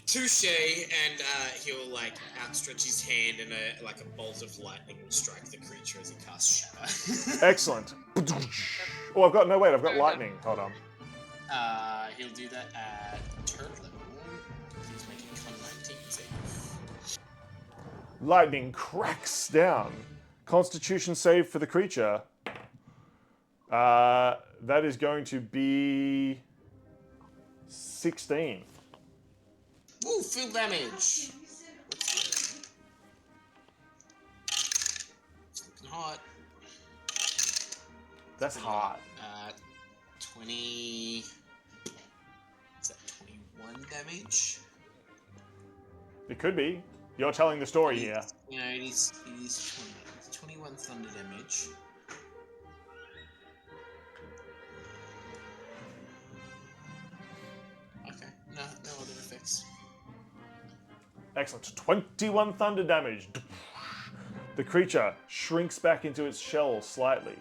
touche, and he'll like outstretch his hand, and a bolt of lightning will strike the creature as he casts Shatter. Excellent. Oh, I've got lightning. Hold on. He'll do that at turn level. He's making con 19 save. Lightning cracks down. Constitution save for the creature. That is going to be 16. Ooh, full damage. It's looking hot. That's hot. 20. Is that 21 damage? It could be. You're telling the story here. You know, it is 21 thunder damage. Okay, no other effects. Excellent. 21 thunder damage. The creature shrinks back into its shell slightly,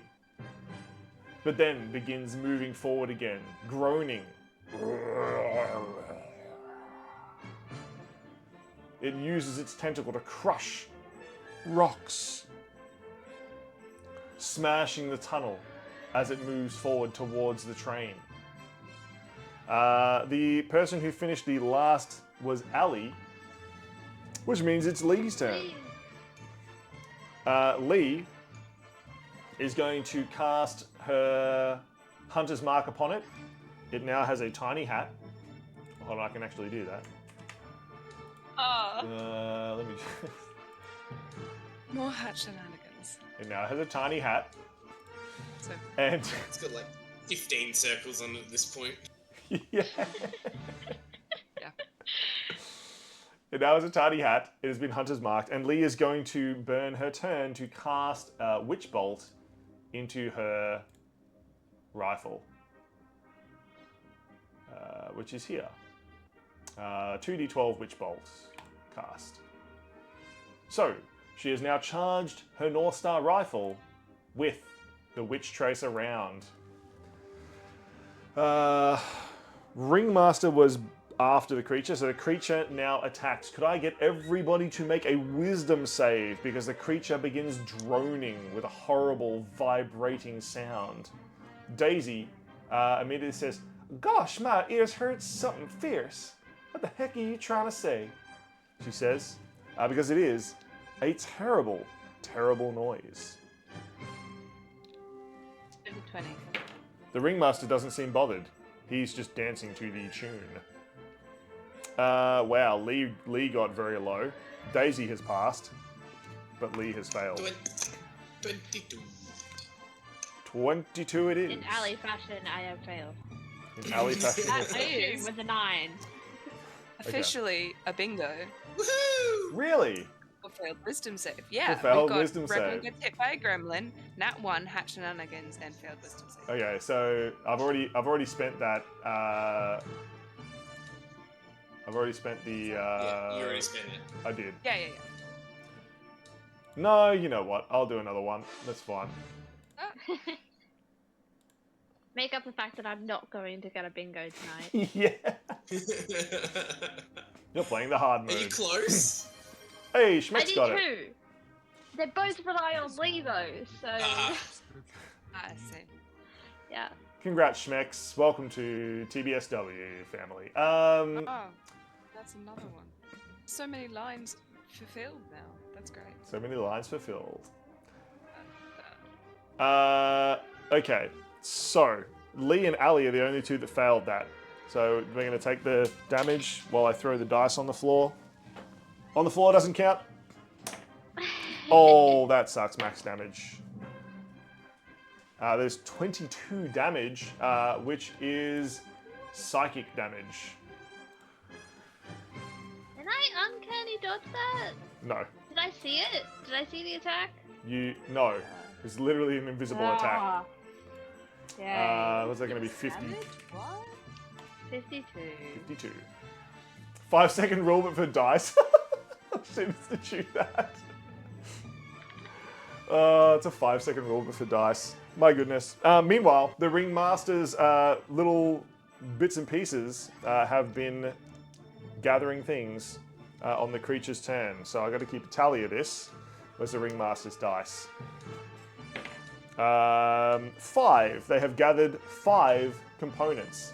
but then begins moving forward again, groaning. It uses its tentacle to crush rocks, smashing the tunnel as it moves forward towards the train. The person who finished the last was Ali, which means it's Lee's turn. Lee is going to cast her Hunter's Mark upon it. It now has a tiny hat. Hold on, I can actually do that. Let me. More hat shenanigans. It now has a tiny hat, So and It's got like 15 circles on it at this point. yeah. Yeah. It now has a tiny hat. It has been Hunter's Marked, and Lee is going to burn her turn to cast Witch Bolt into her rifle, which is here. 2d12 Witch Bolts cast. So, she has now charged her North Star rifle with the Witch Tracer round. Ringmaster was after the creature, so the creature now attacks. Could I get everybody to make a wisdom save, because the creature begins droning with a horrible vibrating sound. Daisy immediately says, "Gosh, my ears hurt something fierce. What the heck are you trying to say?" She says, because it is a terrible, terrible noise. 20. The Ringmaster doesn't seem bothered. He's just dancing to the tune. Wow, Lee got very low. Daisy has passed, but Lee has failed. 22. 22 it is. In alley fashion, I have failed. In alley fashion. That too, with a 9. Officially a bingo. Woohoo! Really? For failed wisdom save. Yeah. For failed we've got wisdom Reverend save. gets hit by a gremlin, Nat 1, hat shenanigans, and failed wisdom save. Okay, so I've already spent that. I've already spent the. Yeah, you already spent it. I did. Yeah. No, you know what? I'll do another one. That's fine. Make up the fact that I'm not going to get a bingo tonight. Yeah. You're playing the hard Are you mode. close? Hey, I Schmeck's need got it. 2. They both rely on Lee though, so I see. yeah. Congrats, Schmecks. Welcome to TBSW family. Oh, that's another one. So many lines fulfilled now. That's great. So many lines fulfilled. Uh, Okay, so Lee and Ali are the only two that failed that. So we're going to take the damage while I throw the dice on the floor. On the floor doesn't count. Oh, that sucks. Max damage. There's 22 damage, which is psychic damage. Did I uncanny dodge that? No, Did I see it? Did I see the attack? no. It's literally an invisible attack. Ah. Yeah. What's that going to be? 50? damage? What? 52. 52. 5-second rule, but for dice. I've institute that. It's a 5-second rule, but for dice. My goodness. Meanwhile, the Ringmaster's little bits and pieces have been gathering things on the creature's turn. So I got to keep a tally of this. Where's the Ringmaster's dice? 5. They have gathered 5 components.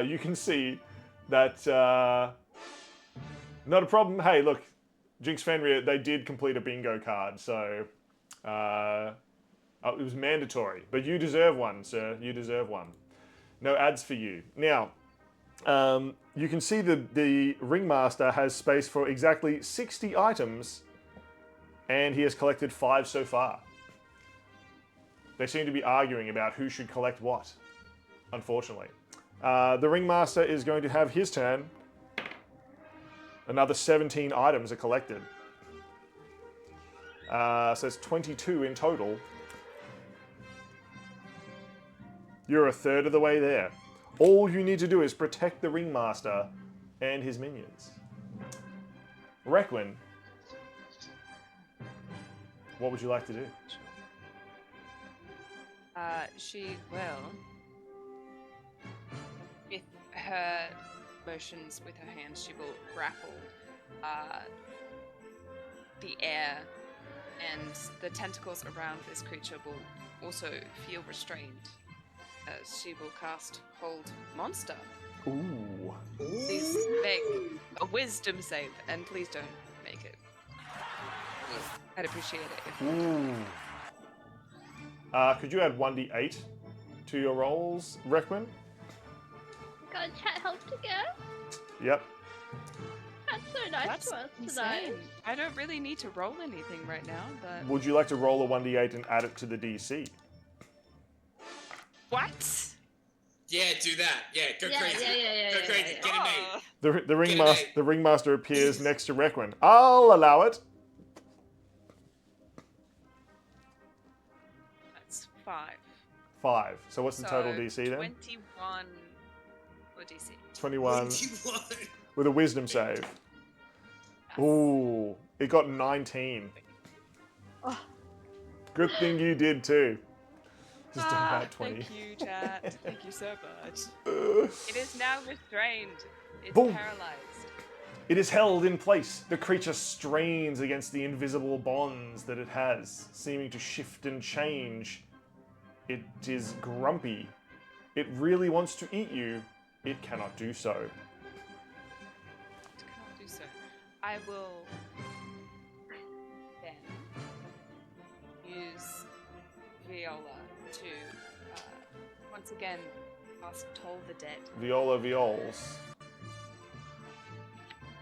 You can see that not a problem. Hey, look, Jinx Fenrir, they did complete a bingo card, so it was mandatory. But you deserve one, sir. You deserve one. No ads for you. Now, you can see the Ringmaster has space for exactly 60 items, and he has collected 5 so far. They seem to be arguing about who should collect what, unfortunately. The Ringmaster is going to have his turn. Another 17 items are collected. So it's 22 in total. You're a third of the way there. All you need to do is protect the Ringmaster and his minions. Requin, what would you like to do? She will, with her motions with her hands, she will grapple the air, and the tentacles around this creature will also feel restrained as she will cast Hold Monster. Ooh. Please make a wisdom save, and please don't make it. I'd appreciate it if you Ooh. Could you add 1d8 to your rolls, Requin? God, chat helped again. Yep. That's so nice That's to us insane. tonight. I don't really need to roll anything right now, but... Would you like to roll a 1d8 and add it to the DC? What? Yeah, do that. Yeah, go Yeah, crazy. yeah, Go crazy. Get him Oh. made. The Ringmaster appears next to Requin. I'll allow it. That's 5. 5. So what's the total So, DC then? 21 for DC. 21 21. with a wisdom save. Ooh, it got 19. Oh. Good thing you did too. Just about 20. Thank you, chat. Thank you so much. Ugh. It is now restrained. It's Boom. paralyzed. It is held in place. The creature strains against the invisible bonds that it has, seeming to shift and change. It is grumpy. It really wants to eat you. It cannot do so. It cannot do so. I will then use Viola to once again cast Toll the Dead. Viola viols.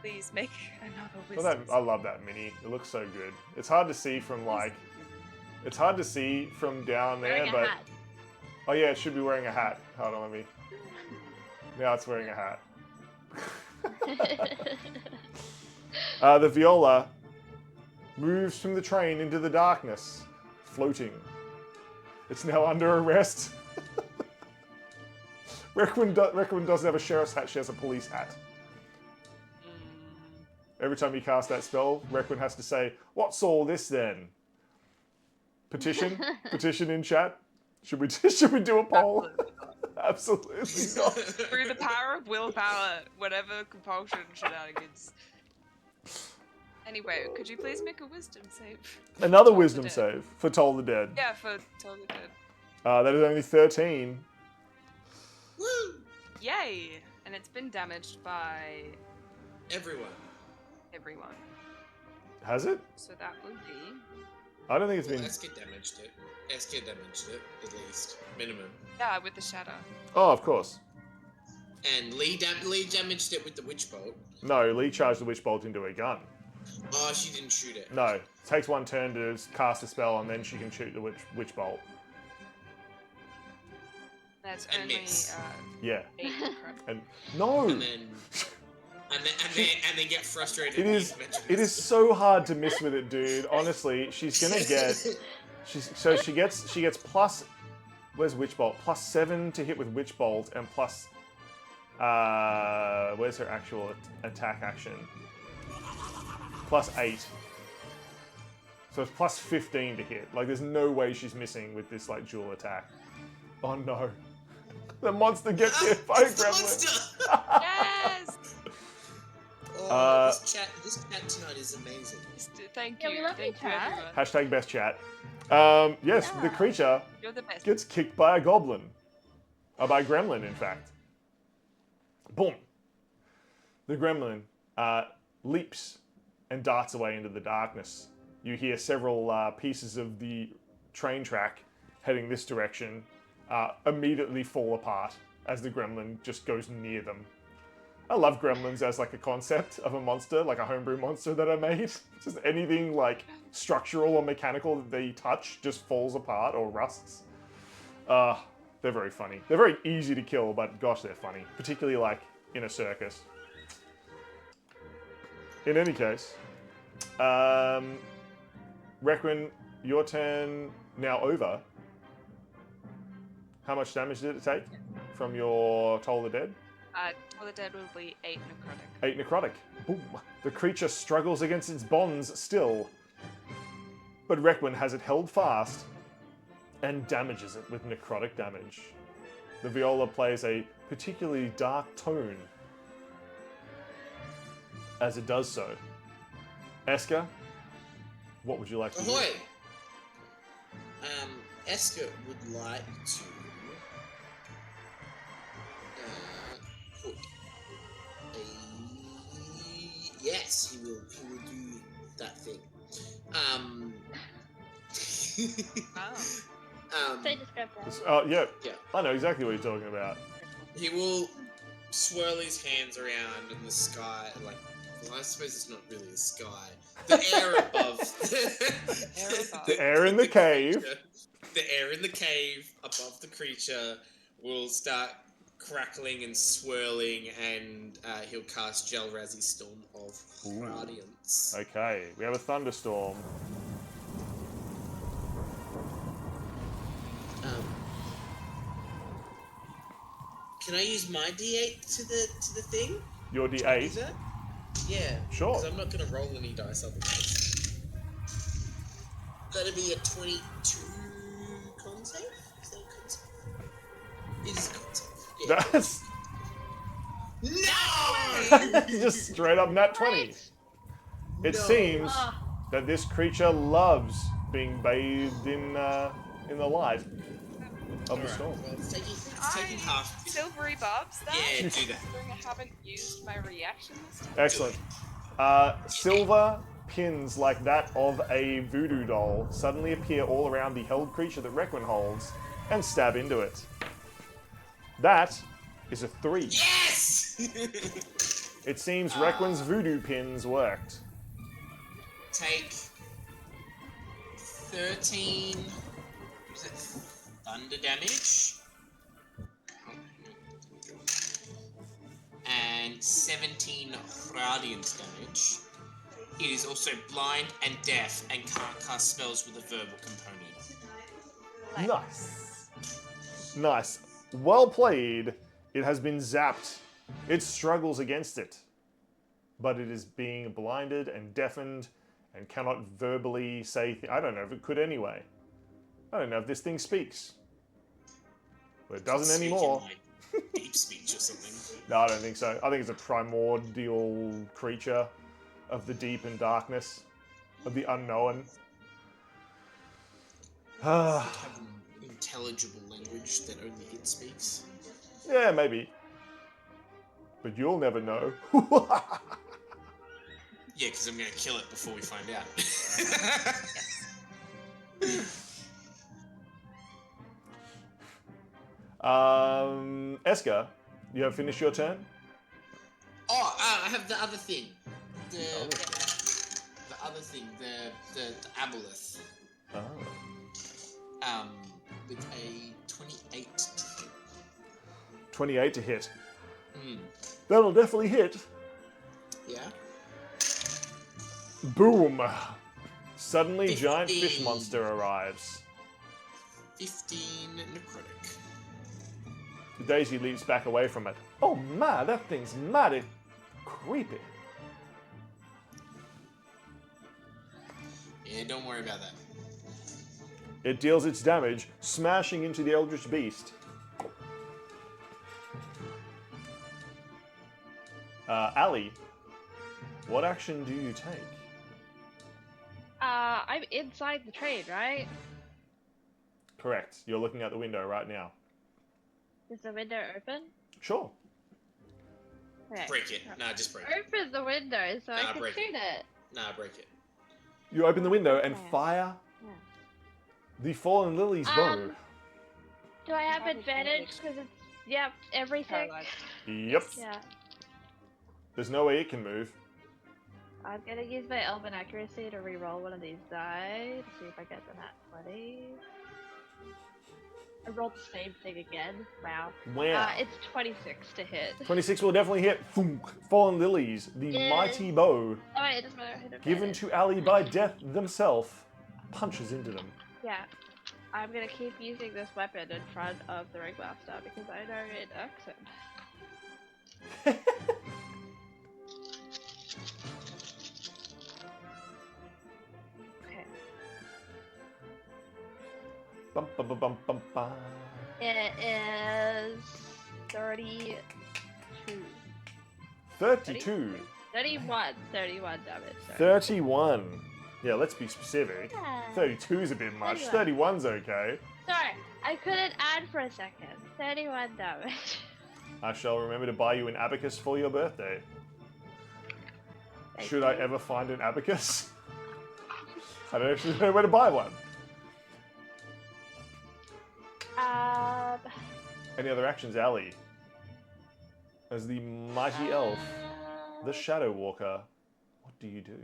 Please make another Well, wisdom. I love that mini. It looks so good. It's hard to see from like, it's hard to see from down there, Wearing a but hat. oh yeah, it should be wearing a hat. Hold on, let me. Now it's wearing a hat. The viola moves from the train into the darkness, floating. It's now under arrest. Requin doesn't have a sheriff's hat, she has a police hat. Every time you cast that spell, Requin has to say, "What's all this then?" Petition? Petition in chat? Should we do a poll? Absolutely not. Through the power of willpower, whatever compulsion shenanigans. Anyway, could you please make a wisdom save? Another Toll the wisdom Dead. save for Toll the Dead. Yeah, for Toll the Dead. That is only 13. Woo! Yay! And it's been damaged by Everyone. everyone. Has it? So that would be. I don't think it's Well, been. Esker damaged it. Esker damaged it, at least. Minimum. Yeah, with the shatter. Oh, of course. And Lee damaged it with the witch bolt. No, Lee charged the witch bolt into her gun. Oh, she didn't shoot it. No, it takes one turn to cast a spell, and then she can shoot the witch bolt. That's And only miss. Yeah. 8 necrotic. And no, And then get frustrated. it and is. use magic It is missile. so hard to miss with it, dude. Honestly, she's gonna get. She gets plus. Where's witch bolt? +7 to hit with witch bolt, and plus. Where's her actual attack action? +8. So it's +15 to hit. Like, there's no way she's missing with this like dual attack. Oh no. The monster gets hit by a It's the gremlin. monster! Yes! Oh, this chat tonight is amazing. Thank Yeah, you. we love Thank you, you, Kat. everyone. Hashtag best chat. Yes, the Yeah. creature You're the best. gets kicked by a goblin. By a gremlin, in fact. Boom. The gremlin leaps and darts away into the darkness. You hear several pieces of the train track heading this direction immediately fall apart as the gremlin just goes near them. I love gremlins as like a concept of a monster, like a homebrew monster that I made. Just anything like structural or mechanical that they touch just falls apart or rusts. They're very funny. They're very easy to kill, but gosh, they're funny. Particularly like in a circus. In any case, Requin, your turn now over. How much damage did it take from your Toll the Dead? For the dead will be 8 necrotic. 8 necrotic. Boom. The creature struggles against its bonds still. But Requin has it held fast and damages it with necrotic damage. The viola plays a particularly dark tone as it does so. Esker, what would you like to do? Ahoy! Esker would like to put a... Yes, he will do that thing. Oh. Say describe that. Yeah, Yeah. I know exactly what you're talking about. He will swirl his hands around in the sky, like, well, I suppose it's not really a sky. The air above. Air above. The air in the cave. creature- The air in the cave above the creature will start crackling and swirling, and he'll cast Gelrazi Storm of Ooh. Radiance. Okay, we have a thunderstorm. Can I use my D8 to the thing? Your Is D8. that? Yeah. Sure. Because I'm not going to roll any dice otherwise. That'd be a 22 con save? Is that a con save? It is a con save. Yeah. That's No! just straight up nat 20. It No. seems Ah, that this creature loves being bathed in the light of the Alright, storm. well, it's taking half. Silvery barbs that? Yeah, do that. Considering I haven't used my reaction this time. Excellent. Silver pins like that of a voodoo doll suddenly appear all around the held creature that Requin holds and stab into it. That is a 3. Yes! It seems Requin's voodoo pins worked. Take 13. Was it thunder damage? And 17 radiant damage. It is also blind and deaf and can't cast spells with a verbal component. Nice. Nice. Well played. It has been zapped. It struggles against it. But it is being blinded and deafened and cannot verbally say... I don't know if it could anyway. I don't know if this thing speaks. But it doesn't Speak in, anymore. like, deep speech or something. No, I don't think so. I think it's a primordial creature of the deep and darkness, of the unknown. Have an intelligible language that only it speaks. Yeah, maybe. But you'll never know. Yeah, because I'm going to kill it before we find out. Eska, you have finished your turn? Oh, I have the other thing. The Oh. other thing, the aboleth. Oh. With a 28 to hit. 28 to hit. Mm. That'll definitely hit. Yeah. Boom! Suddenly, 15. giant fish monster arrives. 15 necrotic. Daisy leaps back away from it. Oh man, that thing's mighty creepy. Yeah, don't worry about that. It deals its damage, smashing into the eldritch beast. Ali, what action do you take? I'm inside the train, right? Correct. You're looking out the window right now. Is the window open? Sure. Okay. Break it. Nah, just break it. Open the window so I Nah, can break shoot it. Nah, break it. You open the window and Yeah. fire Yeah. the fallen lily's bow. Do I have Probably advantage because it's everything? Paralyzed. Yep. Yeah. There's no way it can move. I'm gonna use my elven accuracy to re-roll one of these die to see if I get the nat 20. I rolled the same thing again. Wow. Wow. It's 26 to hit. 26 will definitely hit. Thunk. Fallen lilies, the Yeah. mighty bow, Oh wait, it doesn't matter. Hit given to Ali by death themselves, punches into them. Yeah. I'm gonna keep using this weapon in front of the Ringmaster because I know it irks him. Okay. Bum, bum, bum, bum, bum, bum. It is 32. 32. 31 damage. Sorry. 31. Yeah, let's be specific. Yeah. 32 is a bit much. 31. 31's okay. Sorry, I couldn't add for a second. 31 damage. I shall remember to buy you an abacus for your birthday. Thank Should I you. ever find an abacus? I don't actually know where to buy one. Any other actions, Ali? As the mighty elf, the Shadow Walker, what do you do?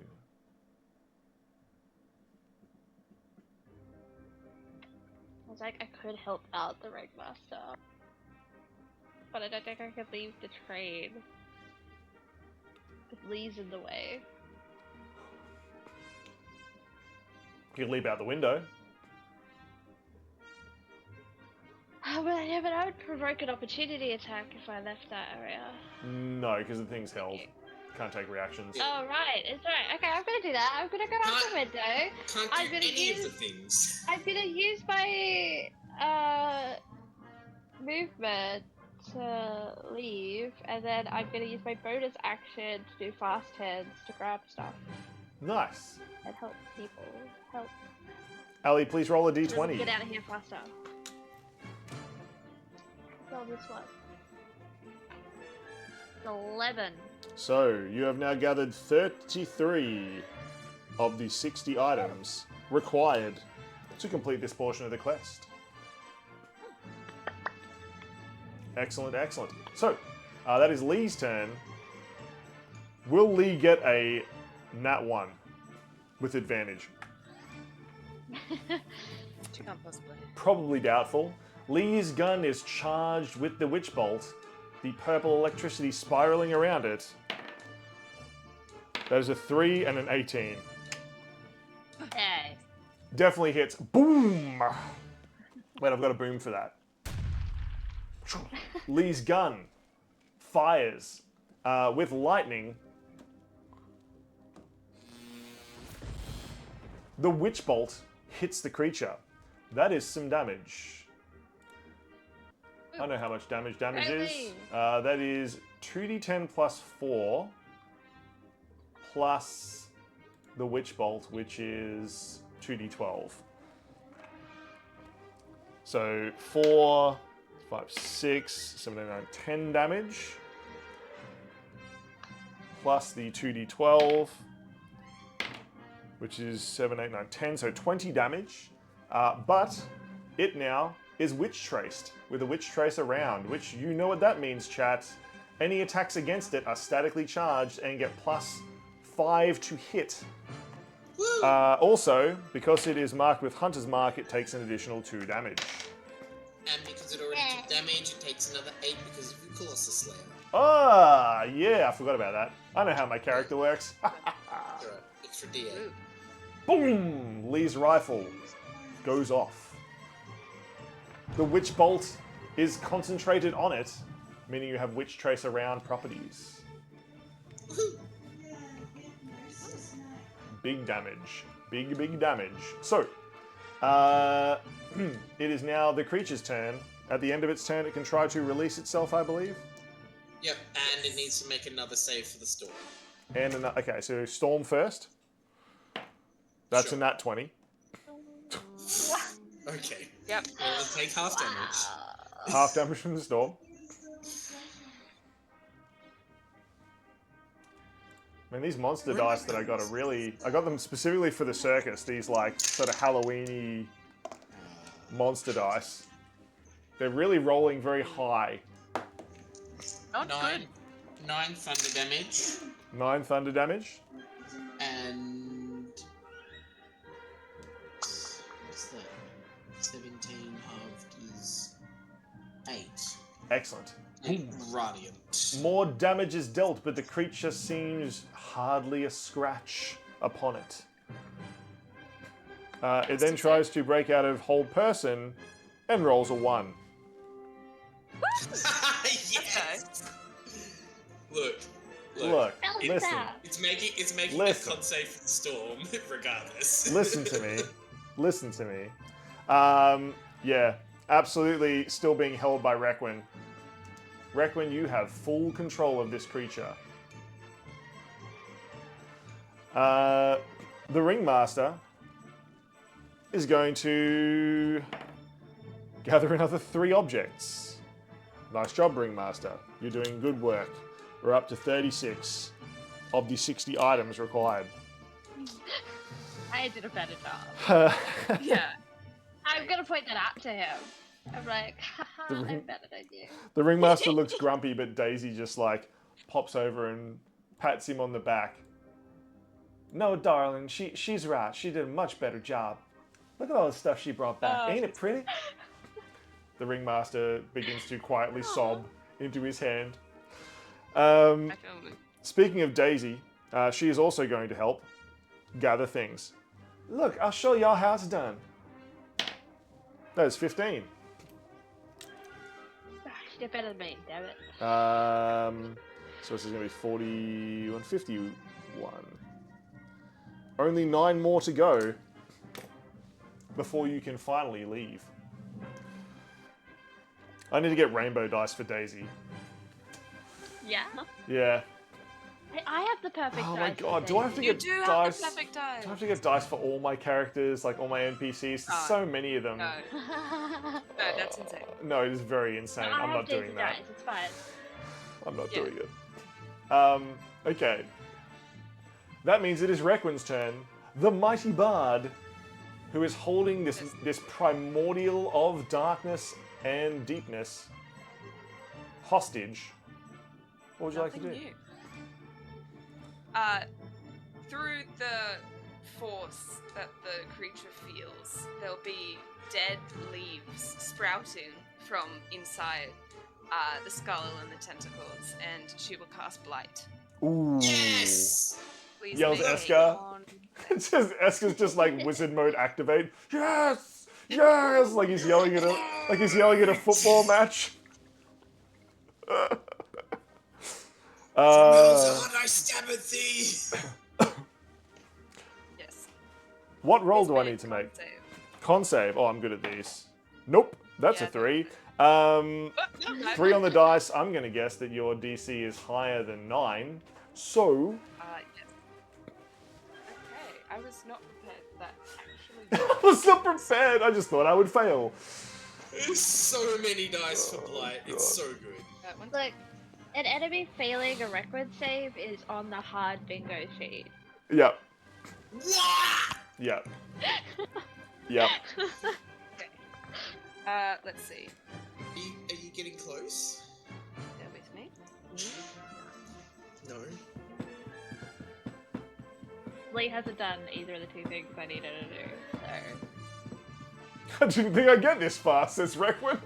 I was like, I could help out the Ringmaster. But I don't think I could leave the train. If Lee's in the way. You can leap out the window. But yeah, but I would provoke an opportunity attack if I left that area. No, because the thing's held. Can't take reactions. Oh, right, it's right. Okay, I'm gonna do that. I'm gonna go out the window. Can't I'm do gonna any of use- the things. I'm gonna use my movement to leave, and then I'm gonna use my bonus action to do fast hands to grab stuff Nice. and help people. Help. Ali, please roll a Get d20. out of here faster. Roll this one. 11. So, you have now gathered 33 of the 60 items required to complete this portion of the quest. Excellent, excellent. So, that is Lee's turn. Will Lee get a nat 1 with advantage? She can't possibly. Probably doubtful. Lee's gun is charged with the witch bolt, the purple electricity spiraling around it. That is a 3 and an 18. Hey. Definitely hits. Boom! Wait, I've got a boom for that. Lee's gun fires with lightning. The witch bolt hits the creature. That is some damage. I know how much damage is. Really? That is 2d10 plus 4 plus the witch bolt, which is 2d12. So 4, 5, 6, 7, 8, 9, 10 damage. Plus the 2d12, which is 7, 8, 9, 10, so 20 damage. But it now is Witch Traced, with a Witch Trace around, which you know what that means, chat. Any attacks against it are statically charged and get +5 to hit. Also, because it is marked with Hunter's Mark, it takes an additional 2 damage. And because it already took damage, it takes another 8 because of Vukulos the Slayer. Ah, yeah, I forgot about that. I know how my character works. Extra D8. Boom! Lee's rifle goes off. The Witch Bolt is concentrated on it, meaning you have Witch Trace around properties. Big damage. Big damage. So, it is now the creature's turn. At the end of its turn, it can try to release itself, I believe. Yep, and it needs to make another save for the storm. And okay, so Storm first. That's Sure. a nat 20. Okay. Yep. Well, it'll take half damage. Half damage from the Storm. Man, these monster dice that I got are really... I got them specifically for the circus, these like sort of Halloween-y monster dice. They're really rolling very high. Not good. 9 thunder damage. 9 thunder damage. And... what's that? 17 halved is 8. Excellent. Radiant. More damage is dealt, but the creature seems hardly a scratch upon it. It then tries to break out of hold person and rolls a 1. Yes. Look. Look, listen. It's making Listen. a con save for the storm, regardless. Listen to me. Listen to me. Yeah, absolutely still being held by Requin. Requin, you have full control of this creature. The Ringmaster is going to gather another 3 objects. Nice job, Ringmaster. You're doing good work. We're up to 36 of the 60 items required. I did a better job. Yeah. I'm gonna point that out to him. I'm like, haha, I'm better than you. The Ringmaster looks grumpy, but Daisy just like pops over and pats him on the back. No, darling, she's right. She did a much better job. Look at all the stuff she brought back. Ain't it pretty? The Ringmaster begins to quietly sob into his hand. Speaking of Daisy, she is also going to help gather things. Look, I'll show y'all how it's done. That is 15. She did better than me, damn it. So this is going to be 41, 51. Only 9 more to go before you can finally leave. I need to get rainbow dice for Daisy. Yeah? Yeah. I have the perfect dice. Oh my god, for do I have to You get do dice? have the perfect dice. Do I have to get dice for all my characters, like all my NPCs? There's so many of them. No. Daisy. No, that's insane. No, it is very insane. I I'm have not Daisy doing that. dice, it's fine. I'm not Yeah. doing it. Okay. That means it is Requin's turn. The mighty bard, who is holding this primordial of darkness and deepness hostage. What would you like to do? Nothing new. Through the force that the creature feels, there'll be dead leaves sprouting from inside the skull and the tentacles, and she will cast Blight. Ooh. Yes! Please Yells make a Eska. con- It's just Eska's just like wizard mode activate. Yes! Yes! Like he's yelling at a football match. I stab at thee! Yes. What roll Please do I make need to a make? con save. Con save. Oh, I'm good at these. Nope. That's Yeah, a 3. Oh, no, 3 on the dice. I'm going to guess that your DC is higher than 9. So... Yes. Okay, I was not prepared for that, actually. I was not prepared. I just thought I would fail. There's so many dice for Blight. It's so good. That one's Look, an enemy failing a record save is on the hard bingo sheet. Yep. Yep. Yep. Okay. Let's see. Are you getting close? Bear with me. No. Lee hasn't done either of the two things I needed to do, so. I didn't think I'd get this far, says Requin.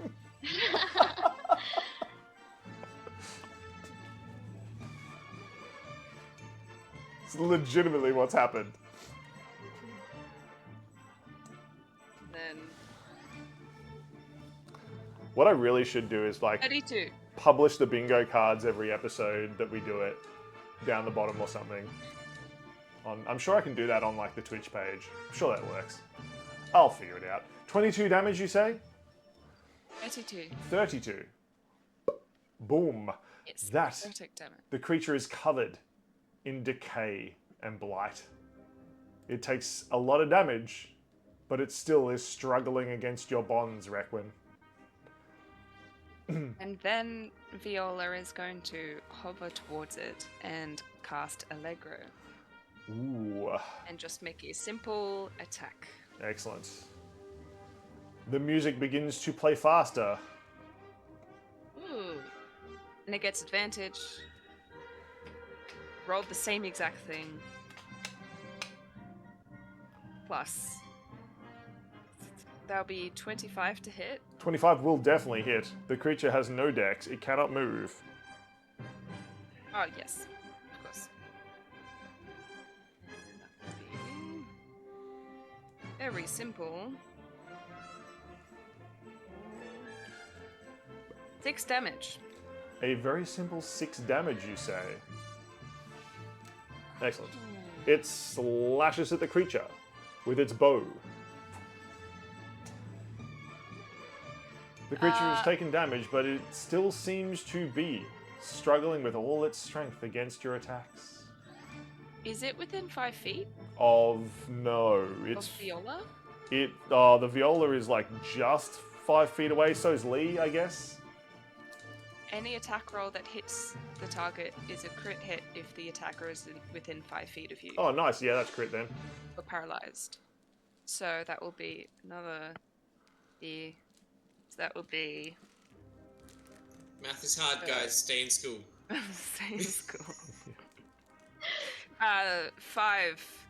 It's legitimately what's happened. Then What I really should do is like 32. publish the bingo cards every episode that we do it down the bottom or something. I'm sure I can do that on like the Twitch page. I'm sure that works. I'll figure it out. 22 damage, you say? 32. 32. Boom. Yes. That. Necrotic damage. The creature is covered in decay and blight. It takes a lot of damage, but it still is struggling against your bonds, Requin. And then Viola is going to hover towards it and cast Allegro. Ooh, And just make a simple attack. excellent. The music begins to play faster. Ooh. And it gets advantage. Rolled the same exact thing. Plus. That'll be 25 to hit. 25 will definitely hit. The creature has no dex. It cannot move. Oh, yes. Of course. And that would be very simple. 6 damage. A very simple 6 damage, you say. Excellent. It slashes at the creature with its bow. The creature has taken damage, but it still seems to be struggling with all its strength against your attacks. Is it within 5 feet No, of it's Viola? the viola is like just 5 feet away. So's Lee, I guess. Any attack roll that hits the target is a crit hit if the attacker is within 5 feet of you Oh, nice. Yeah, that's crit then. or paralyzed. So that will be another E. So that will be Math is hard, guys. Stay in school. stay in school. 5.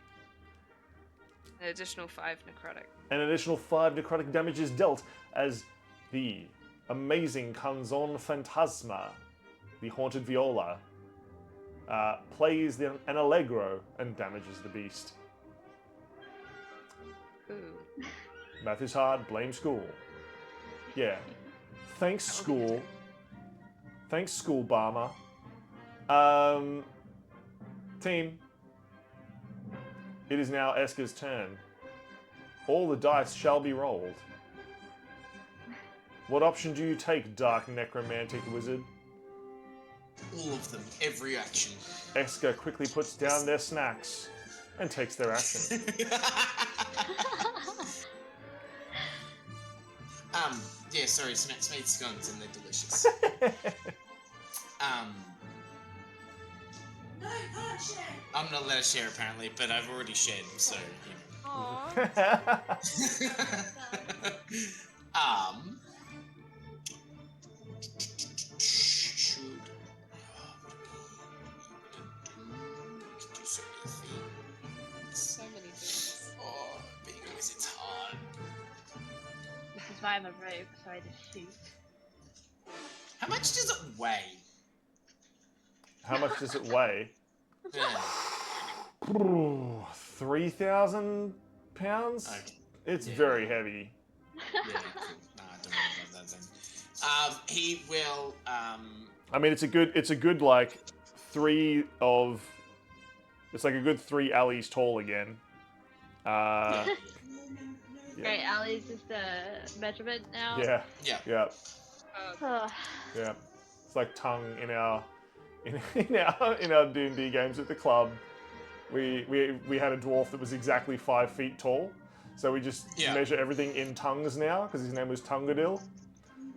An additional 5 necrotic. An additional 5 necrotic damage is dealt as the amazing Canzon Phantasma, the haunted viola, plays an allegro and damages the beast. Ooh. Math is hard, blame school. Yeah. Thanks, school. Thanks, school, Barmer. Team. It is now Esker's turn. All the dice shall be rolled. What option do you take, Dark Necromantic Wizard? All of them. Every action. Esker quickly puts down their snacks and takes their action. Yeah, sorry, Smack's made scones and they're delicious. No, can't share. I'm not allowed to share apparently, but I've already shared, so you know. Should do so many things. So many things. Oh, being a wizard's hard. This is why I'm a rogue, so I just shoot. How much does it weigh? How much does it weigh? Yeah. 3,000 pounds? Okay. It's Yeah. very heavy. Yeah, cool. No, I don't know about that then. He will. I mean, it's a good like it's like a good 3 alleys tall again. Yeah. Great, Ali's just a measurement now. Yeah. Yeah. Yeah. Ugh. Yeah. It's like tongue in our D&D games at the club. We had a dwarf that was exactly 5 feet tall, so we just measure everything in tongues now because his name was Tungadil.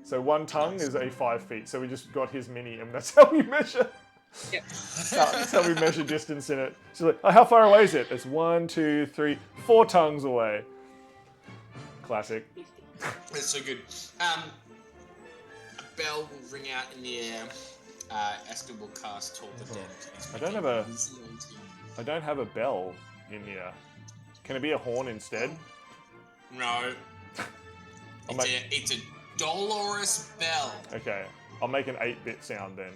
So 1 tongue is a 5 feet, so we just got his mini, and that's how we measure. Yep. That's how we measure distance in it. She's like, oh, how far away is it? It's 1, 2, 3, 4 tongues away. Classic. That's so good. A bell will ring out in the air. Esther will cast Toll the Dead. I don't have a bell in here. Can it be a horn instead? No. It's a dolorous bell. Okay, I'll make an 8-bit sound then.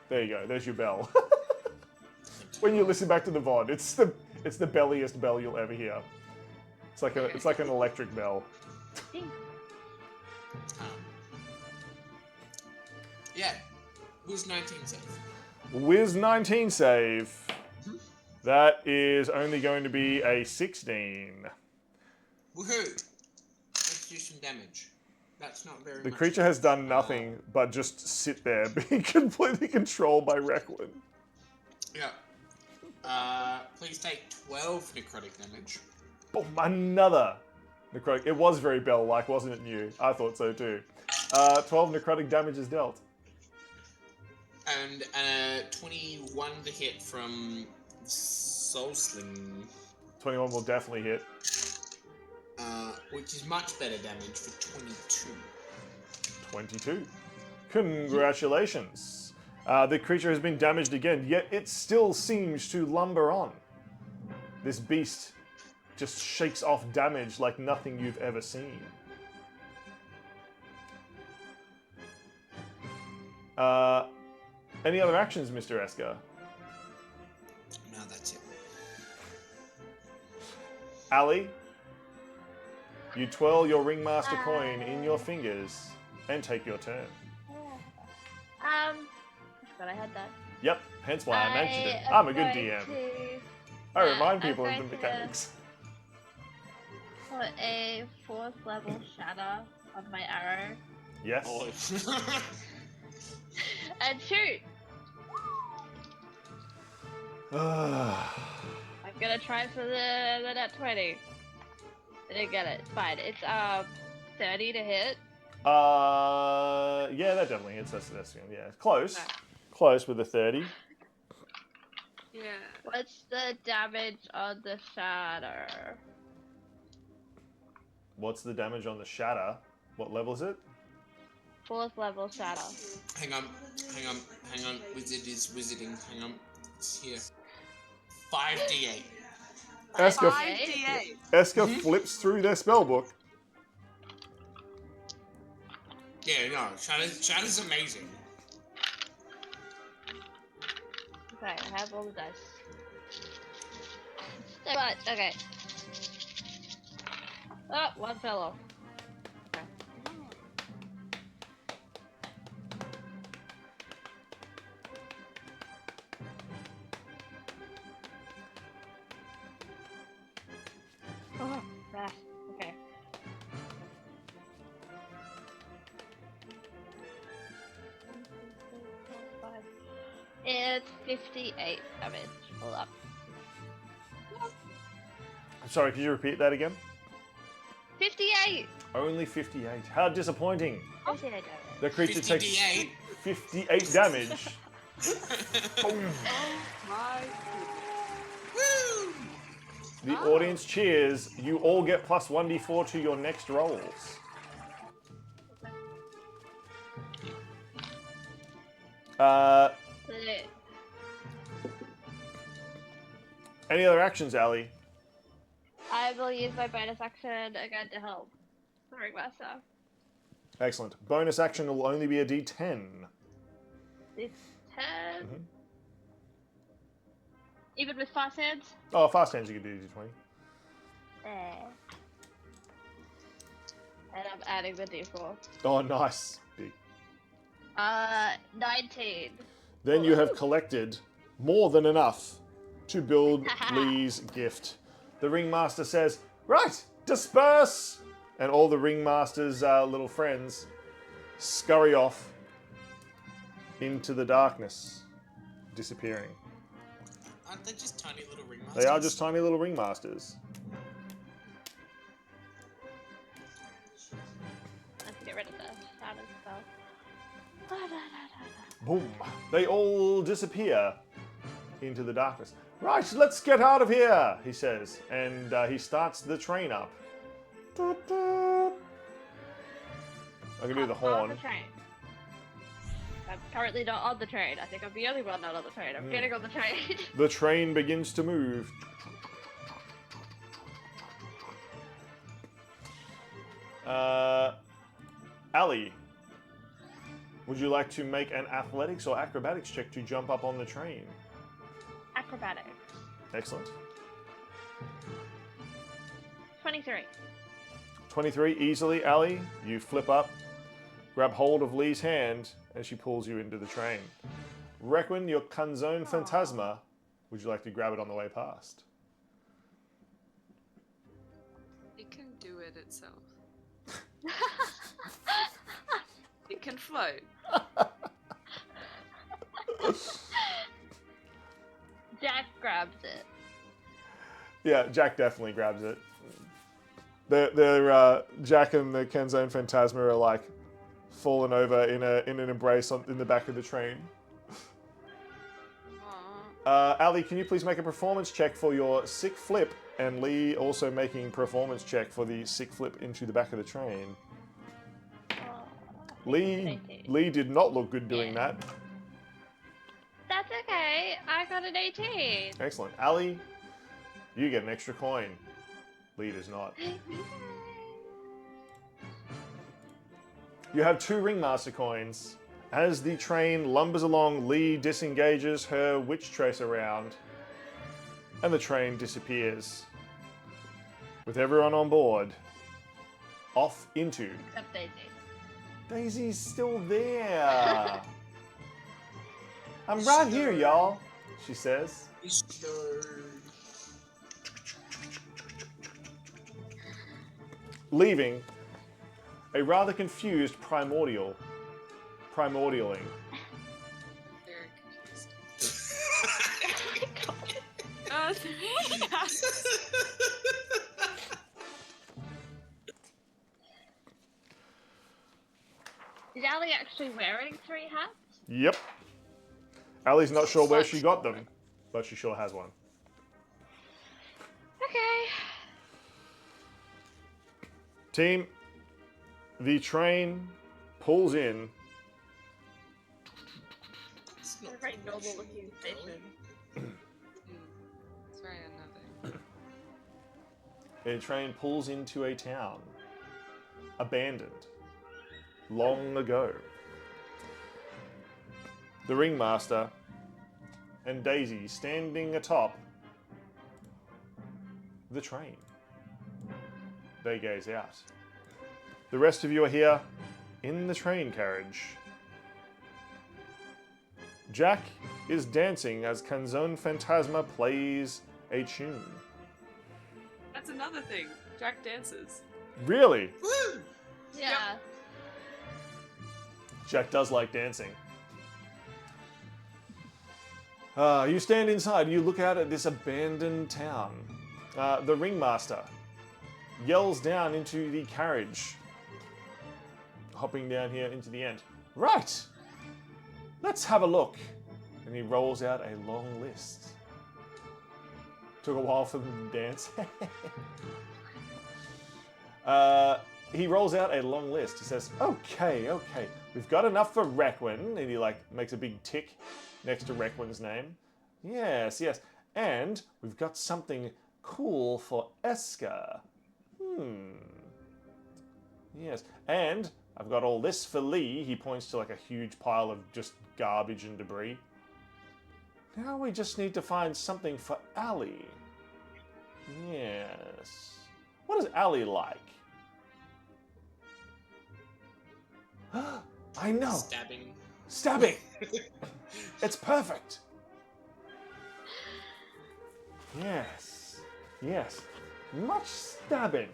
There you go. There's your bell. When you listen back to the VOD, it's the belliest bell you'll ever hear. It's like an electric bell. Yeah. Wiz 19 save. Wiz 19 save. That is only going to be a 16. Woohoo! Let's do some damage. That's not very much. The creature has done nothing but just sit there, being completely controlled by Requin. Yeah. Please take 12 necrotic damage. Boom, another necrotic. It was very bell-like, wasn't it, New? I thought so too. 12 necrotic damage is dealt. And 21 to hit from Soul Sling. 21 will definitely hit. Which is much better damage for 22. 22. Congratulations. The creature has been damaged again, yet it still seems to lumber on. This beast just shakes off damage like nothing you've ever seen. Any other actions, Mr. Esker? No, that's it. Ali, you twirl your Ringmaster coin in your fingers and take your turn. I forgot I had that. Yep, hence why I mentioned it. I'm a good DM. I remind people of the going to mechanics. Put a 4th level shatter on my arrow Yes. and shoot. I'm gonna try for the nat 20. I didn't get it. It's fine. It's 30 to hit. Yeah, that definitely hits. That's yeah, close. Okay. Close with a 30. Yeah. What's the damage on the shatter? What's the damage on the shatter? What level is it? 4th level shatter. Hang on. Wizard is wizarding. Hang on. It's here. 5d8. Esker, 5d8. Esker flips through their spellbook. Yeah, no. Shatter's amazing. Okay, I have all the dice. But, okay. Oh, one fell off. Okay. Oh, ah, okay. It's 58 damage. Hold up. I'm sorry, could you repeat that again? 58! Only 58. How disappointing. 58 damage. The creature takes 58. 58 damage. Boom. My Woo! The audience cheers. You all get plus 1d4 to your next rolls. Any other actions, Ali? I will use my bonus action again to help the Ringmaster. Excellent. Bonus action will only be a d10. This 10. Even with fast hands? Oh, fast hands you can do d20. And I'm adding the d4. Oh, nice. Big. 19. Then you have collected more than enough to build Lee's gift. The Ringmaster says, right, disperse! And all the Ringmaster's little friends scurry off into the darkness, disappearing. Aren't they just tiny little ringmasters? They are just tiny little Ringmasters. Let's get rid of the shadow spell. Boom. They all disappear into the darkness. Right, let's get out of here, he says. And he starts the train up. Toot, toot. I'm going to do the On horn. the train. I'm currently not on the train. I think I'm the only one not on the train. I'm getting on the train. The train begins to move. Ali, would you like to make an athletics or acrobatics check to jump up on the train? Acrobatics. Excellent. 23. 23, easily, Ali. You flip up, grab hold of Lee's hand, and she pulls you into the train. Requin, your Canzone Phantasma, would you like to grab it on the way past? It can do it itself. It can float. Jack grabs it. Yeah, Jack definitely grabs it. Jack and the Canzone Phantasma are like fallen over in an embrace in the back of the train. Ali, can you please make a performance check for your sick flip, and Lee also making performance check for the sick flip into the back of the train. Lee did not look good doing that. That's okay. I got an 18. Excellent. Ali, you get an extra coin. Lee does not. You have 2 Ringmaster coins. As the train lumbers along, Lee disengages her witch trace around, and the train disappears. With everyone on board, off into... Except Daisy. Daisy's still there. I'm right here, y'all, she says. Leaving a rather confused primordialing. Very confused. Is Ali actually wearing 3 hats? Yep. Ali's not sure where she got them, but she sure has one. Okay. Team, the train pulls in. It's a very normal looking station. It's very unnerving. The train pulls into a town. Abandoned. Long ago. The Ringmaster and Daisy standing atop the train. They gaze out. The rest of you are here in the train carriage. Jack is dancing as Canzone Phantasma plays a tune. That's another thing. Jack dances. Really? Woo! Yeah. Jack does like dancing. You stand inside, you look out at this abandoned town. The Ringmaster yells down into the carriage, hopping down here into the end. Right, let's have a look. And he rolls out a long list. Took a while for them to dance. He rolls out a long list. He says, okay, we've got enough for Requin. And he makes a big tick next to Requin's name. Yes. And we've got something cool for Eska. Yes. And I've got all this for Lee. He points to a huge pile of just garbage and debris. Now we just need to find something for Ali. Yes. What does Ali like? I know. Stabbing. It's perfect. Yes. Much stabbing.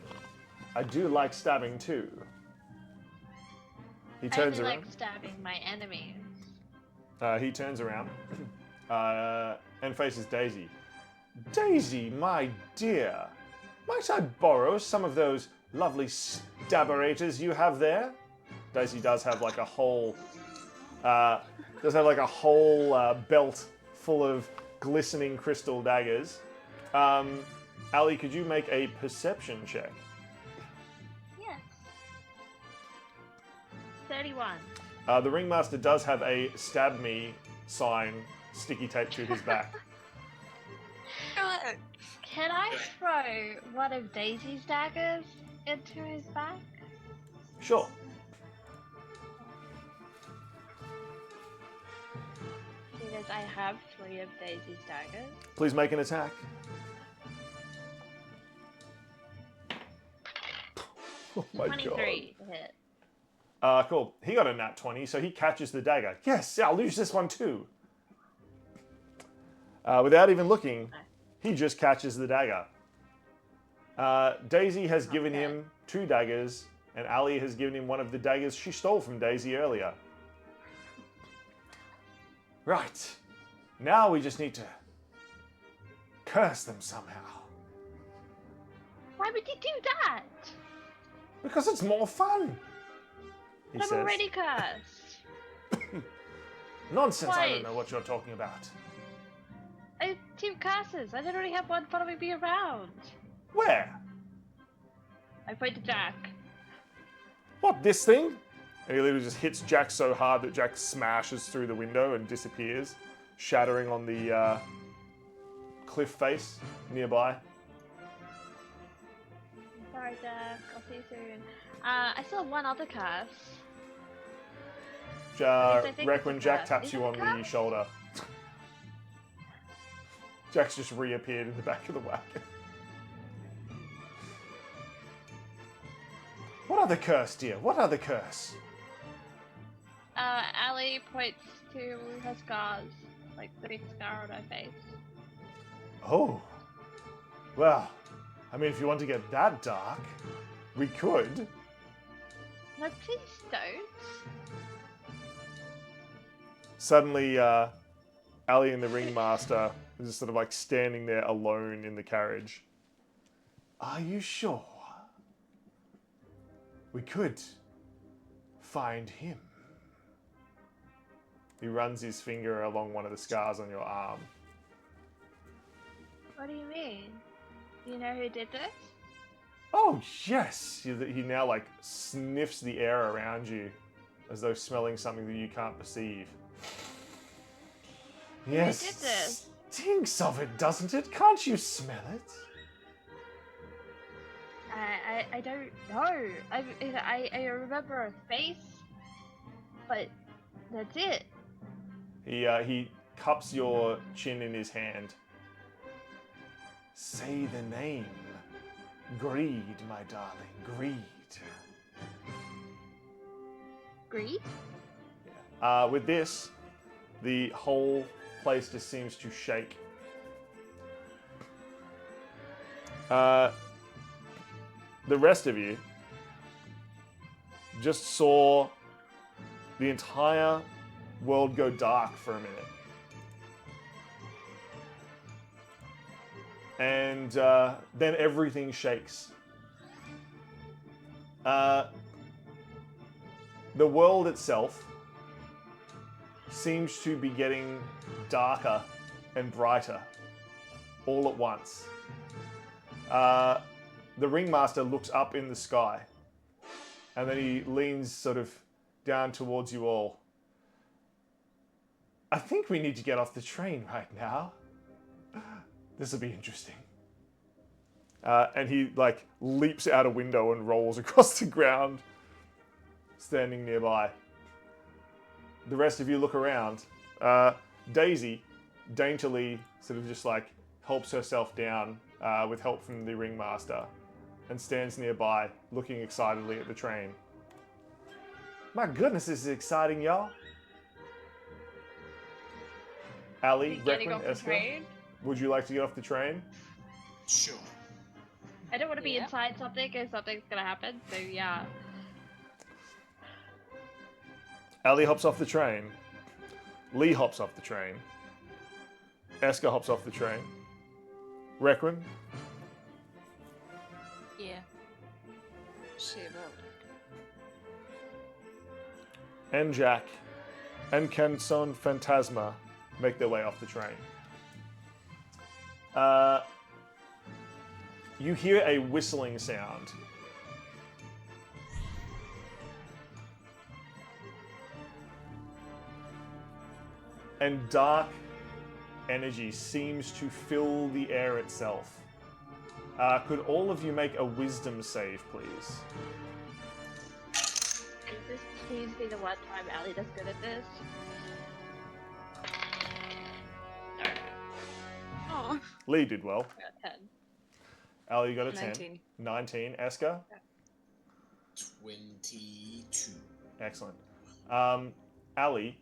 I do like stabbing too. He turns I around. like stabbing my enemies. He turns around and faces Daisy. Daisy, my dear, might I borrow some of those lovely stabberators you have there? Daisy does have a whole does have like a whole belt full of glistening crystal daggers. Ali, could you make a perception check? Yes. 31. The Ringmaster does have a stab me sign sticky taped to his back. Good. Can I throw one of Daisy's daggers into his back? Sure. Because I have 3 of Daisy's daggers. Please make an attack. Oh my 23 hit. god. Cool. He got a nat 20, so he catches the dagger. Yes, I'll use this one too. Without even looking, he just catches the dagger. Daisy has given him 2 daggers, and Ali has given him one of the daggers she stole from Daisy earlier. Right. Now we just need to curse them somehow. Why would you do that? Because it's more fun. He But I'm says. already cursed. Nonsense, I don't Twice. know what you're talking about. I have 2 curses. I literally have one following me around. Where? I point to Jack. What, this thing? And he literally just hits Jack so hard that Jack smashes through the window and disappears, shattering on the cliff face nearby. Sorry, Jack. I'll see you soon. I still have one other curse. I think Requin, it's a Jack curse. taps Is you it a on the curse? shoulder. Jack's just reappeared in the back of the wagon. What other curse, dear? What other curse? Ali points to her scars, like the big scar on her face. Oh. Well, I mean, if you want to get that dark, we could. No, please don't. Suddenly, Ali and the Ringmaster is just sort of like standing there alone in the carriage. Are you sure? We could find him. He runs his finger along one of the scars on your arm. What do you mean? Do you know who did this? Oh, yes! He now like sniffs the air around you as though smelling something that you can't perceive. Yes, did this? stinks of it, doesn't it? Can't you smell it? I don't know. I remember a face, but that's it. He cups your chin in his hand. Say the name. Greed, my darling, greed. Greed? With this, the whole place just seems to shake. The rest of you just saw the entire world go dark for a minute. And then everything shakes. The world itself seems to be getting darker and brighter all at once. The Ringmaster looks up in the sky and then he leans sort of down towards you all. I think we need to get off the train right now. This will be interesting. And he like leaps out a window and rolls across the ground, standing nearby. The rest of you look around. Daisy daintily sort of just like helps herself down with help from the Ringmaster and stands nearby looking excitedly at the train. My goodness, this is exciting, y'all. Ali, Getting Requin, off the Esther, train? would you like to get off the train? Sure. I don't want to be Yeah. inside something if something's gonna happen, so yeah. Ali hops off the train. Lee hops off the train. Esker hops off the train. Requin, Yeah. She will. and Jack and Canson Phantasma make their way off the train. You hear a whistling sound. And dark energy seems to fill the air itself. Could all of you make a wisdom save, please? Can this please be the one time Ali does good at this? No, Oh. Lee did well. I got 10. Ali, you got a 10. 19. 19. Eska? 22. Excellent. Ali,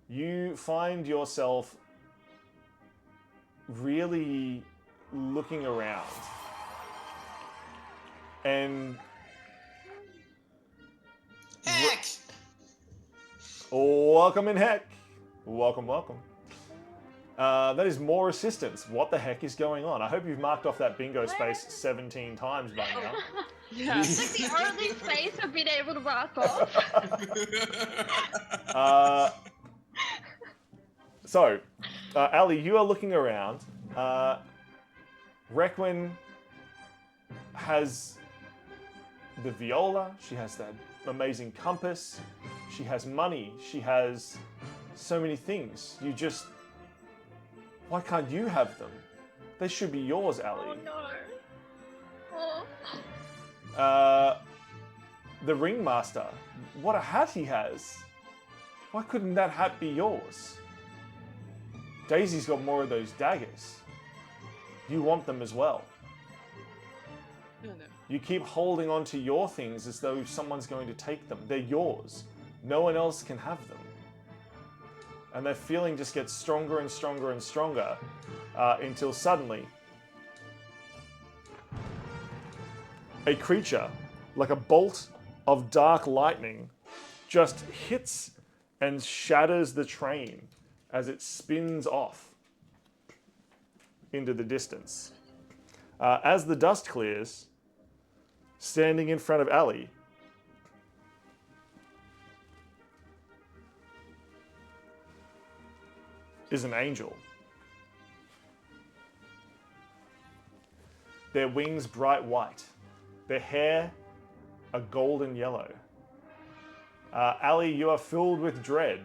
you find yourself really looking around. And Heck! welcome in, Heck. Welcome, welcome. That is more assistance. What the heck is going on? I hope you've marked off that bingo space 17 times by now. Yeah. It's like the only space I've been able to mark off. So, Ali, you are looking around. Requin has the viola. She has that amazing compass. She has money. She has so many things. You just... Why can't you have them? They should be yours, Ali. Oh no. Oh. The Ringmaster. What a hat he has. Why couldn't that hat be yours? Daisy's got more of those daggers. You want them as well. No. You keep holding on to your things as though someone's going to take them. They're yours. No one else can have them. And their feeling just gets stronger and stronger and stronger until suddenly a creature, like a bolt of dark lightning, just hits and shatters the train as it spins off into the distance. As the dust clears, standing in front of Ali, is an angel. Their wings bright white, their hair a golden yellow. Ali, you are filled with dread.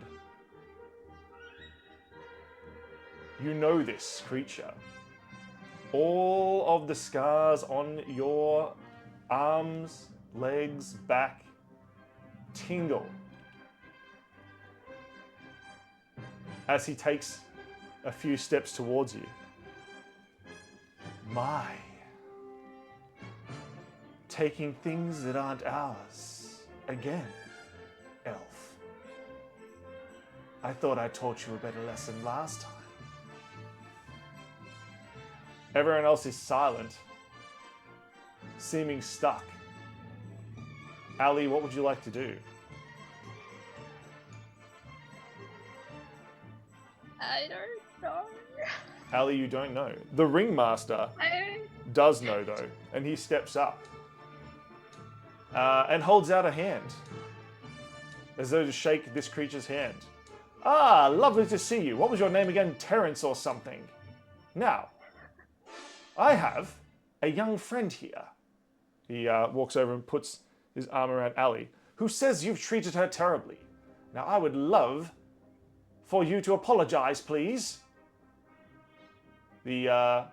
You know this creature. All of the scars on your arms, legs, back tingle as he takes a few steps towards you. My, taking things that aren't ours again, elf. I thought I taught you a better lesson last time. Everyone else is silent, seeming stuck. Ali, what would you like to do? I don't know. Ali, you don't know. The Ringmaster does know, though, and he steps up and holds out a hand, as though to shake this creature's hand. Ah, lovely to see you. What was your name again? Terrence or something? Now, I have a young friend here. He walks over and puts his arm around Ali, who says you've treated her terribly. Now, I would love for you to apologize, please. The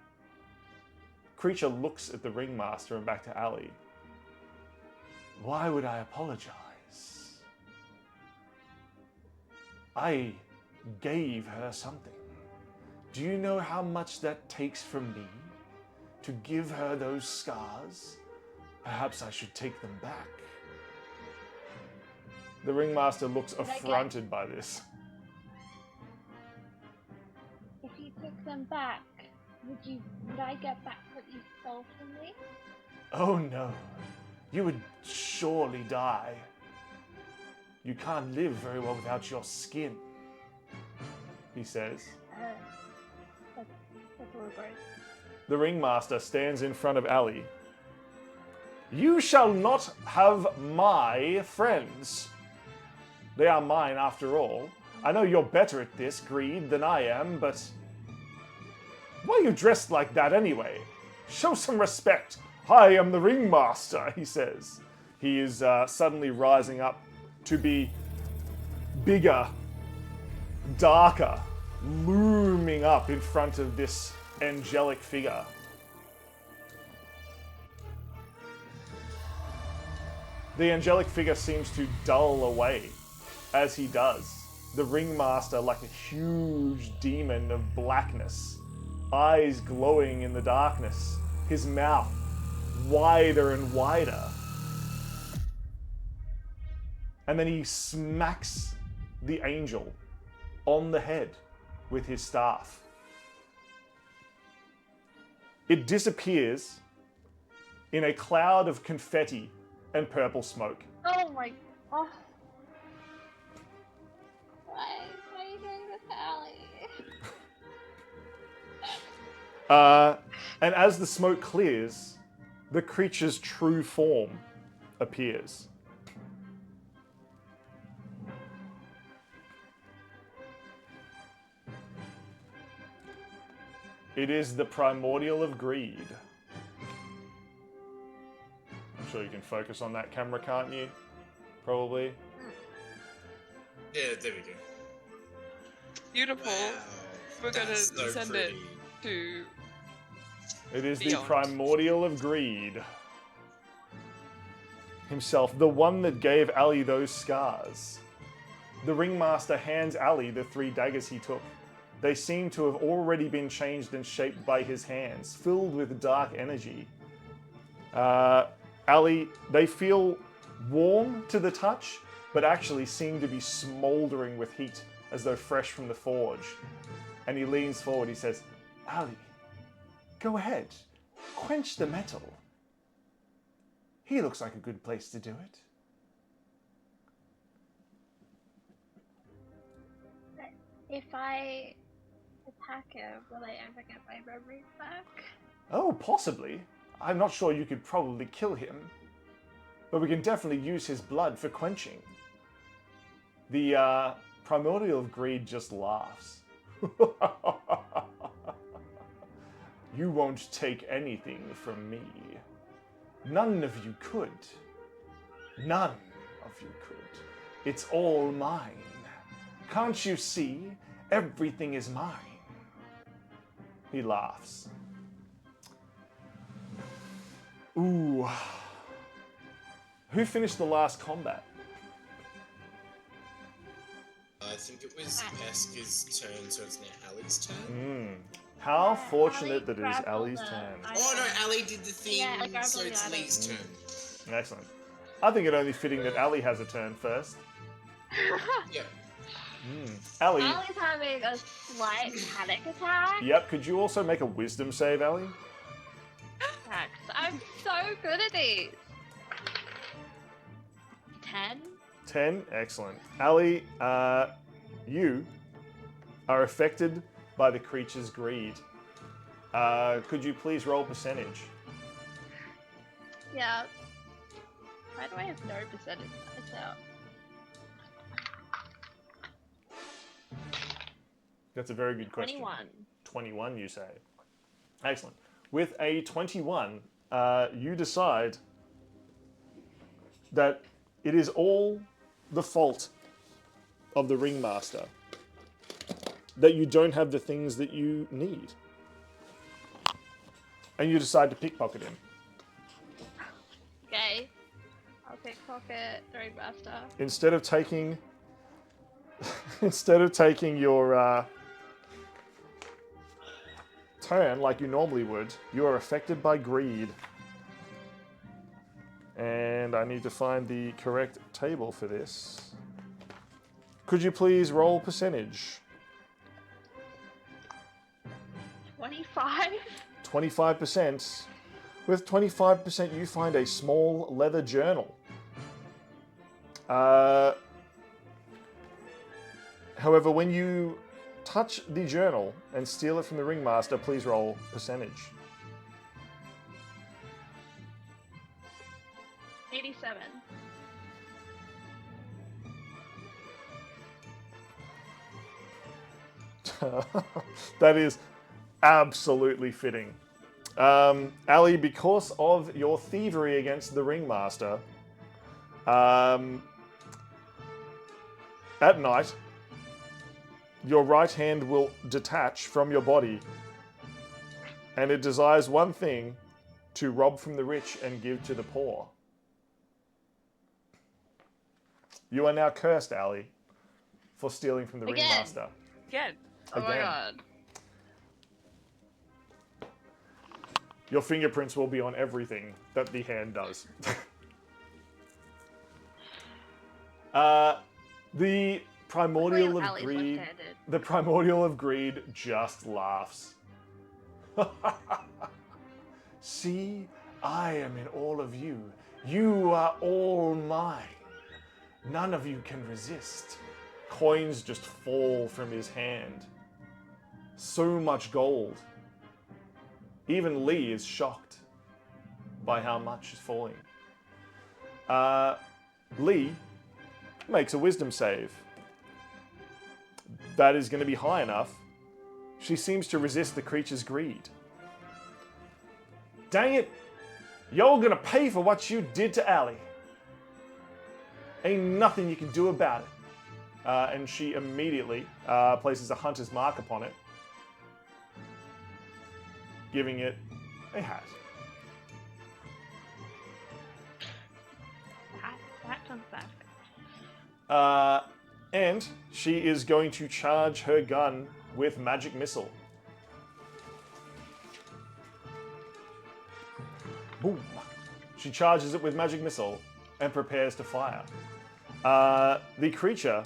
creature looks at the Ringmaster and back to Ali. Why would I apologize? I gave her something. Do you know how much that takes from me to give her those scars? Perhaps I should take them back. The Ringmaster looks affronted by this. If you took them back, would I get back what you stole from me? Oh no, you would surely die. You can't live very well without your skin, he says. That's all great. The Ringmaster stands in front of Ali. You shall not have my friends. They are mine after all. I know you're better at this, Greed, than I am, but... Why are you dressed like that anyway? Show some respect. I am the Ringmaster, he says. He is suddenly rising up to be bigger, darker, looming up in front of this angelic figure. The angelic figure seems to dull away as he does. The Ringmaster, like a huge demon of blackness, eyes glowing in the darkness, his mouth wider and wider. And then he smacks the angel on the head with his staff. It disappears in a cloud of confetti and purple smoke. Oh my... Oh. Why are you doing this, Allie? And as the smoke clears, the creature's true form appears. It is the primordial of greed. I'm sure you can focus on that camera, can't you? Probably. Yeah, there we go. Beautiful. Wow, We're gonna that's so send pretty. it to... It is Beyond. the primordial of greed. Himself, the one that gave Ali those scars. The Ringmaster hands Ali the 3 daggers he took. They seem to have already been changed and shaped by his hands, filled with dark energy. Ali, they feel warm to the touch, but actually seem to be smoldering with heat as though fresh from the forge. And he leans forward, he says, Ali, go ahead, quench the metal. He looks like a good place to do it. If I attack him, will I ever get my memories back? Oh, possibly. I'm not sure you could probably kill him, but we can definitely use his blood for quenching. The primordial of greed just laughs. You won't take anything from me. None of you could. None of you could. It's all mine. Can't you see? Everything is mine. He laughs. Ooh. Who finished the last combat? I think it was Esker's turn, so it's now Ali's turn. How Yeah, fortunate that Ali it is grabbed all Ali's the turn. Oh no, Ali did the thing, Yeah, I grabbed so all the it's items. Lee's turn. Excellent. I think it only fitting that Ali has a turn first. Yeah. Ali, Allie's having a slight panic attack. yep, could you also make a wisdom save, Ali? Max, I'm so good at these. 10? 10, excellent. Ali, you are affected by the creature's greed. Could you please roll percentage? Yeah. Why do I have no percentage myself? That's a very good question. 21. 21, you say. Excellent. With a 21, you decide that it is all the fault of the Ringmaster that you don't have the things that you need. And you decide to pickpocket him. Okay. I'll pickpocket the Ringmaster. Instead of taking your turn like you normally would, you are affected by greed. And I need to find the correct table for this. Could you please roll percentage? 25? 25%. With 25%, you find a small leather journal. However, when you touch the journal and steal it from the Ringmaster, please roll percentage. 87. That is absolutely fitting. Ali, because of your thievery against the Ringmaster, at night, your right hand will detach from your body, and it desires one thing: to rob from the rich and give to the poor. You are now cursed, Ali, for stealing from the Again. Ringmaster. Again. Oh my Again. god. Your fingerprints will be on everything that the hand does. The primordial of Ali's greed. left-handed. The primordial of greed just laughs. See, I am in all of you. You are all mine. None of you can resist. Coins just fall from his hand. So much gold. Even Lee is shocked by how much is falling. Lee makes a wisdom save. That is going to be high enough. She seems to resist the creature's greed. Dang it! You're going to pay for what you did to Ali. Ain't nothing you can do about it. And she immediately places a hunter's mark upon it, giving it a hat. That comes back. And she is going to charge her gun with magic missile. Boom. She charges it with magic missile and prepares to fire. The creature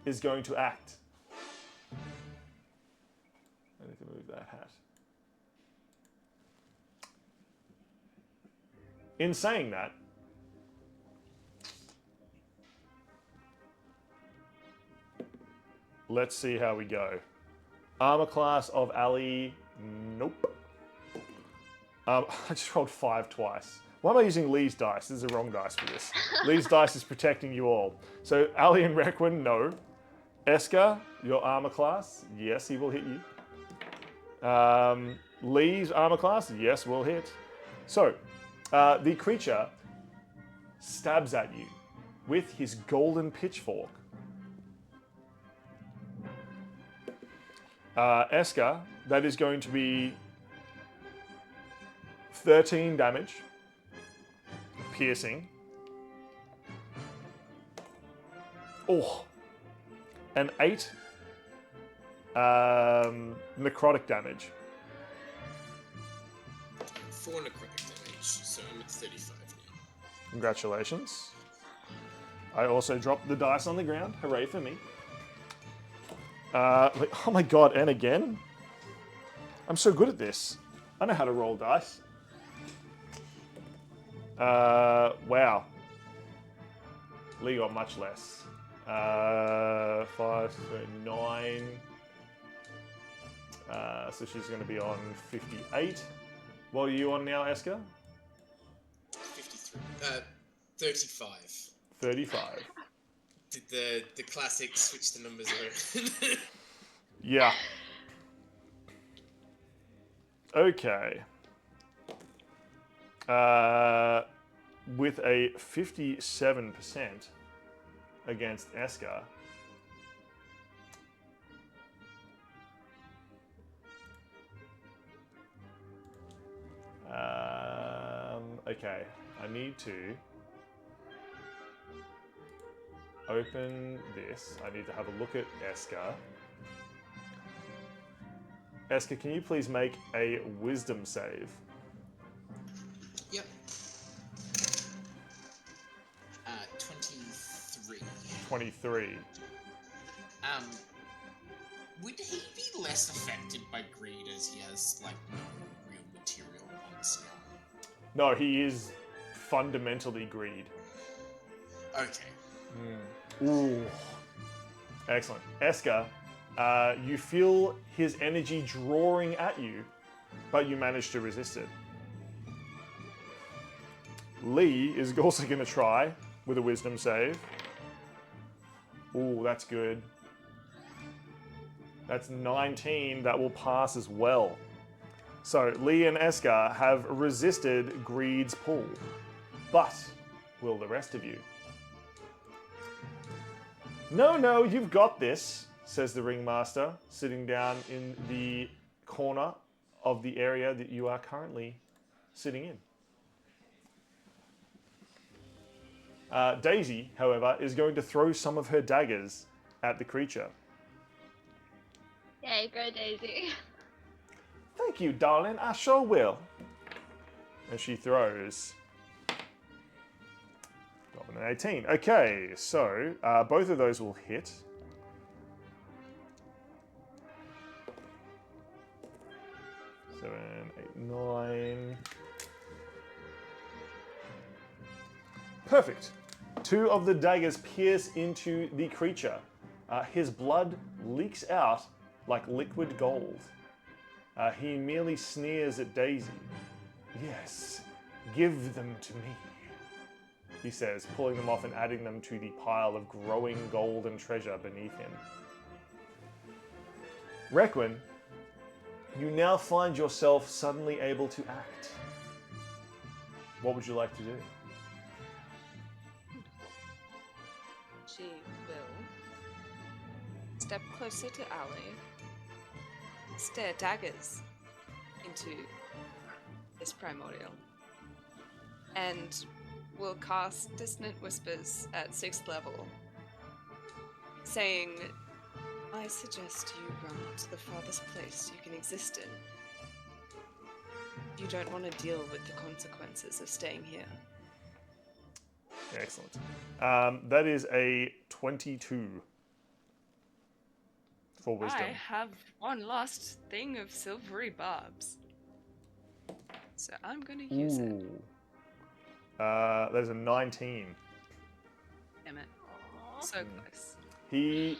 is going to act. I need to move that hat. In saying that, let's see how we go. Armor class of Ali, nope. I just rolled 5 twice. Why am I using Lee's dice? This is the wrong dice for this. Lee's dice is protecting you all. So Ali and Requin, no. Eska, your armor class, yes, he will hit you. Lee's armor class, yes, will hit. So, the creature stabs at you with his golden pitchfork. Eska, that is going to be 13 damage, piercing. Oh, and 8 necrotic damage. 4 necrotic damage, so I'm at 35 now. Congratulations. I also dropped the dice on the ground. Hooray for me. Oh my god, and again? I'm so good at this. I know how to roll dice. Wow. Lee got much less. 5, so 9. So she's going to be on 58. What are you on now, Eska? 53. 35. 35. Did the classic switch the numbers around? Yeah. Okay. With a 57% against Eska. Okay, I need to open this. I need to have a look at Eska. Eska, can you please make a wisdom save? Yep. 23. 23. Would he be less affected by greed as he has, like, no real material on sale? No, he is fundamentally greed. Okay. Ooh. Excellent. Eska, you feel his energy drawing at you, but you manage to resist it. Lee is also going to try with a wisdom save. Ooh, that's good. That's 19. That will pass as well. So Lee and Eska have resisted Greed's pull. But will the rest of you? No, you've got this, says the Ringmaster, sitting down in the corner of the area that you are currently sitting in. Daisy, however, is going to throw some of her daggers at the creature. Yay, go Daisy. Thank you, darling. I sure will. And she throws. Got an 18. Okay, so both of those will hit. Seven, 8, 9. Perfect. 2 of the daggers pierce into the creature. His blood leaks out like liquid gold. He merely sneers at Daisy. Yes, give them to me, he says, pulling them off and adding them to the pile of growing golden treasure beneath him. Requin, you now find yourself suddenly able to act. What would you like to do? She will step closer to Ali, stare daggers into this primordial, and will cast Dissonant Whispers at 6th level, saying, I suggest you run to the farthest place you can exist in. You don't want to deal with the consequences of staying here. Excellent. That is a 22 for wisdom. I have one last thing of silvery barbs. So I'm going to use it. That is a 19. Damn it. So close. He...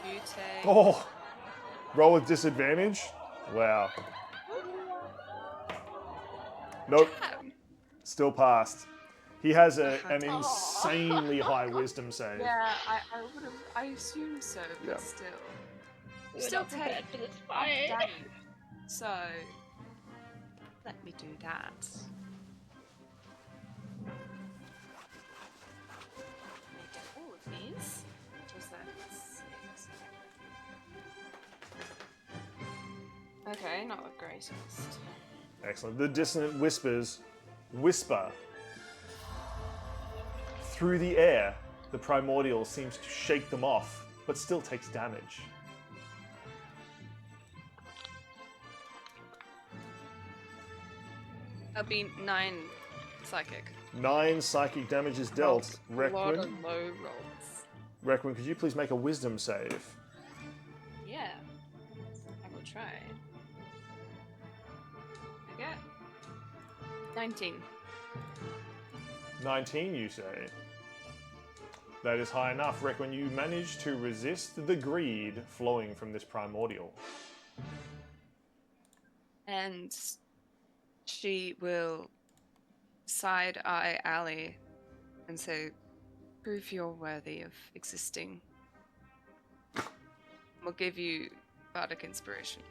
You take... Oh! Roll with disadvantage? Wow. Nope. Still passed. He has an insanely high wisdom save. Yeah, I would have... I assume so, but Yep. still. We're Still not prepared take for this fight. damage. So... Let me do that. Make all of these. What was that? 6. Okay, not the greatest. Excellent. The dissonant whispers whisper through the air. The primordial seems to shake them off, but still takes damage. That'll be 9 psychic. 9 psychic damage is dealt. A lot Requin, of low rolls. Requin, could you please make a wisdom save? Yeah. I will try. Okay. 19. 19, you say? That is high enough. Requin, you manage to resist the greed flowing from this primordial. And she will side-eye Ali and say, prove you're worthy of existing. We'll give you bardic inspiration.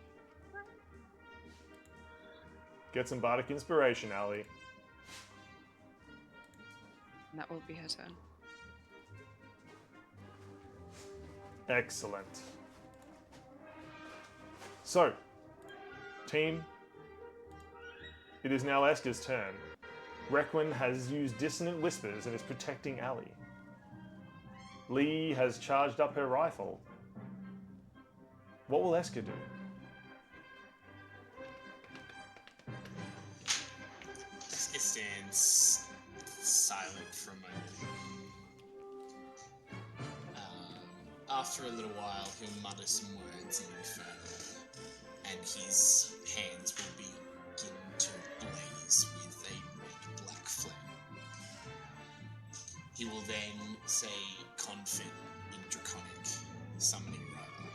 Get some bardic inspiration, Ali. And that will be her turn. Excellent. So, team, it is now Eska's turn. Requin has used Dissonant Whispers and is protecting Ali. Lee has charged up her rifle. What will Eska do? It stands silent for a moment. After a little while, he'll mutter some words in Infernal, and his hands will begin to blaze with a red-black flame. He will then say Confit in Draconic, summoning Rava.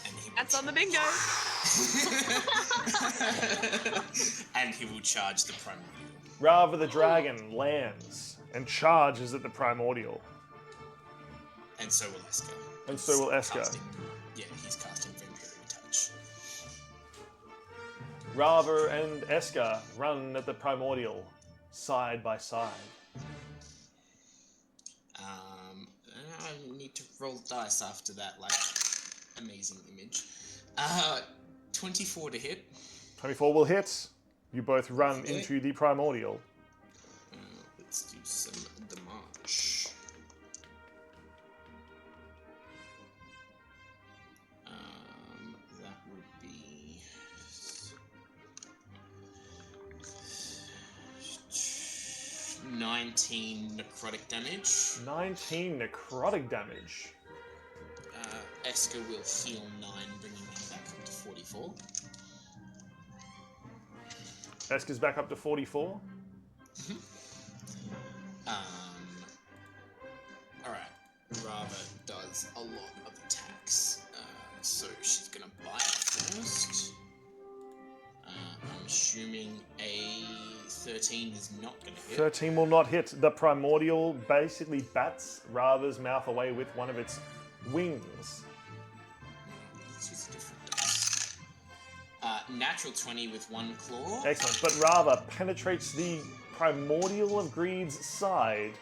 And he will That's on the bingo! and he will charge the primordial. Rava the dragon lands and charges at the primordial. And so will Eska. And so will Esker. Yeah, he's casting Vampiric Touch. Rava and Esker run at the primordial, side by side. I need to roll dice after that, like, amazing image. 24 to hit. 24 will hit. You both run Okay. into the primordial. Let's do some damage. That would be 19 necrotic damage. 19 necrotic damage. Esker will heal 9, bringing him back up to 44. Esker's back up to 44. Alright. Rava does a lot of attacks. So she's gonna bite first. I'm assuming a 13 is not gonna hit. 13 will not hit. The primordial basically bats Rava's mouth away with one of its wings. Let's use a different dice. Natural 20 with 1 claw. Excellent. But Rava penetrates the primordial of Greed's side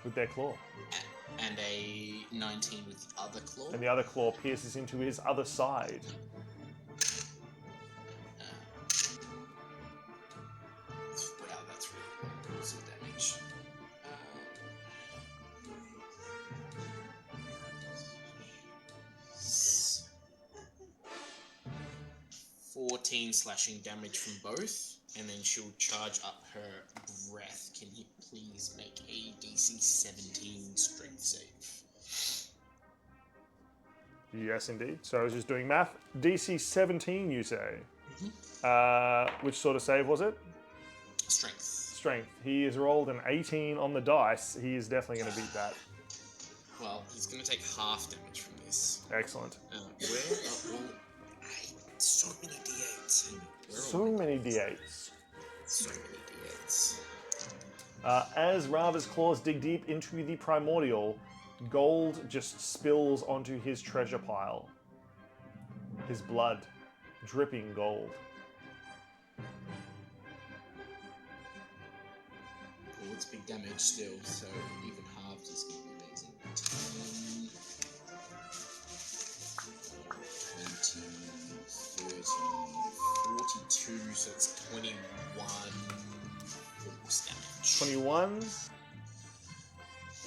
with their claw. And a 19 with the other claw. And the other claw pierces into his other side. Wow, that's really lots of damage. 14 slashing damage from both, and then she'll charge up her breath. Can you please make a DC 17 strength save? Yes, indeed. So I was just doing math. DC 17, you say? Which sort of save was it? Strength. Strength. He has rolled an 18 on the dice. He is definitely going to beat that. Well, he's going to take half damage from this. Excellent. So many d8s. So many d8s. So many d8s. As Rava's claws dig deep into the primordial, gold just spills onto his treasure pile. His blood, dripping gold. Well, it's big damage still, so even halved is going to be amazing. 10, 20, 30, 42, so it's 21 force damage. 21.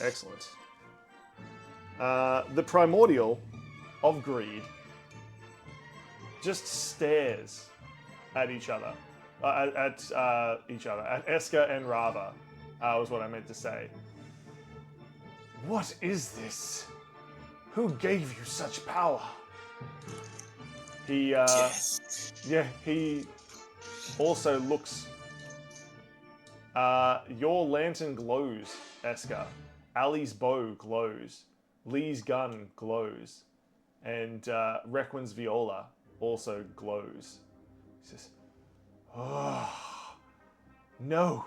Excellent. The primordial of greed just stares at each other. At Esker and Rava, was what I meant to say. What is this? Who gave you such power? He, Yes. yeah, he also looks. Your lantern glows, Esker. Ali's bow glows. Lee's gun glows. And Requin's viola also glows. He says, Oh, no,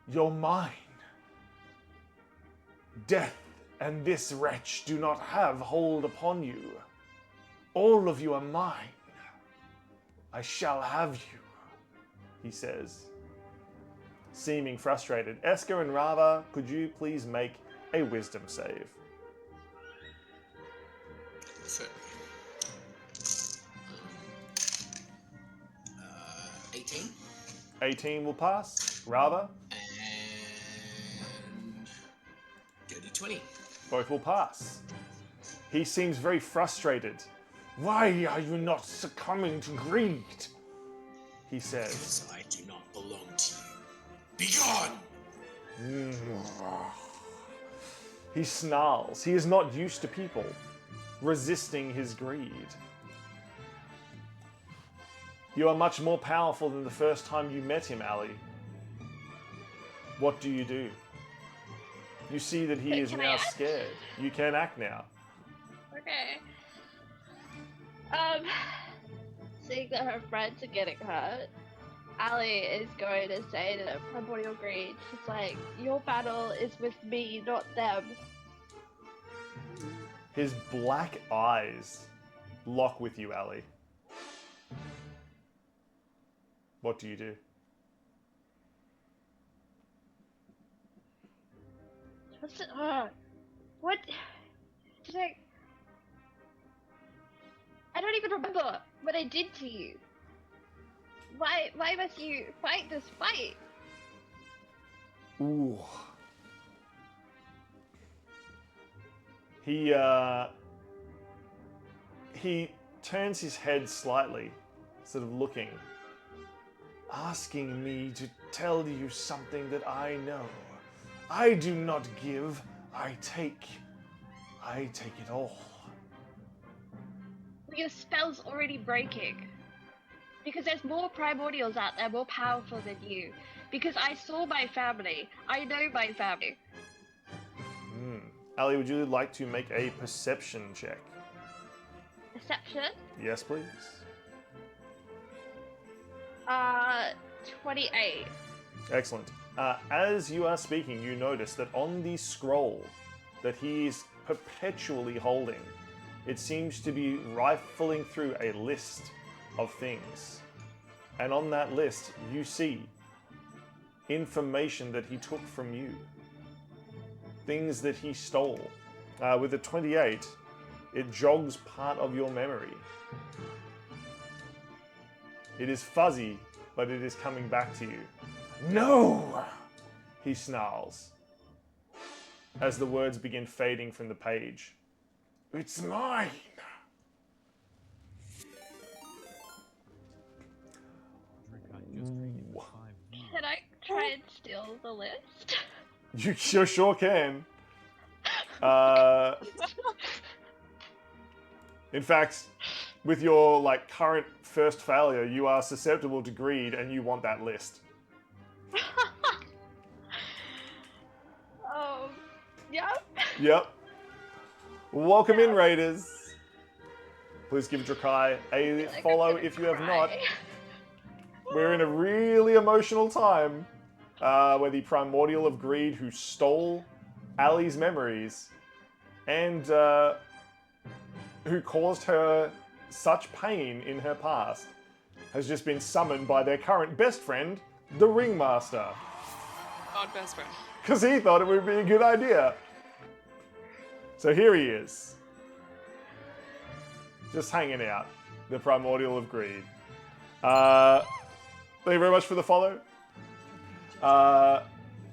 you're mine. Death and this wretch do not have hold upon you. All of you are mine. I shall have you, he says, seeming frustrated. Esker and Rava, could you please make a wisdom save? So, 18. 18 will pass. Rava, And dirty 20. both will pass. He seems very frustrated. Why are you not succumbing to greed? He says, Because I do not belong to you. Be gone! he snarls. He is not used to people resisting his greed. You are much more powerful than the first time you met him, Ali. What do? You see that he But is can I now act? scared. You can act now. Okay. Seeing that her friends are getting hurt, Ali is going to say to Primordial Greed, she's like, your battle is with me, not them. His black eyes lock with you, Ali. What do you do? What's it? What? Did I don't even remember what I did to you. Why must you fight this fight? Ooh. He turns his head slightly, sort of looking, asking me to tell you something that I know. I do not give, I take. I take it all. Your spell's already breaking. Because there's more primordials out there more powerful than you. Because I saw my family. I know my family. Ali, would you like to make a perception check? Perception? Yes, please. 28. Excellent. As you are speaking, you notice that on the scroll that he is perpetually holding, it seems to be rifling through a list of things. And on that list, you see information that he took from you. Things that he stole. With a 28, it jogs part of your memory. It is fuzzy, but it is coming back to you. No! He snarls as the words begin fading from the page. It's mine! Can I try and steal the list? You sure can. In fact, with your current first failure, you are susceptible to greed and you want that list. Yep. Yep. Welcome in, Raiders. Please give Drakai a follow if you have not. We're in a really emotional time where the primordial of greed who stole Ali's memories and who caused her such pain in her past has just been summoned by their current best friend, the Ringmaster. Odd best friend. Because he thought it would be a good idea. So here he is. Just hanging out. The primordial of greed. Thank you very much for the follow.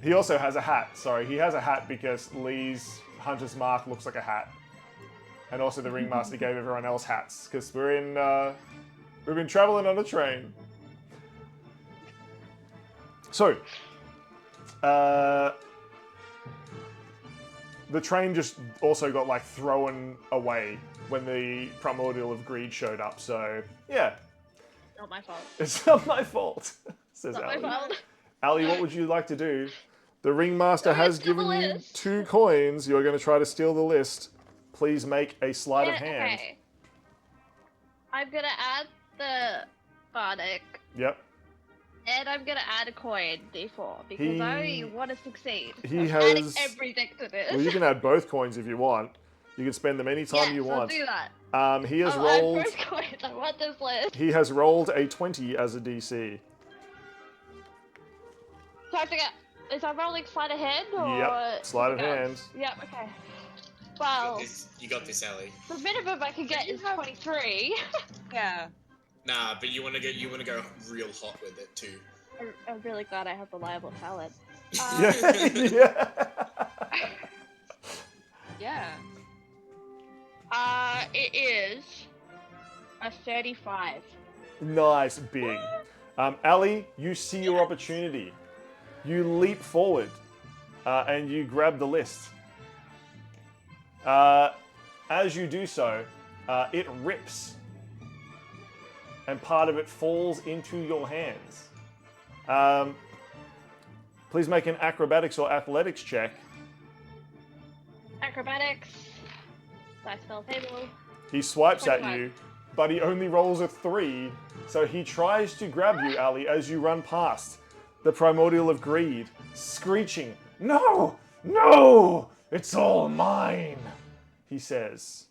He also has a hat. Sorry, he has a hat because Lee's Hunter's Mark looks like a hat. And also the Ringmaster gave everyone else hats. Because we've been traveling on a train. So, the train just also got thrown away when the primordial of greed showed up. So yeah, Not my fault. it's not my fault. Says Not Ali. my fault. Ali, what would you like to do? The Ringmaster I'm gonna has steal the given you list. 2 coins. You're going to try to steal the list. Please make a sleight of hand. Okay. I'm gonna add the bardic, Yep. and I'm gonna add a coin, D4, because I want to succeed. He I'm adding has- everything to this. Well, you can add both coins if you want. You can spend them anytime yes, you want. I'll do that. He has I'll rolled. add both coins. I want this list. He has rolled a 20 as a DC. So I have to get. Is I rolling sleight of hand or? Yep, sleight of something hand. else? Yep. Okay. Well, You got this, Ali. the minimum I can get is 23. Yeah. Nah, but you wanna go real hot with it too. I'm really glad I have reliable talent. Yeah. Yeah. Yeah. It is a 35. Nice, big. Ali, you see your opportunity. You leap forward and you grab the list. As you do so, it rips and part of it falls into your hands. Please make an acrobatics or athletics check. Acrobatics. Dice spell table. He swipes at 25. you, but he only rolls a 3, so he tries to grab you, Ali, as you run past the primordial of greed, screeching, "No! No! It's all mine!" he says,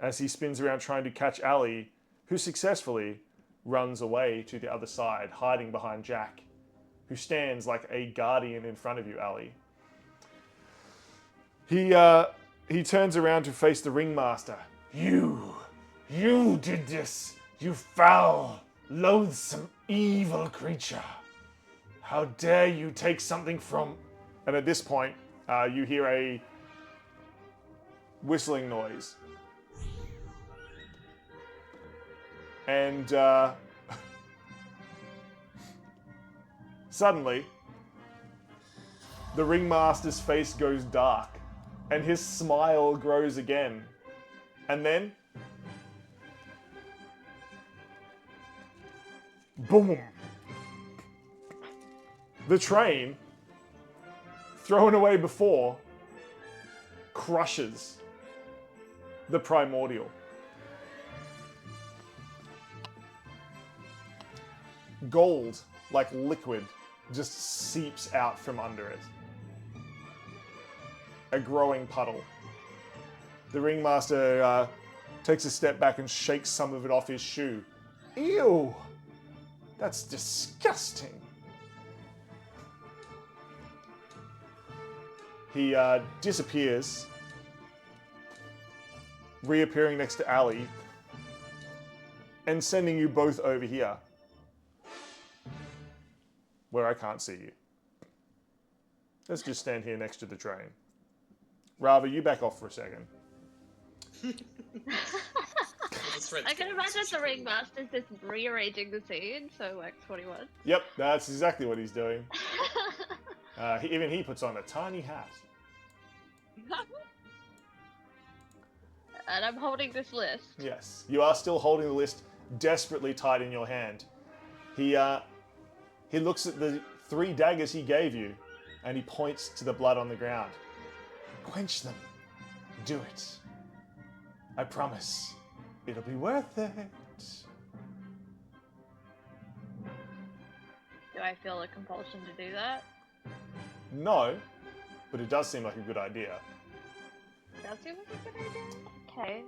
as he spins around trying to catch Ali, who successfully runs away to the other side, hiding behind Jack, who stands like a guardian in front of you, Ali. He turns around to face the Ringmaster. You did this, you foul, loathsome, evil creature. How dare you take something from... And at this point, you hear a whistling noise. And suddenly, the Ringmaster's face goes dark, and his smile grows again. And then, boom! The train, thrown away before, crushes the primordial. Gold, like liquid, just seeps out from under it. A growing puddle. The Ringmaster takes a step back and shakes some of it off his shoe. Ew! That's disgusting. He disappears, reappearing next to Ali, and sending you both over here, where I can't see you. Let's just stand here next to the train. Rava, you back off for a second. I can imagine the Ringmaster's just rearranging the scene, so like 21. Yep, that's exactly what he's doing. Even he puts on a tiny hat. And I'm holding this list. Yes, you are still holding the list desperately tight in your hand. He looks at the 3 daggers he gave you, and he points to the blood on the ground. Quench them. Do it. I promise. It'll be worth it. Do I feel a compulsion to do that? No, but it does seem like a good idea. Does seem like a good idea? Okay.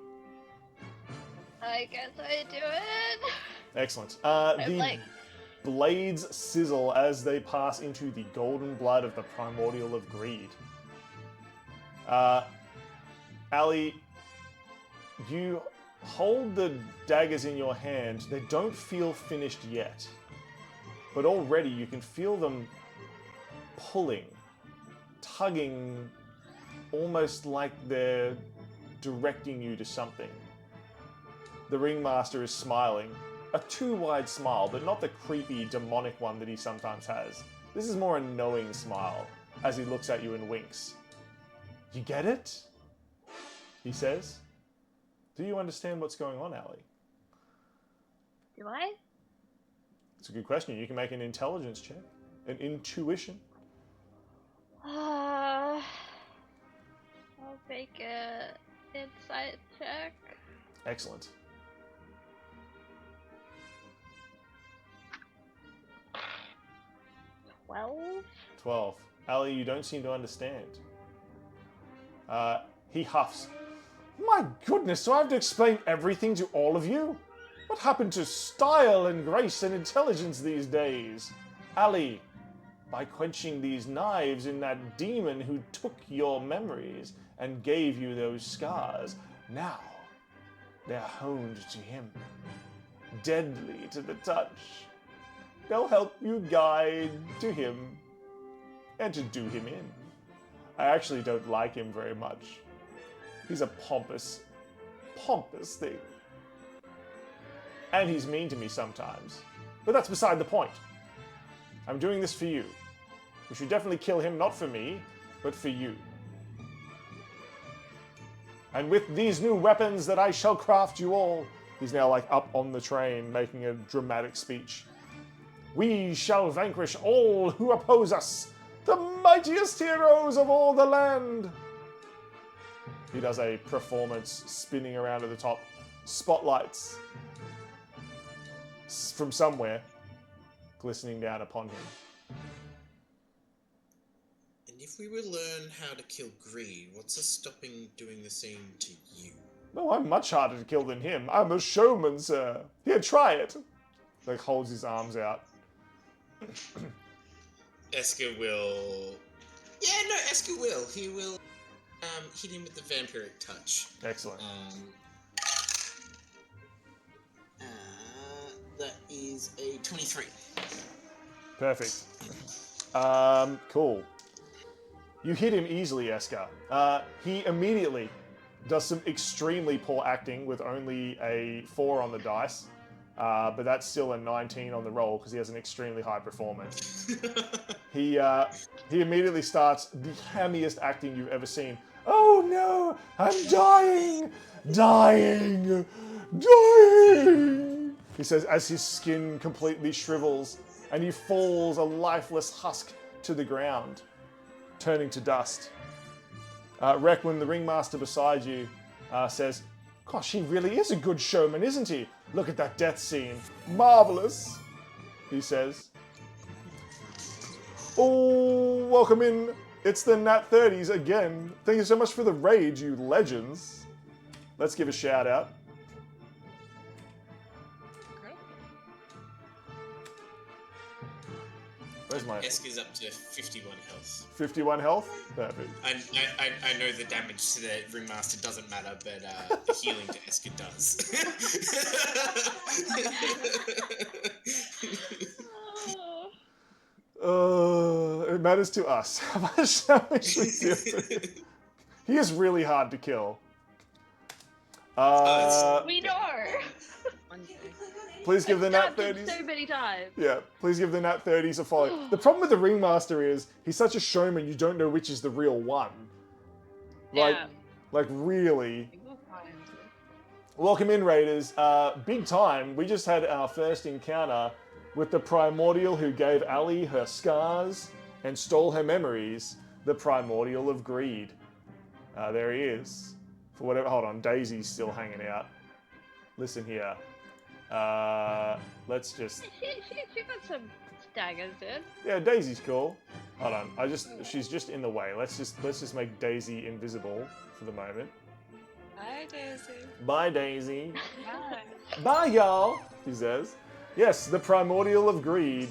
I guess I do it. Excellent. I'm The like, blades sizzle as they pass into the golden blood of the primordial of greed. Ali, you hold the daggers in your hand. They don't feel finished yet, but already you can feel them pulling, tugging, almost like they're directing you to something. The Ringmaster is smiling, a too wide smile, but not the creepy, demonic one that he sometimes has. This is more a knowing smile as he looks at you and winks. You get it? He says. Do you understand what's going on, Ali? do I? It's a good question. You can make an intelligence check, an intuition. I'll make an insight check. Excellent. 12? 12. Ali, you don't seem to understand. He huffs. My goodness, so I have to explain everything to all of you? What happened to style and grace and intelligence these days? Ali, by quenching these knives in that demon who took your memories and gave you those scars, now they're honed to him, deadly to the touch. They'll help you guide to him and to do him in. I actually don't like him very much. He's a pompous thing. And he's mean to me sometimes. But that's beside the point. I'm doing this for you. We should definitely kill him, not for me, but for you. And with these new weapons that I shall craft you all, he's now like up on the train making a dramatic speech. We shall vanquish all who oppose us, the mightiest heroes of all the land. He does a performance spinning around at the top. Spotlights from somewhere glistening down upon him. And if we will learn how to kill greed, what's us stopping doing the same to you? No, I'm much harder to kill than him. I'm a showman, sir. Here, try it. Like, holds his arms out. Esker will... Yeah, no, Esker will. He will hit him with the vampiric touch. Excellent. That is a 23. Perfect. Cool. You hit him easily, Esker. He immediately does some extremely poor acting with only a 4 on the dice. But that's still a 19 on the roll because he has an extremely high performance. He immediately starts the hammiest acting you've ever seen. Oh no! I'm dying! Dying! Dying! He says as his skin completely shrivels and he falls a lifeless husk to the ground, turning to dust. Requin, the ringmaster beside you, says, "Gosh, he really is a good showman, isn't he? Look at that death scene. Marvelous," he says. Oh, welcome in. It's the Nat 30s again. Thank you so much for the raid, you legends. Let's give a shout out. Where's my... Esker's up to 51 health. 51 health? Perfect. I know the damage to the Ringmaster doesn't matter, but the healing to Esker does. It matters to us. How much damage we deal to him. He is really hard to kill. We know. Please give the Nat Stabbed him 30s. so many times. Yeah, please give the Nat 30s a follow. The problem with the Ringmaster is he's such a showman you don't know which is the real one. Like really. Welcome in, Raiders. Big time. We just had our first encounter with the Primordial who gave Ali her scars and stole her memories. The Primordial of Greed. There he is. For whatever. Hold on, Daisy's still hanging out. Listen here. Let's just. She got some daggers, dude. Yeah, Daisy's cool. Hold on, she's just in the way. Let's just make Daisy invisible for the moment. Hi, Daisy. Bye, Daisy. Bye. Bye, y'all. He says. Yes, the Primordial of Greed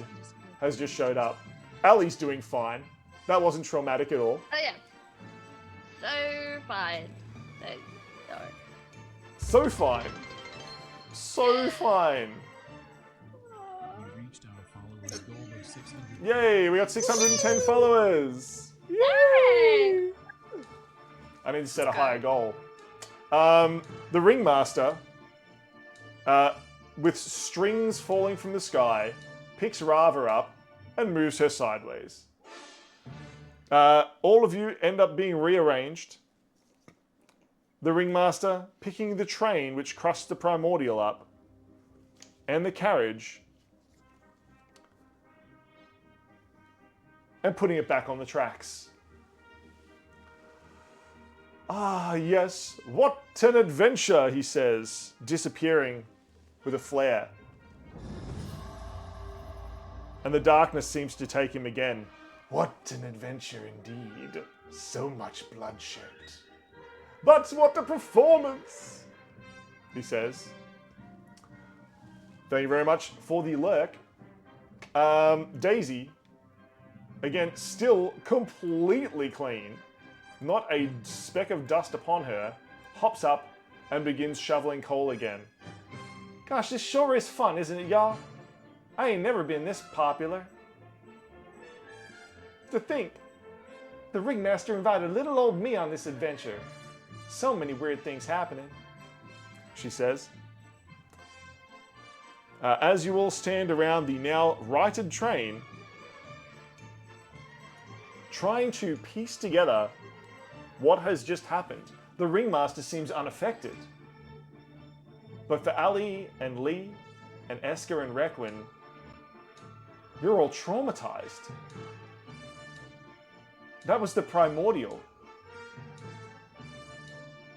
has just showed up. Ali's doing fine. That wasn't traumatic at all. Oh yeah. So fine. No. So fine. So fine. We reached our followers' goal of 600. Yay, we got 610 followers. Yay! I need to set a higher goal. The Ringmaster, with strings falling from the sky, picks Rava up and moves her sideways. All of you end up being rearranged. The Ringmaster picking the train which crushed the Primordial up, and the carriage, and putting it back on the tracks. Ah, yes, what an adventure, he says, disappearing with a flare. And the darkness seems to take him again. What an adventure indeed. So much bloodshed. But what a performance, he says. Thank you very much for the lurk. Daisy, again, still completely clean, not a speck of dust upon her, hops up and begins shoveling coal again. Gosh, this sure is fun, isn't it, y'all? I ain't never been this popular. To think, the Ringmaster invited little old me on this adventure. So many weird things happening, she says. As you all stand around the now righted train, trying to piece together what has just happened, the Ringmaster seems unaffected. But for Ali and Lee and Esker and Requin, you're all traumatized. That was the Primordial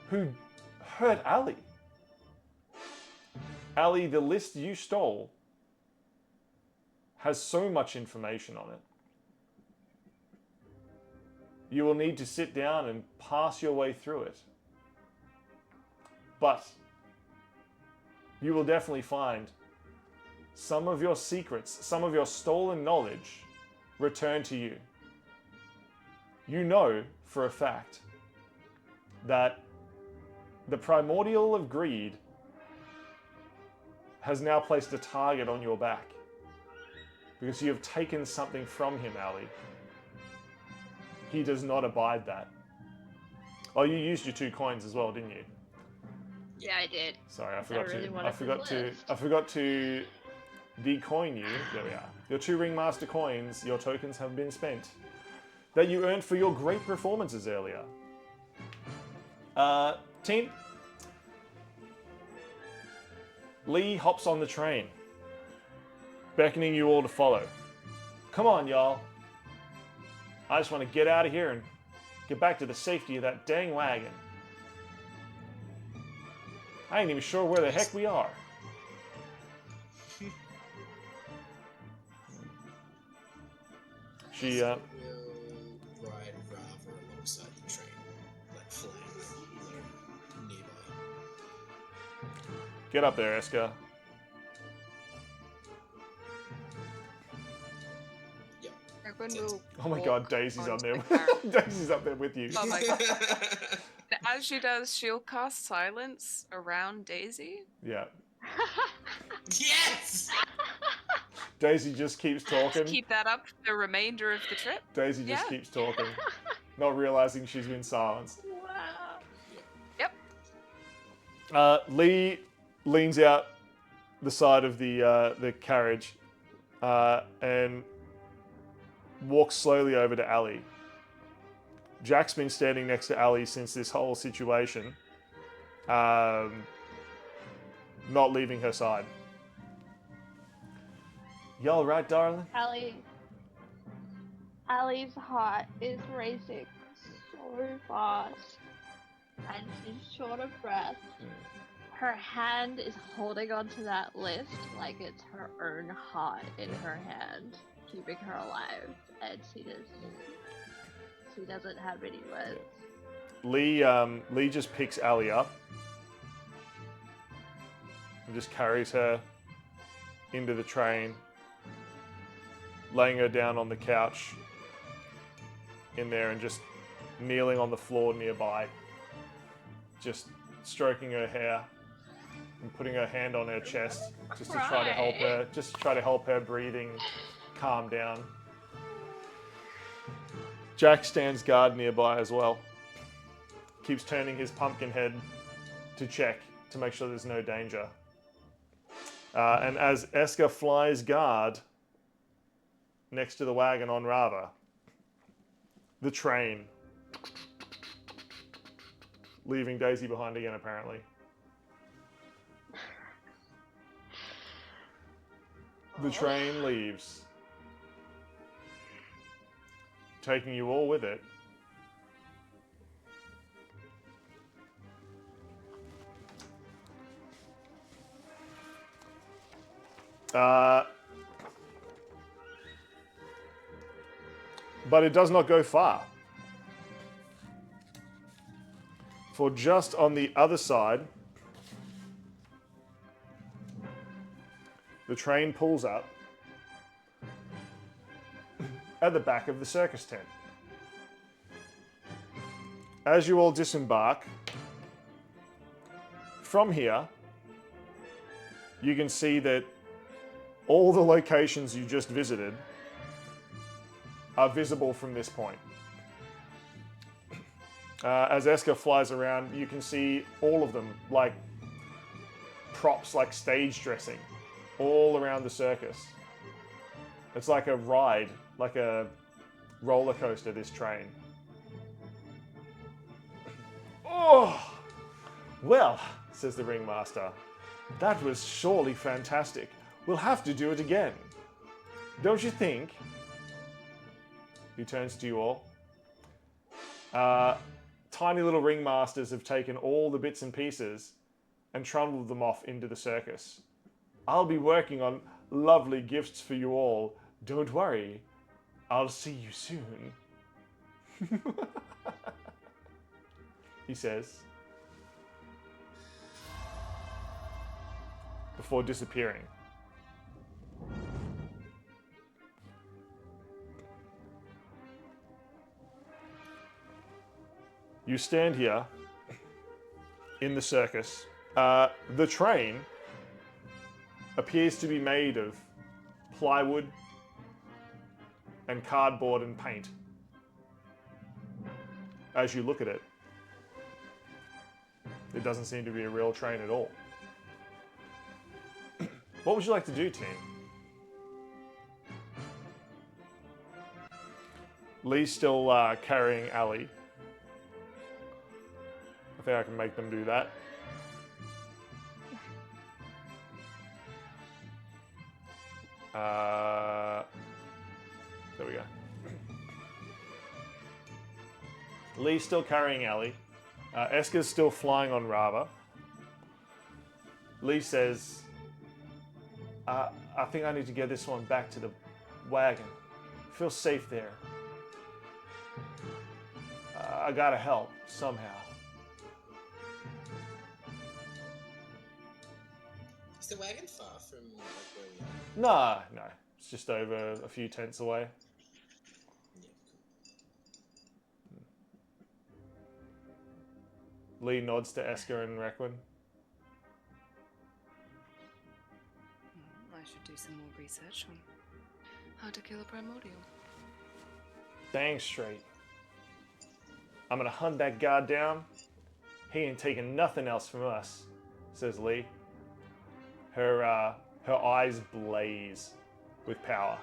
who hurt Ali. Ali, the list you stole has so much information on it. you will need to sit down and pass your way through it. But you will definitely find some of your secrets, some of your stolen knowledge return to you. You know for a fact that the primordial of greed has now placed a target on your back because you have taken something from him, Ali. He does not abide that. Oh, you used your 2 coins as well, didn't you? Yeah, I did. Sorry, I really wanted I forgot to to. lift. I forgot to decoin you. There we are. Your 2 Ringmaster coins. Your tokens have been spent. That you earned for your great performances earlier. Team. Lee hops on the train, beckoning you all to follow. Come on, y'all. I just want to get out of here and get back to the safety of that dang wagon. I ain't even sure where the heck we are. She, We'll ride Rava alongside the train, like flying nearby. Get up there, Eska. Everyone will Oh my walk god, Daisy's onto up there. the carriage. Daisy's up there with you. Oh my god. As she does, she'll cast silence around Daisy. Yeah. Yes! Daisy just keeps talking. Keep that up for the remainder of the trip. Daisy just Yeah. keeps talking. Not realizing she's been silenced. Wow. Yep. Lee leans out the side of the carriage and walks slowly over to Ali. Jack's been standing next to Ali since this whole situation, not leaving her side. You all right, darling? Allie's heart is racing so fast, and she's short of breath. Her hand is holding onto that lift like it's her own heart in her hand, keeping her alive, and she doesn't have any words. Lee just picks Ali up and just carries her into the train, laying her down on the couch in there and just kneeling on the floor nearby, just stroking her hair and putting her hand on her chest just to try to help her, just to try to help her breathing calm down. Jack stands guard nearby as well. Keeps turning his pumpkin head to check to make sure there's no danger. And as Eska flies guard next to the wagon on Rava, the train, leaving Daisy behind again apparently. The train leaves, taking you all with it. But it does not go far. For just on the other side, the train pulls up at the back of the circus tent. As you all disembark, from here, you can see that all the locations you just visited are visible from this point. As Eska flies around, you can see all of them, like props, like stage dressing, all around the circus. It's like a ride, like a roller coaster, this train. Oh! Well, says the ringmaster, that was surely fantastic. We'll have to do it again. Don't you think? He turns to you all. Tiny little ringmasters have taken all the bits and pieces and trundled them off into the circus. I'll be working on lovely gifts for you all. Don't worry. I'll see you soon. He says, before disappearing. You stand here in the circus. The train appears to be made of plywood and cardboard and paint. As you look at it, it doesn't seem to be a real train at all. What would you like to do, team? Lee's still carrying Ali. I think I can make them do that. There we go. Lee's still carrying Ali. Esker's still flying on Rava. Lee says, I think I need to get this one back to the wagon. Feels safe there. I gotta help somehow. Is the wagon far from where we are? Nah, no. It's just over a few tents away. Lee nods to Esker and Requin. I should do some more research on how to kill a primordial. Dang straight. I'm gonna hunt that guy down. He ain't taking nothing else from us, says Lee. Her eyes blaze with power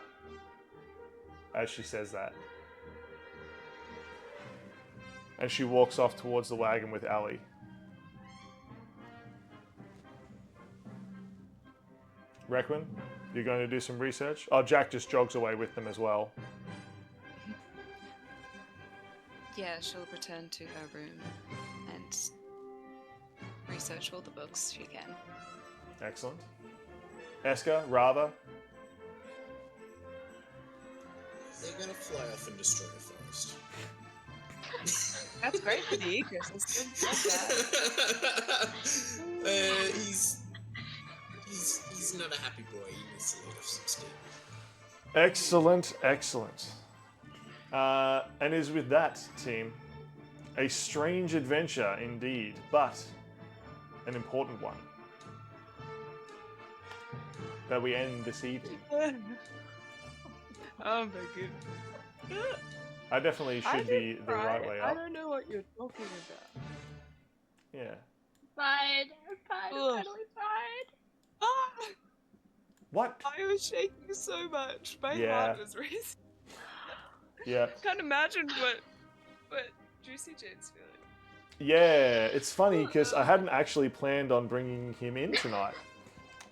as she says that. And she walks off towards the wagon with Ali. Requin, you're going to do some research? Oh, Jack just jogs away with them as well. Yeah, she'll return to her room and research all the books she can. Excellent. Esker, Rava. They're gonna fly off and destroy a forest. That's great for the ecosystem. He's not a happy boy. He needs to let off some steam. Excellent, excellent. And is with that, team, a strange adventure indeed, but an important one. That we end this evening. Oh my goodness. I definitely should be the right way I up. don't know what you're talking about. Yeah. Fine, I'm fine, I'm Ugh. totally fine. Ah! What? I was shaking so much. My Yeah. heart was racing. Yeah. Can't imagine what Juicy Jane's feeling. Yeah, it's funny because I hadn't actually planned on bringing him in tonight.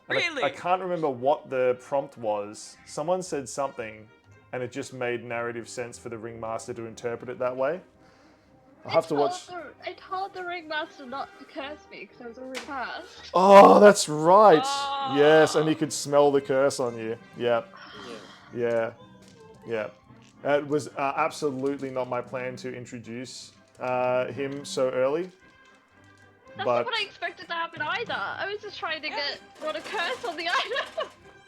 And Really? I can't remember what the prompt was. Someone said something, and it just made narrative sense for the Ringmaster to interpret it that way. I'll have to watch. I told the Ringmaster not to curse me because I was already past. Oh, that's right. Oh. Yes, and he could smell the curse on you. Yep. Yeah. Yeah. It was absolutely not my plan to introduce him so early. That's But not what I expected to happen either. I was just trying to get a curse on the item.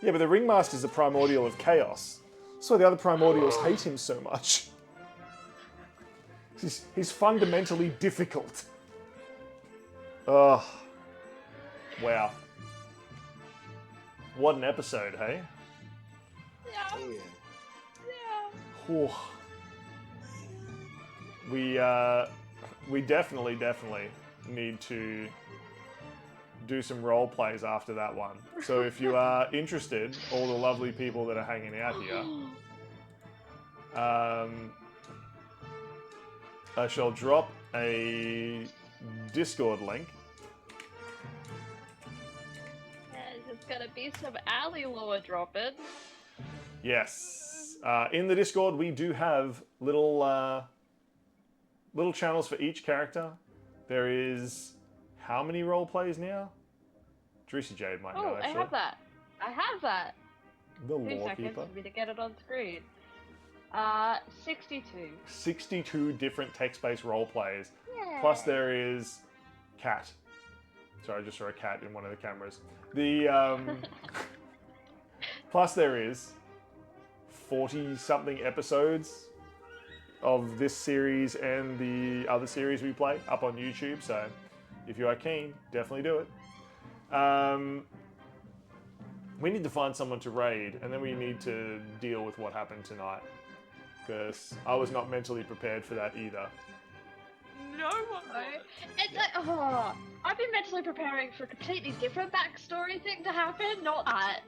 yeah, but the Ringmaster's a primordial of chaos. That's why the other primordials hate him so much. He's fundamentally difficult. Ugh. Wow. What an episode, hey? Yeah, Oh yeah. yeah. Whew. We definitely need to do some role plays after that one. So if you are interested, all the lovely people that are hanging out here, I shall drop a Discord link. There's gonna be some alley lore dropping. Yes. In the Discord, we do have little channels for each character. There is how many role plays now? Juicy Jade might know, Oh, actually. I have that. The Two Lore seconds Keeper. for me to get it on screen. 62. 62 different text-based role plays. Yeah. Plus there is cat. Sorry, I just saw a cat in one of the cameras. The plus there is 40-something episodes of this series and the other series we play up on YouTube. So if you are keen, definitely do it. We need to find someone to raid, and then we need to deal with what happened tonight. Because I was not mentally prepared for that either. No one. It's like, I've been mentally preparing for a completely different backstory thing to happen, not that.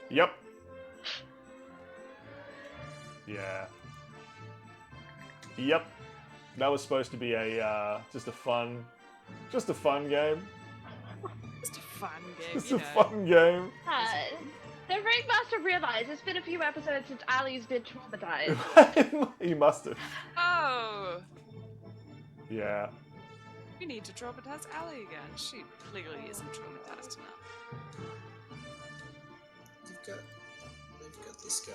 Yep. Yeah. Yep. That was supposed to be a just a fun game. Just a fun game. Just you a know. fun game. The Ringmaster realised it's been a few episodes since Ali's been traumatized. You must have. Oh. Yeah. We need to traumatize Ali again. She clearly isn't traumatized enough. We've got this guy.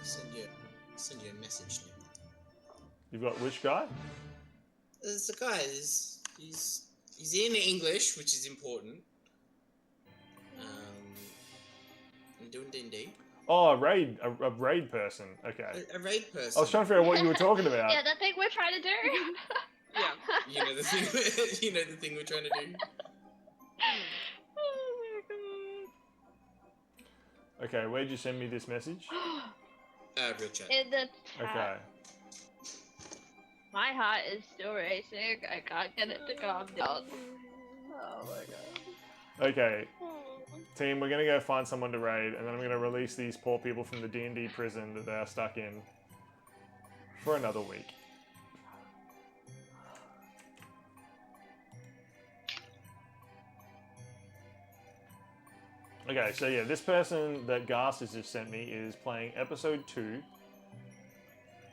Send you a message now. You've got which guy? There's a guy. He's in English, which is important. I'm doing D&D. Oh, a raid person. Okay. A raid person. I was trying to figure out what you were talking about. Yeah, the thing we're trying to do. Yeah. You know the thing. You know the thing we're trying to do. Oh my Okay, where'd you send me this message? god. Real chat. In the chat. Okay. My heart is still racing. I can't get it to calm down. Oh my god. Okay. Team, we're gonna go find someone to raid, and then I'm gonna release these poor people from the D&D prison that they are stuck in for another week. Okay, so yeah, this person that Gas has just sent me is playing episode 2,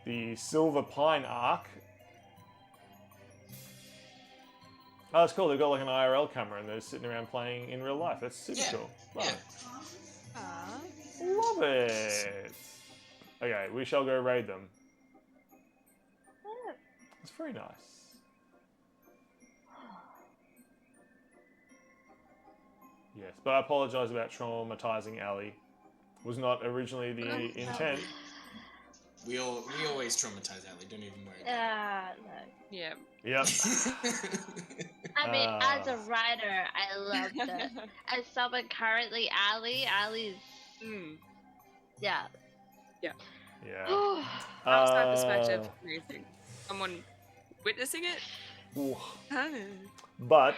the Silver Pine arc. Oh, it's cool. They've got like an IRL camera and they're sitting around playing in real life. That's super cool. Love it. Love it. Okay, we shall go raid them. It's very nice. Yes, but I apologise about traumatizing Ali. Was not originally the intent. We always traumatize Ali. Don't even worry. No. Yeah. Yep. I mean, as a writer, I love that. As someone currently, Ali's. Yeah. Yeah. How's that perspective? Amazing. Someone witnessing it? Ooh. But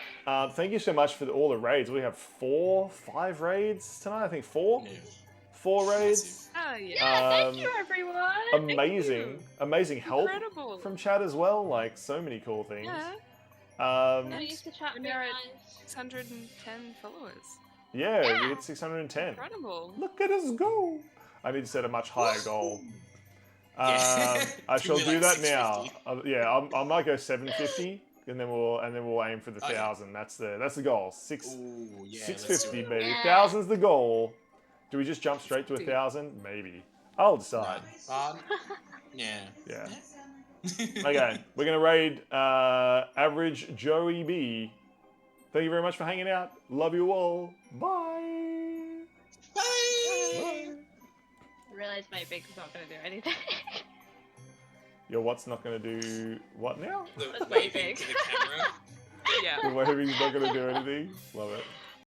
thank you so much for all the raids. We have 5 raids tonight. I think 4. Yeah. 4 raids. Oh yeah. Yeah, thank you, everyone. Amazing help Incredible. from chat as well. Like so many cool things. Yeah. I used to chat When very you're at nice. 610 followers. Yeah, Yeah. we hit 610. Incredible. Look at us go! I need to set a much higher goal. Yeah. I shall Give me do like that now. 650. I might go 750, and then we'll aim for the Oh, yeah. 1,000. That's the goal. Ooh, yeah. Six let's do fifty, it. baby. Yeah. 1,000's the goal. Do we just jump straight to 1,000? Maybe. I'll decide. Yeah. Yeah. Okay, we're gonna raid average Joey B. Thank you very much for hanging out. Love you all. Bye. Bye. Bye. I realized my big's not gonna do anything. Your what's not gonna do what now? The That's waving big. to the camera. Yeah. The waving's not gonna do anything. Love it.